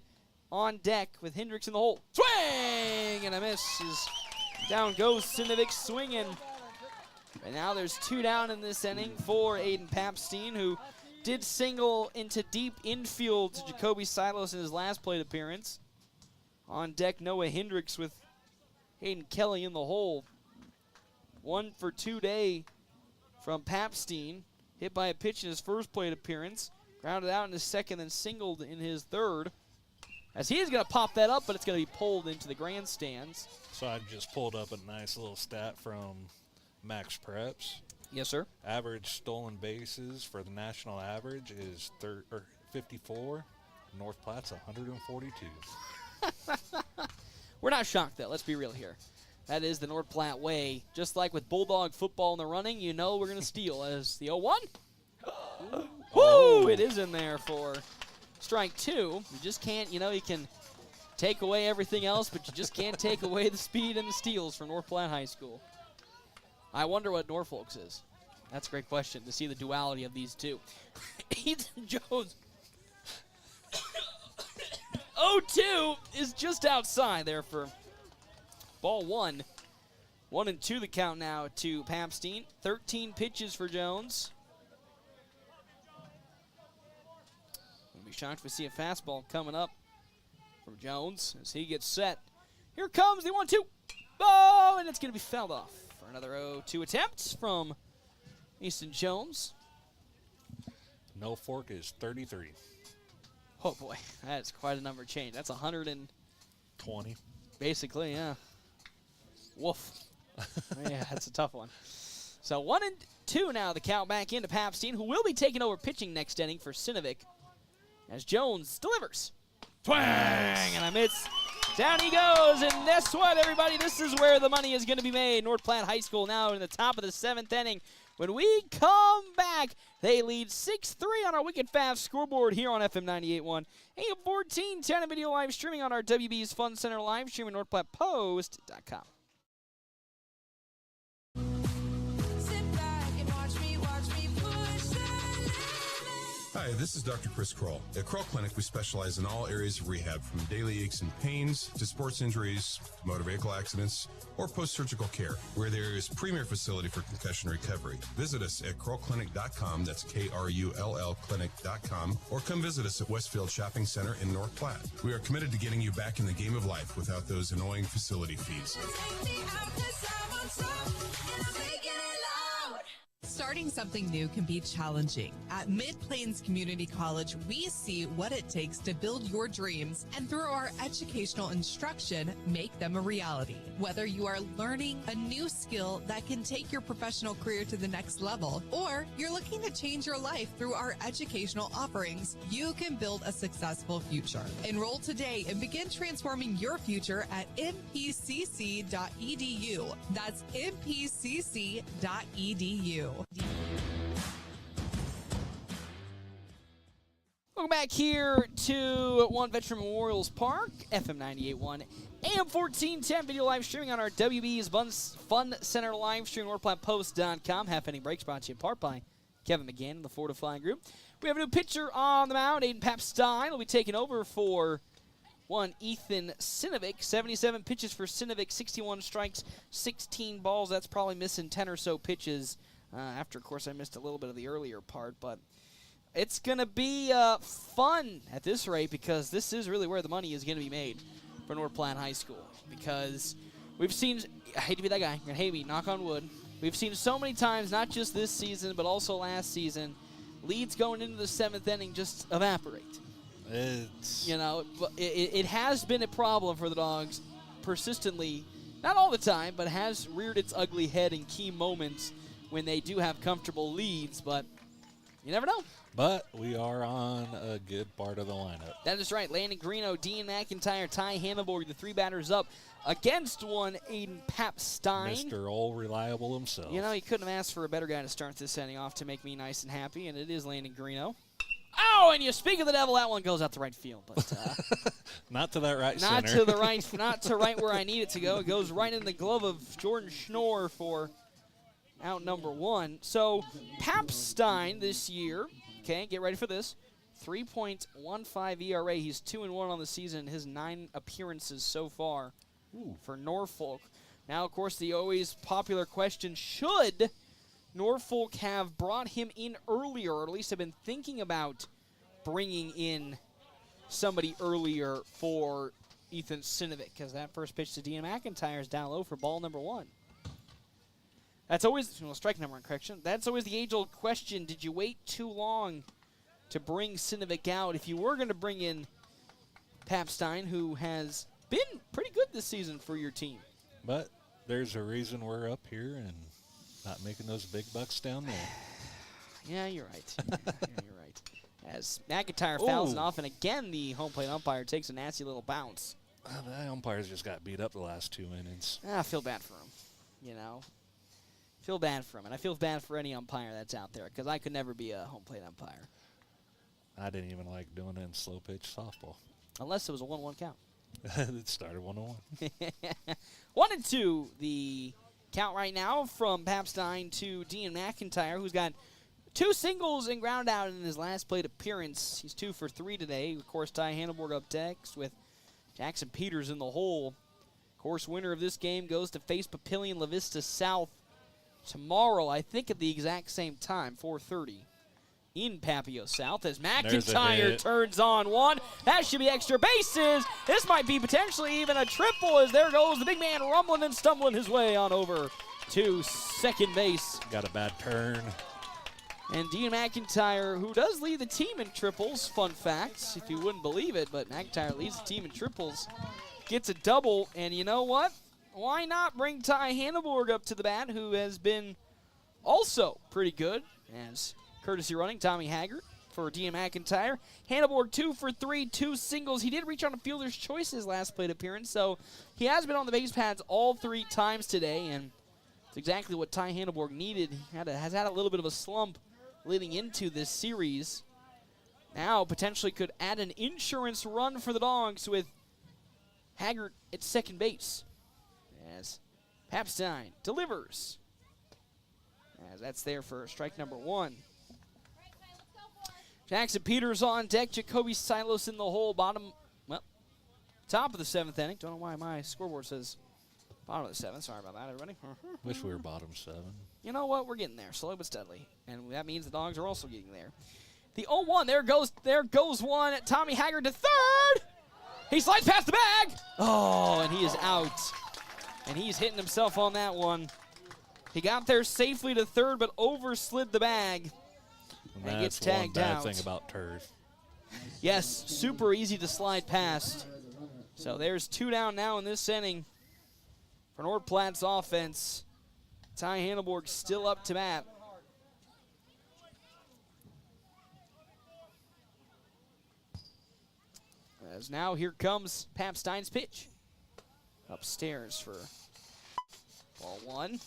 on deck with Hendricks in the hole. Swing and a miss. Down goes Sinovic swinging. And now there's 2 down in this inning for Aiden Papstein, who did single into deep infield to Jacoby Silos in his last plate appearance. On deck, Noah Hendricks with Hayden Kelly in the hole. 1 for 2 day from Papstein. Hit by a pitch in his first plate appearance. Grounded out in his second and singled in his third. As he is going to pop that up, but it's going to be pulled into the grandstands. So I just pulled up a nice little stat from Max Preps. Yes, sir. Average stolen bases for the national average is 54. North Platte's 142. We're not shocked, though. Let's be real here. That is the North Platte way. Just like with Bulldog football in the running, you know we're going to steal. As the 0-1. Woo! It is in there for strike 2. You just can't, you can take away everything else, but you just can't take away the speed and the steals for North Platte High School. I wonder what Norfolk's is. That's a great question, to see the duality of these two. Ethan Jones. 0-2 is just outside there for ball 1. 1-2 the count now to Papstein. 13 pitches for Jones. be shocked if we see a fastball coming up from Jones as he gets set. Here comes the 1-2. Oh, and it's going to be fouled off for another 0-2 attempt from Easton Jones. Norfolk is 33. Oh, boy. That's quite a number change. That's 120. Basically, yeah. Woof. Yeah, that's a tough one. So 1-2 now, the count back into Papstein, who will be taking over pitching next inning for Sinovic as Jones delivers. Twang! And I miss. Down he goes, and guess what, everybody? This is where the money is going to be made. North Platte High School now in the top of the 7th inning. When we come back, they lead 6-3 on our Wicked Fast scoreboard here on FM 98.1. AM 1410 video live streaming on our WB's Fun Center live stream at NorthPlattePost.com. Hi, this is Dr. Chris Kroll. At Kroll Clinic, we specialize in all areas of rehab, from daily aches and pains to sports injuries, to motor vehicle accidents, or post-surgical care. We're the area's premier facility for concussion recovery. Visit us at KrollClinic.com, that's K-R-U-L-L Clinic.com, or come visit us at Westfield Shopping Center in North Platte. We are committed to getting you back in the game of life without those annoying facility fees. Starting something new can be challenging. At Mid-Plains Community College, we see what it takes to build your dreams and through our educational instruction, make them a reality. Whether you are learning a new skill that can take your professional career to the next level, or you're looking to change your life through our educational offerings, you can build a successful future. Enroll today and begin transforming your future at mpcc.edu. That's mpcc.edu. Welcome back here to One Veteran Memorials Park, FM 98.1, AM 1410, video live streaming on our WB's Fun Center live stream, NorthPlattePost.com. Half inning breaks brought to you in part by Kevin McGann and the Fortifying Group. We have a new pitcher on the mound. Aiden Papstein will be taking over for one Ethan Sinovic. 77 pitches for Sinovic, 61 strikes, 16 balls. That's probably missing 10 or so pitches. After, of course, I missed a little bit of the earlier part, but it's going to be fun at this rate because this is really where the money is going to be made for North Platte High School because we've seen, I hate to be that guy, you're going to hate me, knock on wood, we've seen so many times, not just this season, but also last season, leads going into the 7th inning just evaporate. It has been a problem for the Dogs persistently, not all the time, but has reared its ugly head in key moments when they do have comfortable leads, but you never know. But we are on a good part of the lineup. That is right. Landon Greeno, Dean McIntyre, Ty Hannibal, the 3 batters up against one Aiden Papstein. Mr. Old Reliable himself. You know, you couldn't have asked for a better guy to start this inning off to make me nice and happy, and it is Landon Greeno. Oh, and you speak of the devil, that one goes out to right field. But not to that right not center. To the right, not to right where I need it to go. It goes right in the glove of Jordan Schnorr for out number 1. So Papstein this year, okay, get ready for this, 3.15 ERA. He's 2-1 on the season. His 9 appearances so far for Norfolk. Now, of course, the always popular question, should Norfolk have brought him in earlier, or at least have been thinking about bringing in somebody earlier for Ethan Sinovic? Because that first pitch to Dean McIntyre is down low for ball number 1. That's always, strike number in correction. That's always the age-old question. Did you wait too long to bring Sinovic out? If you were going to bring in Papstein, who has been pretty good this season for your team. But there's a reason we're up here and not making those big bucks down there. Yeah, you're right. You're right. As McIntyre fouls it off, and again the home plate umpire takes a nasty little bounce. The umpires just got beat up the last 2 innings. I feel bad for him, Feel bad for him, and I feel bad for any umpire that's out there because I could never be a home plate umpire. I didn't even like doing it in slow pitch softball. Unless it was a 1-1 count. It started 1-1. 1-2 the count right now from Papstein to Dean McIntyre, who's got 2 singles and ground out in his last plate appearance. He's 2 for 3 today. Of course, Ty Hannibal up next with Jackson Peters in the hole. Of course, winner of this game goes to face Papillion La Vista South tomorrow, I think at the exact same time, 4:30. in Papio South as McIntyre turns on one. That should be extra bases. This might be potentially even a triple as there goes the big man rumbling and stumbling his way on over to second base. Got a bad turn. And Dean McIntyre, who does lead the team in triples, fun facts, if you wouldn't believe it, but McIntyre leads the team in triples, gets a double, and you know what? Why not bring Ty Hanneborg up to the bat, who has been also pretty good, as courtesy running Tommy Haggart for Dean McIntyre. Hanneborg 2 for 3, 2 singles. He did reach on a fielder's choice his last plate appearance, so he has been on the base pads all 3 times today, and it's exactly what Ty Hanneborg needed. He has had a little bit of a slump leading into this series. Now potentially could add an insurance run for the Dogs with Haggart at second base. As Papstein delivers. As that's there for strike number 1. Jackson Peters on deck. Jacoby Silos in the hole. Top of the 7th inning. Don't know why my scoreboard says bottom of the 7th. Sorry about that, everybody. Wish we were bottom 7. You know what? We're getting there, slow but steadily. And that means the Dogs are also getting there. The 0-1, there goes one. Tommy Haggart to third. He slides past the bag. Oh, and he is out. And he's hitting himself on that one. He got there safely to third, but overslid the bag. And gets tagged out. That's one bad thing about turf. Yes, super easy to slide past. So there's 2 down now in this inning for North Platte's offense. Ty Hanneborg still up to bat. As now here comes Papstein's pitch. Upstairs for ball 1.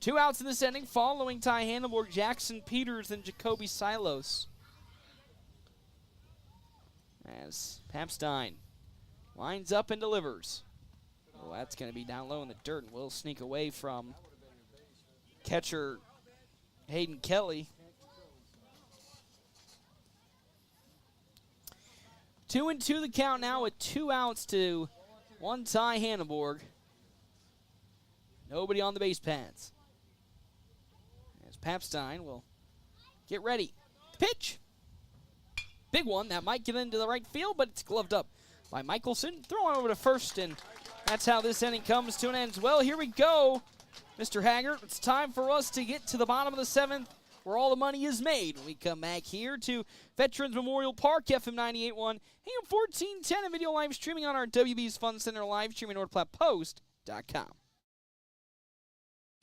2 outs in this inning following Ty Hanneborg, Jackson Peters, and Jacoby Silos. As Papstein lines up and delivers. Oh, that's going to be down low in the dirt and will sneak away from catcher Hayden Kelly. 2-2 the count now with 2 outs to 1 Ty Hanneborg. Nobody on the base pads. As Papstein will get ready. Pitch. Big one. That might get into the right field, but it's gloved up by Michelson. Throwing over to first, and that's how this inning comes to an end. Well, here we go, Mr. Haggart. It's time for us to get to the bottom of the 7th, where all the money is made. When we come back here to Veterans Memorial Park, FM 98.1, AM 1410, and video live streaming on our WB's Fun Center live streaming NordPlattePost.com.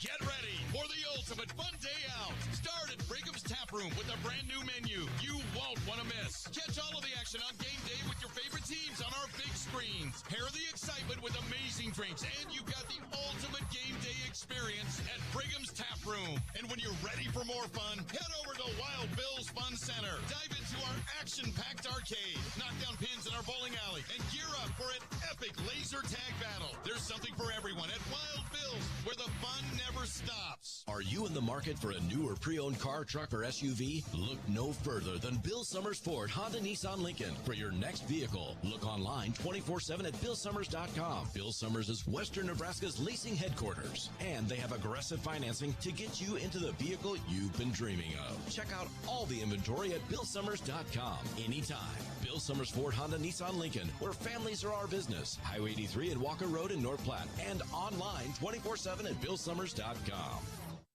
Get ready for the ultimate fun day out. Start at Brigham's Tap Room with a brand new menu you won't want to miss. Catch all of the action on game day with your favorite teams on our big screens. Pair the excitement with amazing drinks, and you've got the ultimate game day experience at Brigham's Tap Room. And when you're ready for more fun, head over to Wild Bill's Fun Center. Dive into our action-packed arcade, knock down pins in our bowling alley, and gear up for an epic laser tag battle. There's something for everyone at Wild Bill's, where the fun never stops. Are you in the market for a new or pre-owned car, truck, or SUV? Look no further than Bill Summers Ford, Honda, Nissan, Lincoln. For your next vehicle, look online 24/7 at BillSummers.com. Bill Summers is Western Nebraska's leasing headquarters, and they have aggressive financing to get you into the vehicle you've been dreaming of. Check out all the inventory at BillSummers.com anytime. Bill Summers Ford, Honda, Nissan, Lincoln, where families are our business. Highway 83 and Walker Road in North Platte, and online 24/7 at BillSummers.com.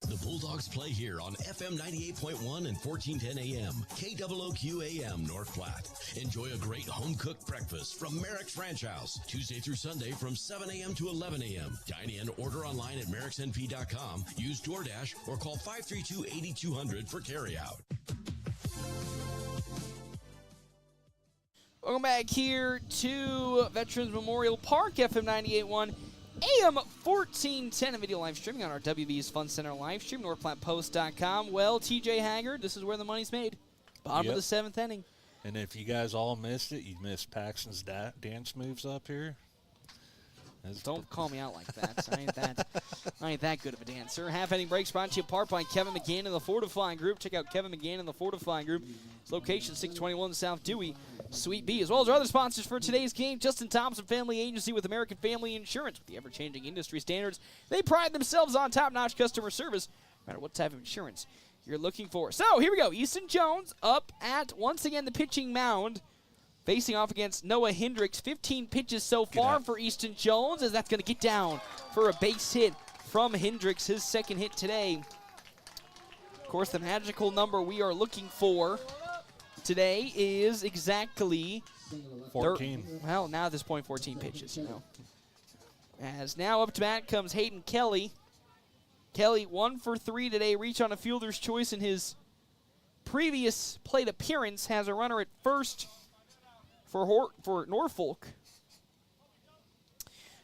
The Bulldogs play here on FM 98.1 and 1410 AM, KOOQ AM North Platte. Enjoy a great home-cooked breakfast from Merrick's Ranch House, Tuesday through Sunday from 7 a.m. to 11 a.m. Dine in, order online at merricksnp.com, use DoorDash, or call 532-8200 for carryout. Welcome back here to Veterans Memorial Park, FM 98.1. AM 1410, and video live streaming on our WB's Fun Center live stream, NordPlattePost.com. Well, TJ Haggard, this is where the money's made. Bottom of the 7th inning. And if you guys all missed it, you missed Paxton's dance moves up here. Don't call me out like that. I ain't that good of a dancer. Half inning breaks brought to you apart by Kevin McGann and the Fortifying Group. Check out Kevin McGann and the Fortifying Group. Its location 621 South Dewey, Suite B, as well as our other sponsors for today's game. Justin Thompson Family Agency with American Family Insurance. With the ever-changing industry standards, they pride themselves on top-notch customer service, no matter what type of insurance you're looking for. So here we go. Easton Jones up at, once again, the pitching mound, facing off against Noah Hendricks. 15 pitches so far for Easton Jones, as that's going to get down for a base hit from Hendricks, his second hit today. Of course, the magical number we are looking for today is exactly 14. Well, now at this point, 14 pitches. As now up to bat comes Hayden Kelly. Kelly 1 for 3 today, reach on a fielder's choice in his previous plate appearance. Has a runner at first for Norfolk.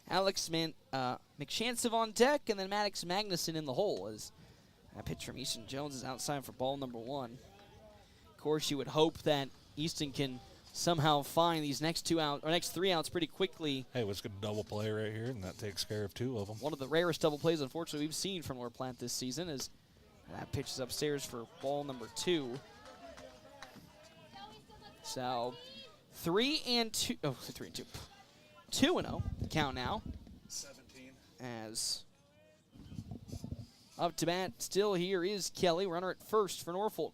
Alex McShansiv on deck, and then Maddox Magnuson in the hole. As that pitch from Easton Jones is outside for ball number 1. Of course, you would hope that Easton can somehow find these next 3 outs pretty quickly. Hey, let's get a double play right here, and that takes care of 2 of them. One of the rarest double plays, unfortunately, we've seen from North Platte this season, as that pitch is upstairs for ball number 2. So 3 and 2. Oh, 3 and 2. 2-0 count now. 17. As up to bat still here is Kelly, runner at first for Norfolk.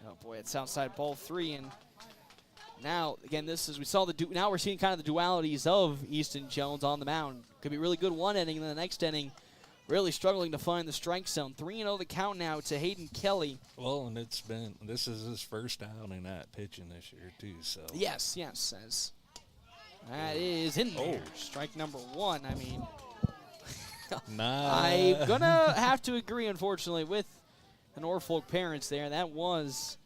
Oh boy, it's outside ball 3, and now again now we're seeing kind of the dualities of Easton Jones on the mound. Could be really good one inning, and then the next inning really struggling to find the strike zone. 3-0 the count now to Hayden Kelly. Well, and this is his first outing at pitching this year too. So yes, as that is in there. Strike number 1. I mean, I'm gonna have to agree, unfortunately, with the Norfolk parents there. That was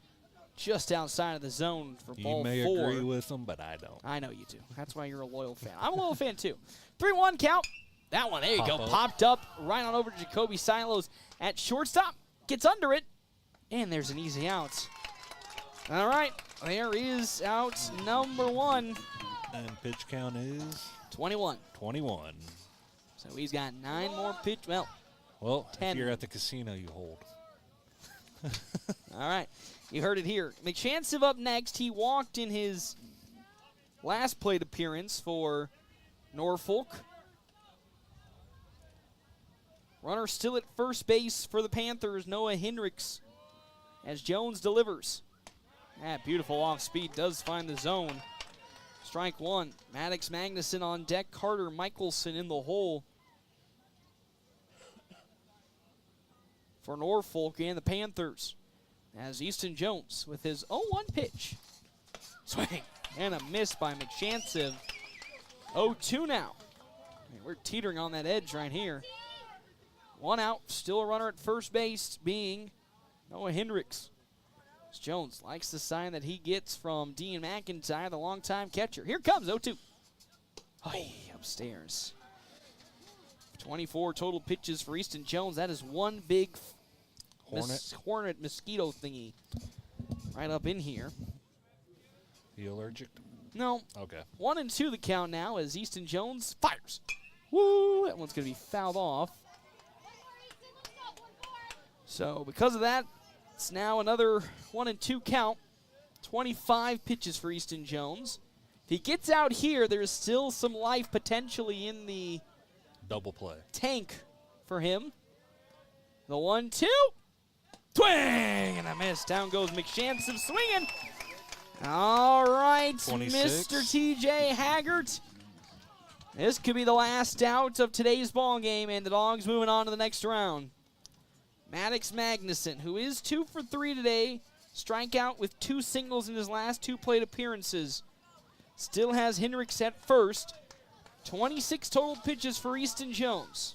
just outside of the zone for ball 4. You may agree with them, but I don't. I know you do. That's why you're a loyal fan. I'm a loyal fan, too. 3-1 count. That one, there you go. Popped up right on over to Jacoby Silos at shortstop. Gets under it, and there's an easy out. All right, there is out number 1. And pitch count is? 21. 21. So he's got 9 more pitch. Well, 10. If you're at the casino, you hold. All right. You heard it here. McShansiv up next. He walked in his last plate appearance for Norfolk. Runner still at first base for the Panthers, Noah Hendricks, as Jones delivers. That beautiful off speed does find the zone. Strike 1. Maddox Magnuson on deck. Carter Michelson in the hole for Norfolk and the Panthers, as Easton Jones with his 0-1 pitch. Swing and a miss by McShansiv. 0-2 now. We're teetering on that edge right here. 1 out, still a runner at first base, being Noah Hendricks. Jones likes the sign that he gets from Dean McIntyre, the longtime catcher. Here comes 0-2. Upstairs. 24 total pitches for Easton Jones. That is one big hornet mosquito thingy right up in here. You allergic? No. Okay. 1 and 2 the count now as Easton Jones fires. Woo! That one's going to be fouled off. So because of that, it's now another 1 and 2 count. 25 pitches for Easton Jones. If he gets out here, there's still some life potentially in the double play tank for him. The 1-2. Twing! And a miss. Down goes McShansiv swinging. All right, 26. Mr. T.J. Haggart. This could be the last out of today's ball game, and the Dogs moving on to the next round. Maddox Magnuson, who is 2 for 3 today, strikeout with 2 singles in his last 2 plate appearances. Still has Hendricks at first. 26 total pitches for Easton Jones.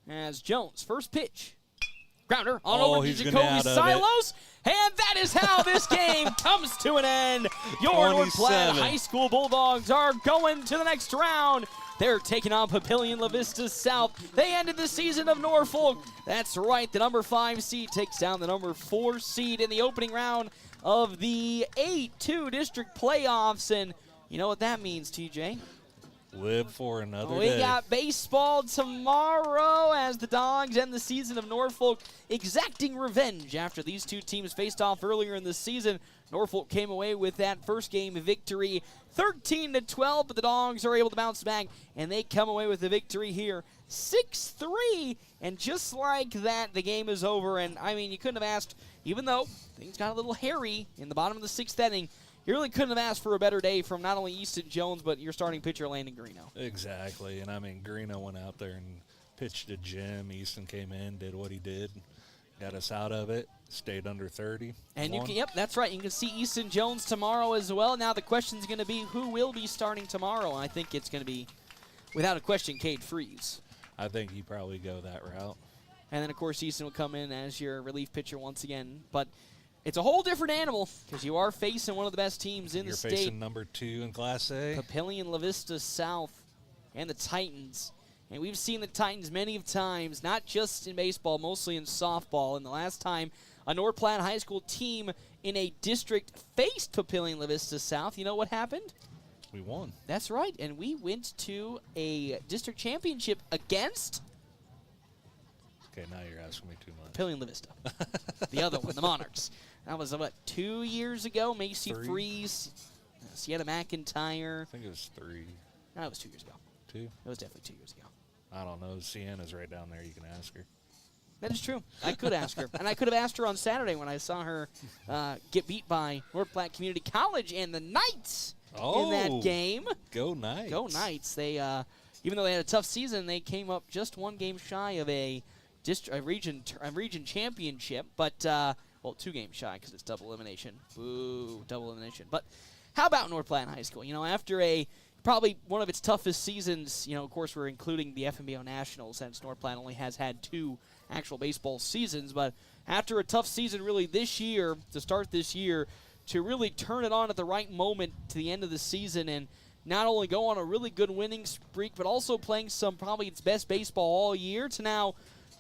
As Jones, first pitch. Grounder on over to Jacoby Silos. And that is how this game comes to an end. Your North Platte High School Bulldogs are going to the next round. They're taking on Papillion La Vista South. They ended the season of Norfolk. That's right, the number 5 seed takes down the number 4 seed in the opening round of the A-2 district playoffs. And you know what that means, TJ? Live for another day. We got baseball tomorrow as the Dogs end the season of Norfolk, exacting revenge after these two teams faced off earlier in the season. Norfolk came away with that first game victory 13-12, but the Dogs are able to bounce back, and they come away with the victory here 6-3, and just like that, the game is over. And, I mean, you couldn't have asked, even though things got a little hairy in the bottom of the 6th inning, you really couldn't have asked for a better day from not only Easton Jones, but your starting pitcher, Landon Greeno. Exactly, and, I mean, Greeno went out there and pitched to Jim. Easton came in, did what he did, got us out of it, stayed under 30. And you can, yep, that's right. You can see Easton Jones tomorrow as well. Now the question is going to be who will be starting tomorrow. And I think it's going to be, without a question, Cade Freeze. I think you probably go that route. And then, of course, Easton will come in as your relief pitcher once again. But it's a whole different animal because you are facing one of the best teams in the state. You're facing number 2 in Class A. Papillion La Vista South and the Titans. And we've seen the Titans many of times, not just in baseball, mostly in softball. And the last time a North Platte High School team in a district faced Papillion La Vista South, you know what happened? We won. That's right, and we went to a district championship against... Okay, now you're asking me too much. Papillion La Vista. The other one, the Monarchs. That was, 2 years ago? Macy 3. Freeze, Sienna McIntyre. I think it was 3. No, it was 2 years ago. 2? It was definitely 2 years ago. I don't know. Sienna's right down there. You can ask her. That is true. I could ask her. And I could have asked her on Saturday when I saw her get beat by North Platte Community College and the Knights in that game. Go Knights. Go Knights. They, even though they had a tough season, they came up just 1 game shy of a region championship. But, 2 games shy because it's double elimination. Boo, double elimination. But how about North Platte High School? You know, after probably one of its toughest seasons, you know, of course, we're including the FMBO Nationals since North Platte only has had 2 actual baseball seasons. But after a tough season really this year, to start this year, to really turn it on at the right moment to the end of the season and not only go on a really good winning streak, but also playing some probably its best baseball all year, to now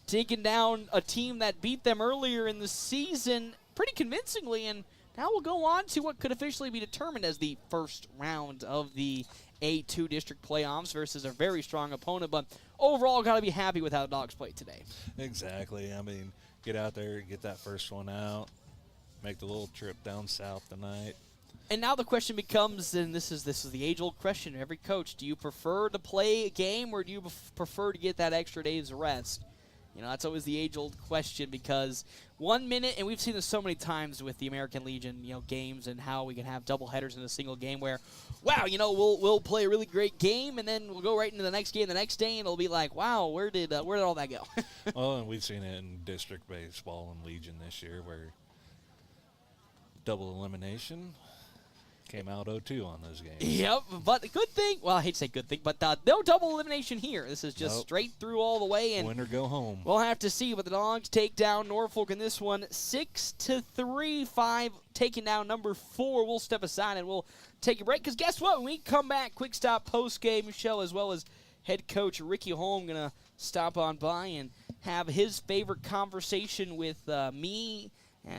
taking down a team that beat them earlier in the season pretty convincingly, and now we'll go on to what could officially be determined as the first round of the A-2 district playoffs versus a very strong opponent. But overall, got to be happy with how the Dogs played today. Exactly. I mean, get out there, get that first one out, make the little trip down south tonight. And now the question becomes, and this is the age-old question of every coach, do you prefer to play a game or do you prefer to get that extra day's rest? You know, that's always the age-old question because 1 minute, and we've seen this so many times with the American Legion, you know, games and how we can have double headers in a single game where, wow, you know, we'll play a really great game and then we'll go right into the next game the next day and it'll be like, wow, where did all that go? Well, and we've seen it in district baseball and Legion this year where double elimination came out 0-2 on those games. Yep, but good thing, well, I hate to say good thing, but no double elimination here. This is just straight through all the way. And win or go home. We'll have to see, but the Dogs take down Norfolk in this one 6-3, 5 taking down number 4. We'll step aside and we'll take a break because guess what? When we come back, quick stop post-game show as well as head coach Ricky Holm going to stop on by and have his favorite conversation with me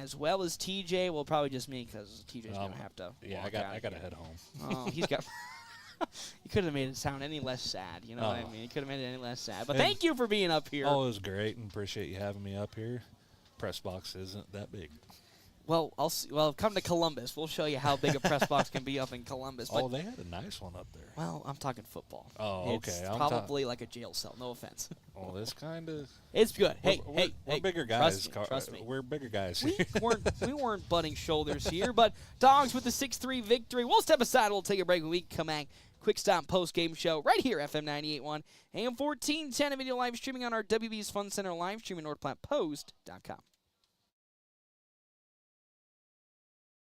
as well as TJ. Well, probably just me because TJ's going to have to. Yeah, I got to head home. Oh, he's got. You couldn't have made it sound any less sad. You know what I mean? You could have made it any less sad. But thank you for being up here. Oh, it was great, and appreciate you having me up here. Press box isn't that big. Well, Well, come to Columbus. We'll show you how big a press box can be up in Columbus. But they had a nice one up there. Well, I'm talking football. Oh, okay. It's probably like a jail cell. No offense. Well, this kind of. It's good. We're bigger guys. Trust me. We're bigger guys. We weren't butting shoulders here, but Dogs with the 6-3 victory. We'll step aside. We'll take a break when we come back. Quick stop post-game show right here, FM 98.1, AM 1410, and video live streaming on our WB's Fun Center live stream at NorthPlattePost.com.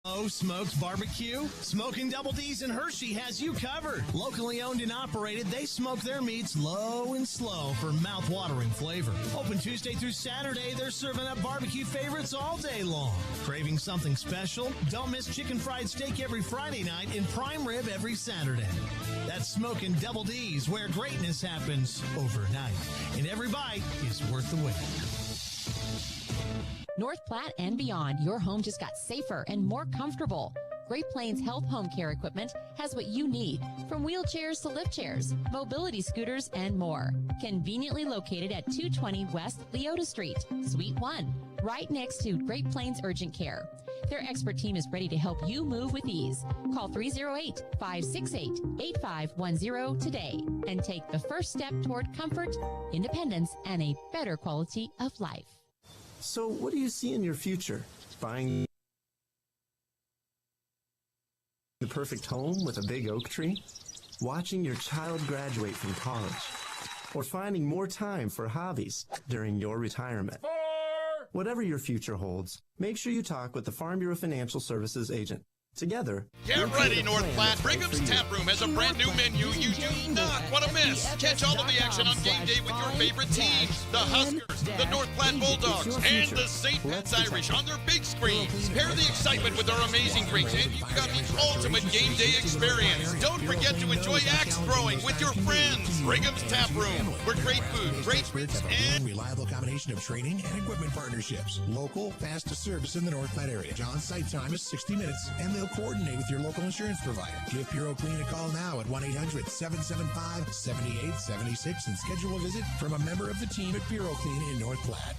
Oh, Smoked Barbecue? Smoking Double D's in Hershey has you covered. Locally owned and operated, they smoke their meats low and slow for mouth-watering flavor. Open Tuesday through Saturday, they're serving up barbecue favorites all day long. Craving something special? Don't miss chicken fried steak every Friday night and prime rib every Saturday. That's Smoking Double D's, where greatness happens overnight. And every bite is worth the wait. North Platte and beyond, your home just got safer and more comfortable. Great Plains Health Home Care Equipment has what you need, from wheelchairs to lift chairs, mobility scooters, and more. Conveniently located at 220 West Leota Street, Suite 1, right next to Great Plains Urgent Care. Their expert team is ready to help you move with ease. Call 308-568-8510 today and take the first step toward comfort, independence, and a better quality of life. So what do you see in your future? Buying the perfect home with a big oak tree? Watching your child graduate from college? Or finding more time for hobbies during your retirement? Whatever your future holds, make sure you talk with the Farm Bureau Financial Services agent. Together, get ready, North Platte. Brigham's Tap Room has a brand new menu you do not want to miss. Catch all of the action on game day with your favorite teams, the Huskers, the North Platte Bulldogs, and the St. Pat's Irish on their big screens. Pair the excitement with our amazing drinks, and you've got the ultimate game day experience. Don't forget to enjoy axe throwing with your friends. Brigham's Tap Room, where great food, great drinks, and reliable combination of training and equipment partnerships. Local, fastest service in the North Platte area. John's site time is 60 minutes, and they'll coordinate with your local insurance provider. Give Bureau Clean a call now at 1-800-775-7876 and schedule a visit from a member of the team at Bureau Clean in North Platte.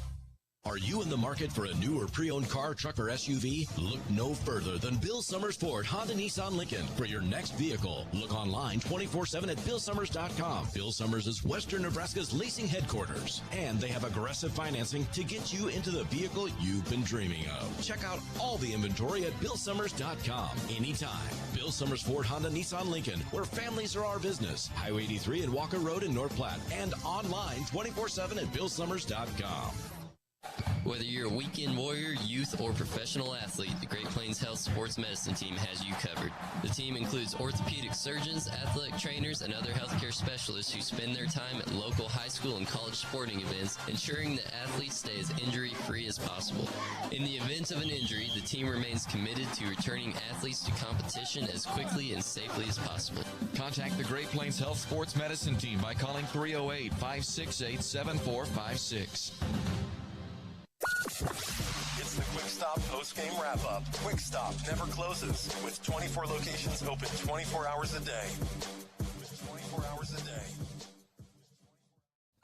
Are you in the market for a new or pre-owned car, truck, or SUV? Look no further than Bill Summers Ford Honda Nissan Lincoln for your next vehicle. Look online 24/7 at BillSummers.com. Bill Summers is Western Nebraska's leasing headquarters, and they have aggressive financing to get you into the vehicle you've been dreaming of. Check out all the inventory at BillSummers.com anytime. Bill Summers Ford Honda Nissan Lincoln, where families are our business. Highway 83 and Walker Road in North Platte, and online 24/7 at BillSummers.com. Whether you're a weekend warrior, youth, or professional athlete, the Great Plains Health Sports Medicine Team has you covered. The team includes orthopedic surgeons, athletic trainers, and other healthcare specialists who spend their time at local high school and college sporting events, ensuring that athletes stay as injury-free as possible. In the event of an injury, the team remains committed to returning athletes to competition as quickly and safely as possible. Contact the Great Plains Health Sports Medicine Team by calling 308-568-7456. It's the Quick Stop post-game wrap-up. Quick Stop never closes, with 24 locations open 24 hours a day.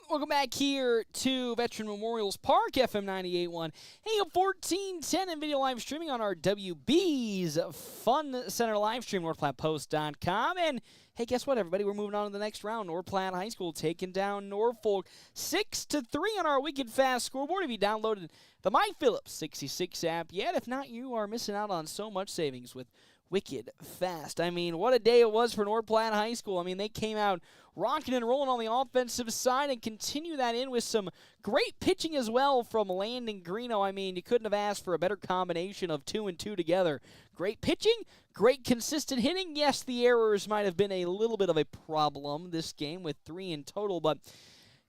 Welcome back here to Veteran Memorials Park, FM 98.1, AM 1410, and video live streaming on our WB's Fun Center live stream, NorthPlattePost.com. And hey, guess what, everybody? We're moving on to the next round. North Platte High School taking down Norfolk 6-3 on our Wicked Fast scoreboard. If you downloaded the My Phillips 66 app yet, if not, you are missing out on so much savings with Wicked Fast. I mean, what a day it was for North Platte High School. I mean, they came out rocking and rolling on the offensive side and continue that in with some great pitching as well from Landon Greeno. I mean, you couldn't have asked for a better combination of 2 and 2 together. Great pitching, great consistent hitting. Yes, the errors might have been a little bit of a problem this game with 3 in total, but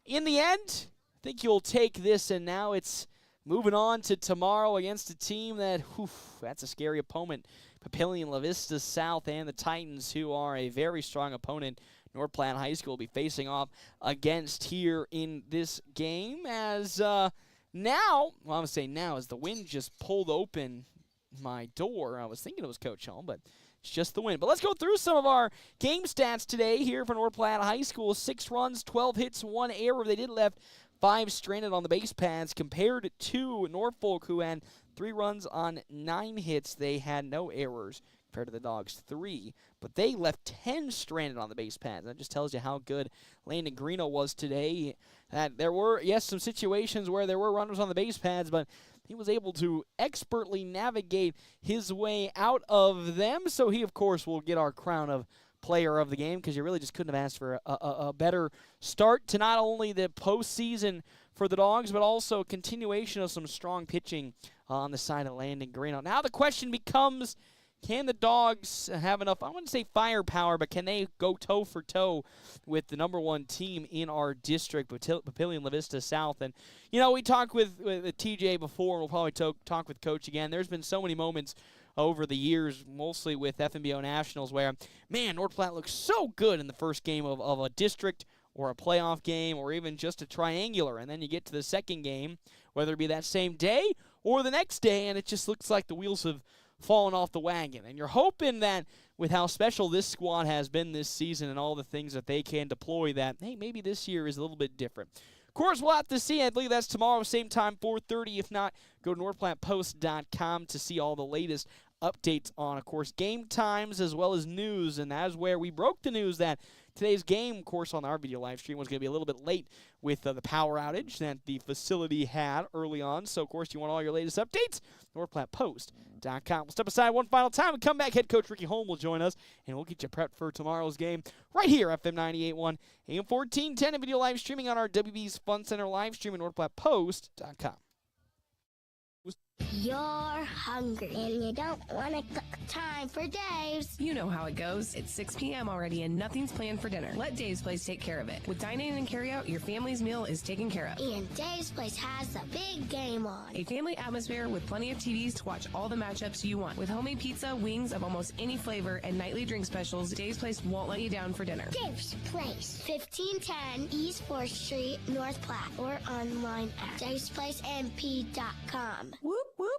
in the end, I think you'll take this, and now it's moving on to tomorrow against a team that, that's a scary opponent. Papillion, La Vista South, and the Titans, who are a very strong opponent North Platte High School will be facing off against here in this game. As as the wind just pulled open my door. I was thinking it was Coach Home, but it's just the wind. But let's go through some of our game stats today here for North Platte High School. 6 runs, 12 hits, 1 error. They did left 5 stranded on the base paths compared to Norfolk, who had 3 runs on 9 hits. They had no errors compared to the Dogs 3, but they left 10 stranded on the base paths. That just tells you how good Landon Greeno was today. That there were, yes, some situations where there were runners on the base paths, but he was able to expertly navigate his way out of them. So he, of course, will get our crown of player of the game, because you really just couldn't have asked for a better start to not only the postseason for the Dogs, but also continuation of some strong pitching on the side of Landon Greeno. Now the question becomes, can the Dogs have enough, I wouldn't say firepower, but can they go toe for toe with the number 1 team in our district, Papillion La Vista South? And, you know, we talked with TJ before, and we'll probably talk with Coach again. There's been so many moments over the years, mostly with FNBO Nationals, where, man, North Platte looks so good in the first game of a district or a playoff game or even just a triangular. And then you get to the second game, whether it be that same day or the next day, and it just looks like the wheels have fallen off the wagon. And you're hoping that with how special this squad has been this season and all the things that they can deploy, that, hey, maybe this year is a little bit different. Of course, we'll have to see. I believe that's tomorrow, same time, 4:30. If not, go to northplattepost.com to see all the latest updates on, of course, game times as well as news. And that's where we broke the news that today's game, of course, on our video live stream was going to be a little bit late with the power outage that the facility had early on. So, of course, you want all your latest updates? northplattepost.com. We'll step aside one final time and come back. Head coach Ricky Holm will join us, and we'll get you prepped for tomorrow's game right here, FM 98.1, AM 1410, and video live streaming on our WB's Fun Center live stream at northplattepost.com. You're hungry and you don't want to cook. Time for Dave's. You know how it goes. It's 6 p.m. already and nothing's planned for dinner. Let Dave's Place take care of it. With dine-in and carry-out, your family's meal is taken care of. And Dave's Place has the big game on. A family atmosphere with plenty of TVs to watch all the matchups you want. With homemade pizza, wings of almost any flavor, and nightly drink specials, Dave's Place won't let you down for dinner. Dave's Place, 1510 East 4th Street, North Platte, or online at davesplacemp.com. Whoop, whoop.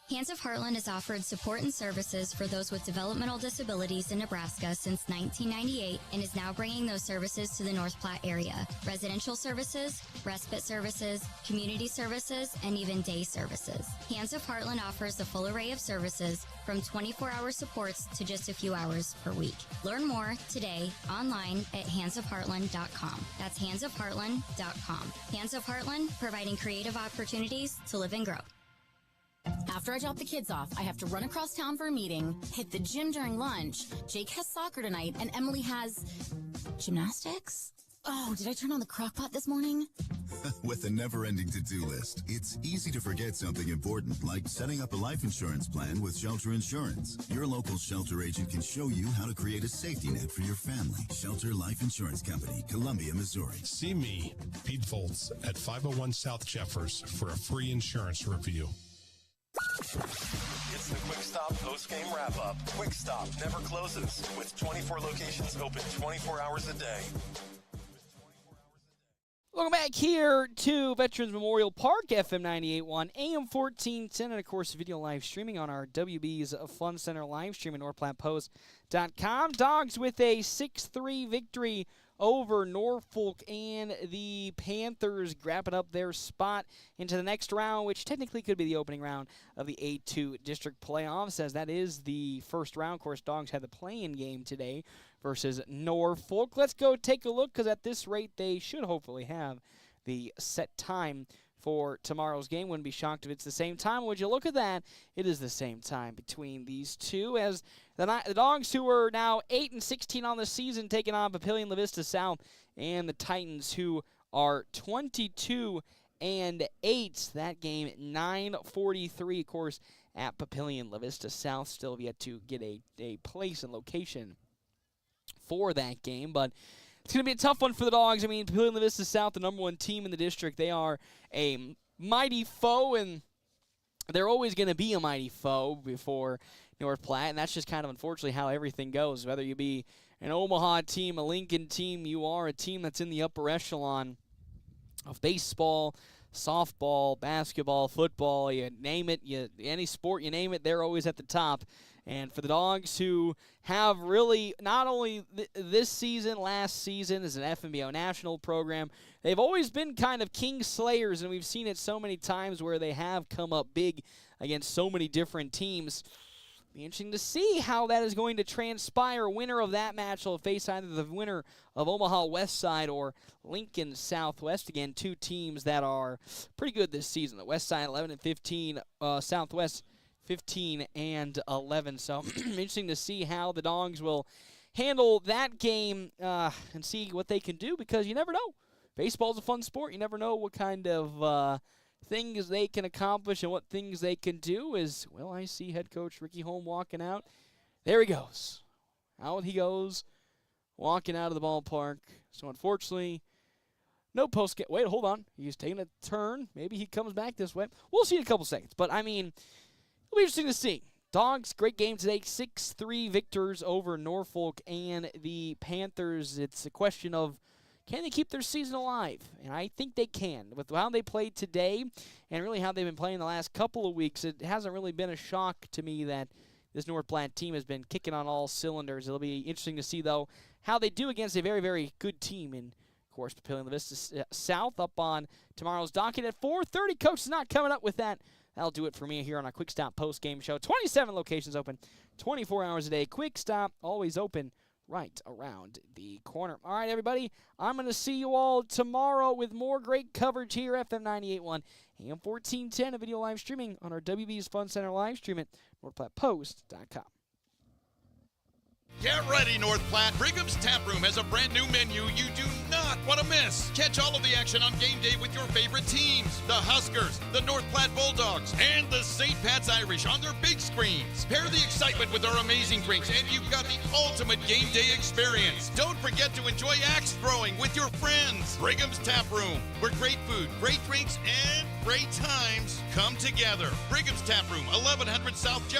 Hands of Heartland has offered support and services for those with developmental disabilities in Nebraska since 1998 and is now bringing those services to the North Platte area. Residential services, respite services, community services, and even day services. Hands of Heartland offers a full array of services from 24-hour supports to just a few hours per week. Learn more today online at handsofheartland.com. That's handsofheartland.com. Hands of Heartland, providing creative opportunities to live and grow. After I drop the kids off, I have to run across town for a meeting, hit the gym during lunch. Jake has soccer tonight, and Emily has gymnastics? Oh, did I turn on the crock pot this morning? With a never-ending to-do list, it's easy to forget something important, like setting up a life insurance plan with Shelter Insurance. Your local Shelter agent can show you how to create a safety net for your family. Shelter Life Insurance Company, Columbia, Missouri. See me, Pete Foltz, at 501 South Jeffers for a free insurance review. It's the Quick Stop post-game wrap-up. Quick Stop never closes, with 24 locations open 24 hours a day. Welcome back here to Veterans Memorial Park, FM 98.1, AM 1410, and of course video live streaming on our WB's Fun Center live stream at northplattepost.com. Dogs with a 6-3 victory over Norfolk, and the Panthers grabbing up their spot into the next round, which technically could be the opening round of the A-2 district playoffs, as that is the first round. Of course, Dogs had the play-in game today versus Norfolk. Let's go take a look, because at this rate, they should hopefully have the set time for tomorrow's game. Wouldn't be shocked if it's the same time. Would you look at that? It is the same time between these two, as the Dogs, who are now 8-16 on the season, taking on Papillion La Vista South, and the Titans, who are 22-8. That game 9:43, of course, at Papillion La Vista South. Still have yet to get a place and location for that game, but it's going to be a tough one for the Dogs. I mean, Papillion La Vista South, the number one team in the district, they are a mighty foe, and they're always going to be a mighty foe before North Platte, and that's just kind of unfortunately how everything goes. Whether you be an Omaha team, a Lincoln team, you are a team that's in the upper echelon of baseball, softball, basketball, football, you name it, any sport you name it, they're always at the top. And for the Dogs, who have really not only this season, last season as an FMBO national program, they've always been kind of king slayers, and we've seen it so many times where they have come up big against so many different teams. Be interesting to see how that is going to transpire. Winner of that match will face either the winner of Omaha West Side or Lincoln Southwest. Again, two teams that are pretty good this season. The West Side 11-15, Southwest 15-11. So interesting to see how the Dogs will handle that game and see what they can do, because you never know. Baseball's a fun sport. You never know what kind of things they can accomplish and what things they can do. Is, well, I see head coach Ricky Holm walking out. There he goes. Out he goes, walking out of the ballpark. So unfortunately, no post. Wait, hold on. He's taking a turn. Maybe he comes back this way. We'll see in a couple seconds. But, I mean, it'll be interesting to see. Dogs, great game today. 6-3 victors over Norfolk and the Panthers. It's a question of, can they keep their season alive? And I think they can. With how they played today and really how they've been playing the last couple of weeks, it hasn't really been a shock to me that this North Platte team has been kicking on all cylinders. It'll be interesting to see, though, how they do against a very, very good team in course, Papillion La Vista South up on tomorrow's docket at 4:30. Coach is not coming up with that. That'll do it for me here on our Quick Stop post-game show. 27 locations open, 24 hours a day. Quick Stop, always open right around the corner. All right, everybody, I'm going to see you all tomorrow with more great coverage here, FM 98.1, AM 1410, a video live streaming on our WB's Fun Center live stream at NorthPlattePost.com. Get ready, North Platte. Brigham's Tap Room has a brand new menu you do not want to miss. Catch all of the action on game day with your favorite teams. The Huskers, the North Platte Bulldogs, and the St. Pat's Irish on their big screens. Pair the excitement with our amazing drinks, and you've got the ultimate game day experience. Don't forget to enjoy axe throwing with your friends. Brigham's Tap Room, where great food, great drinks, and great times come together. Brigham's Tap Room, 1100 South Jeff.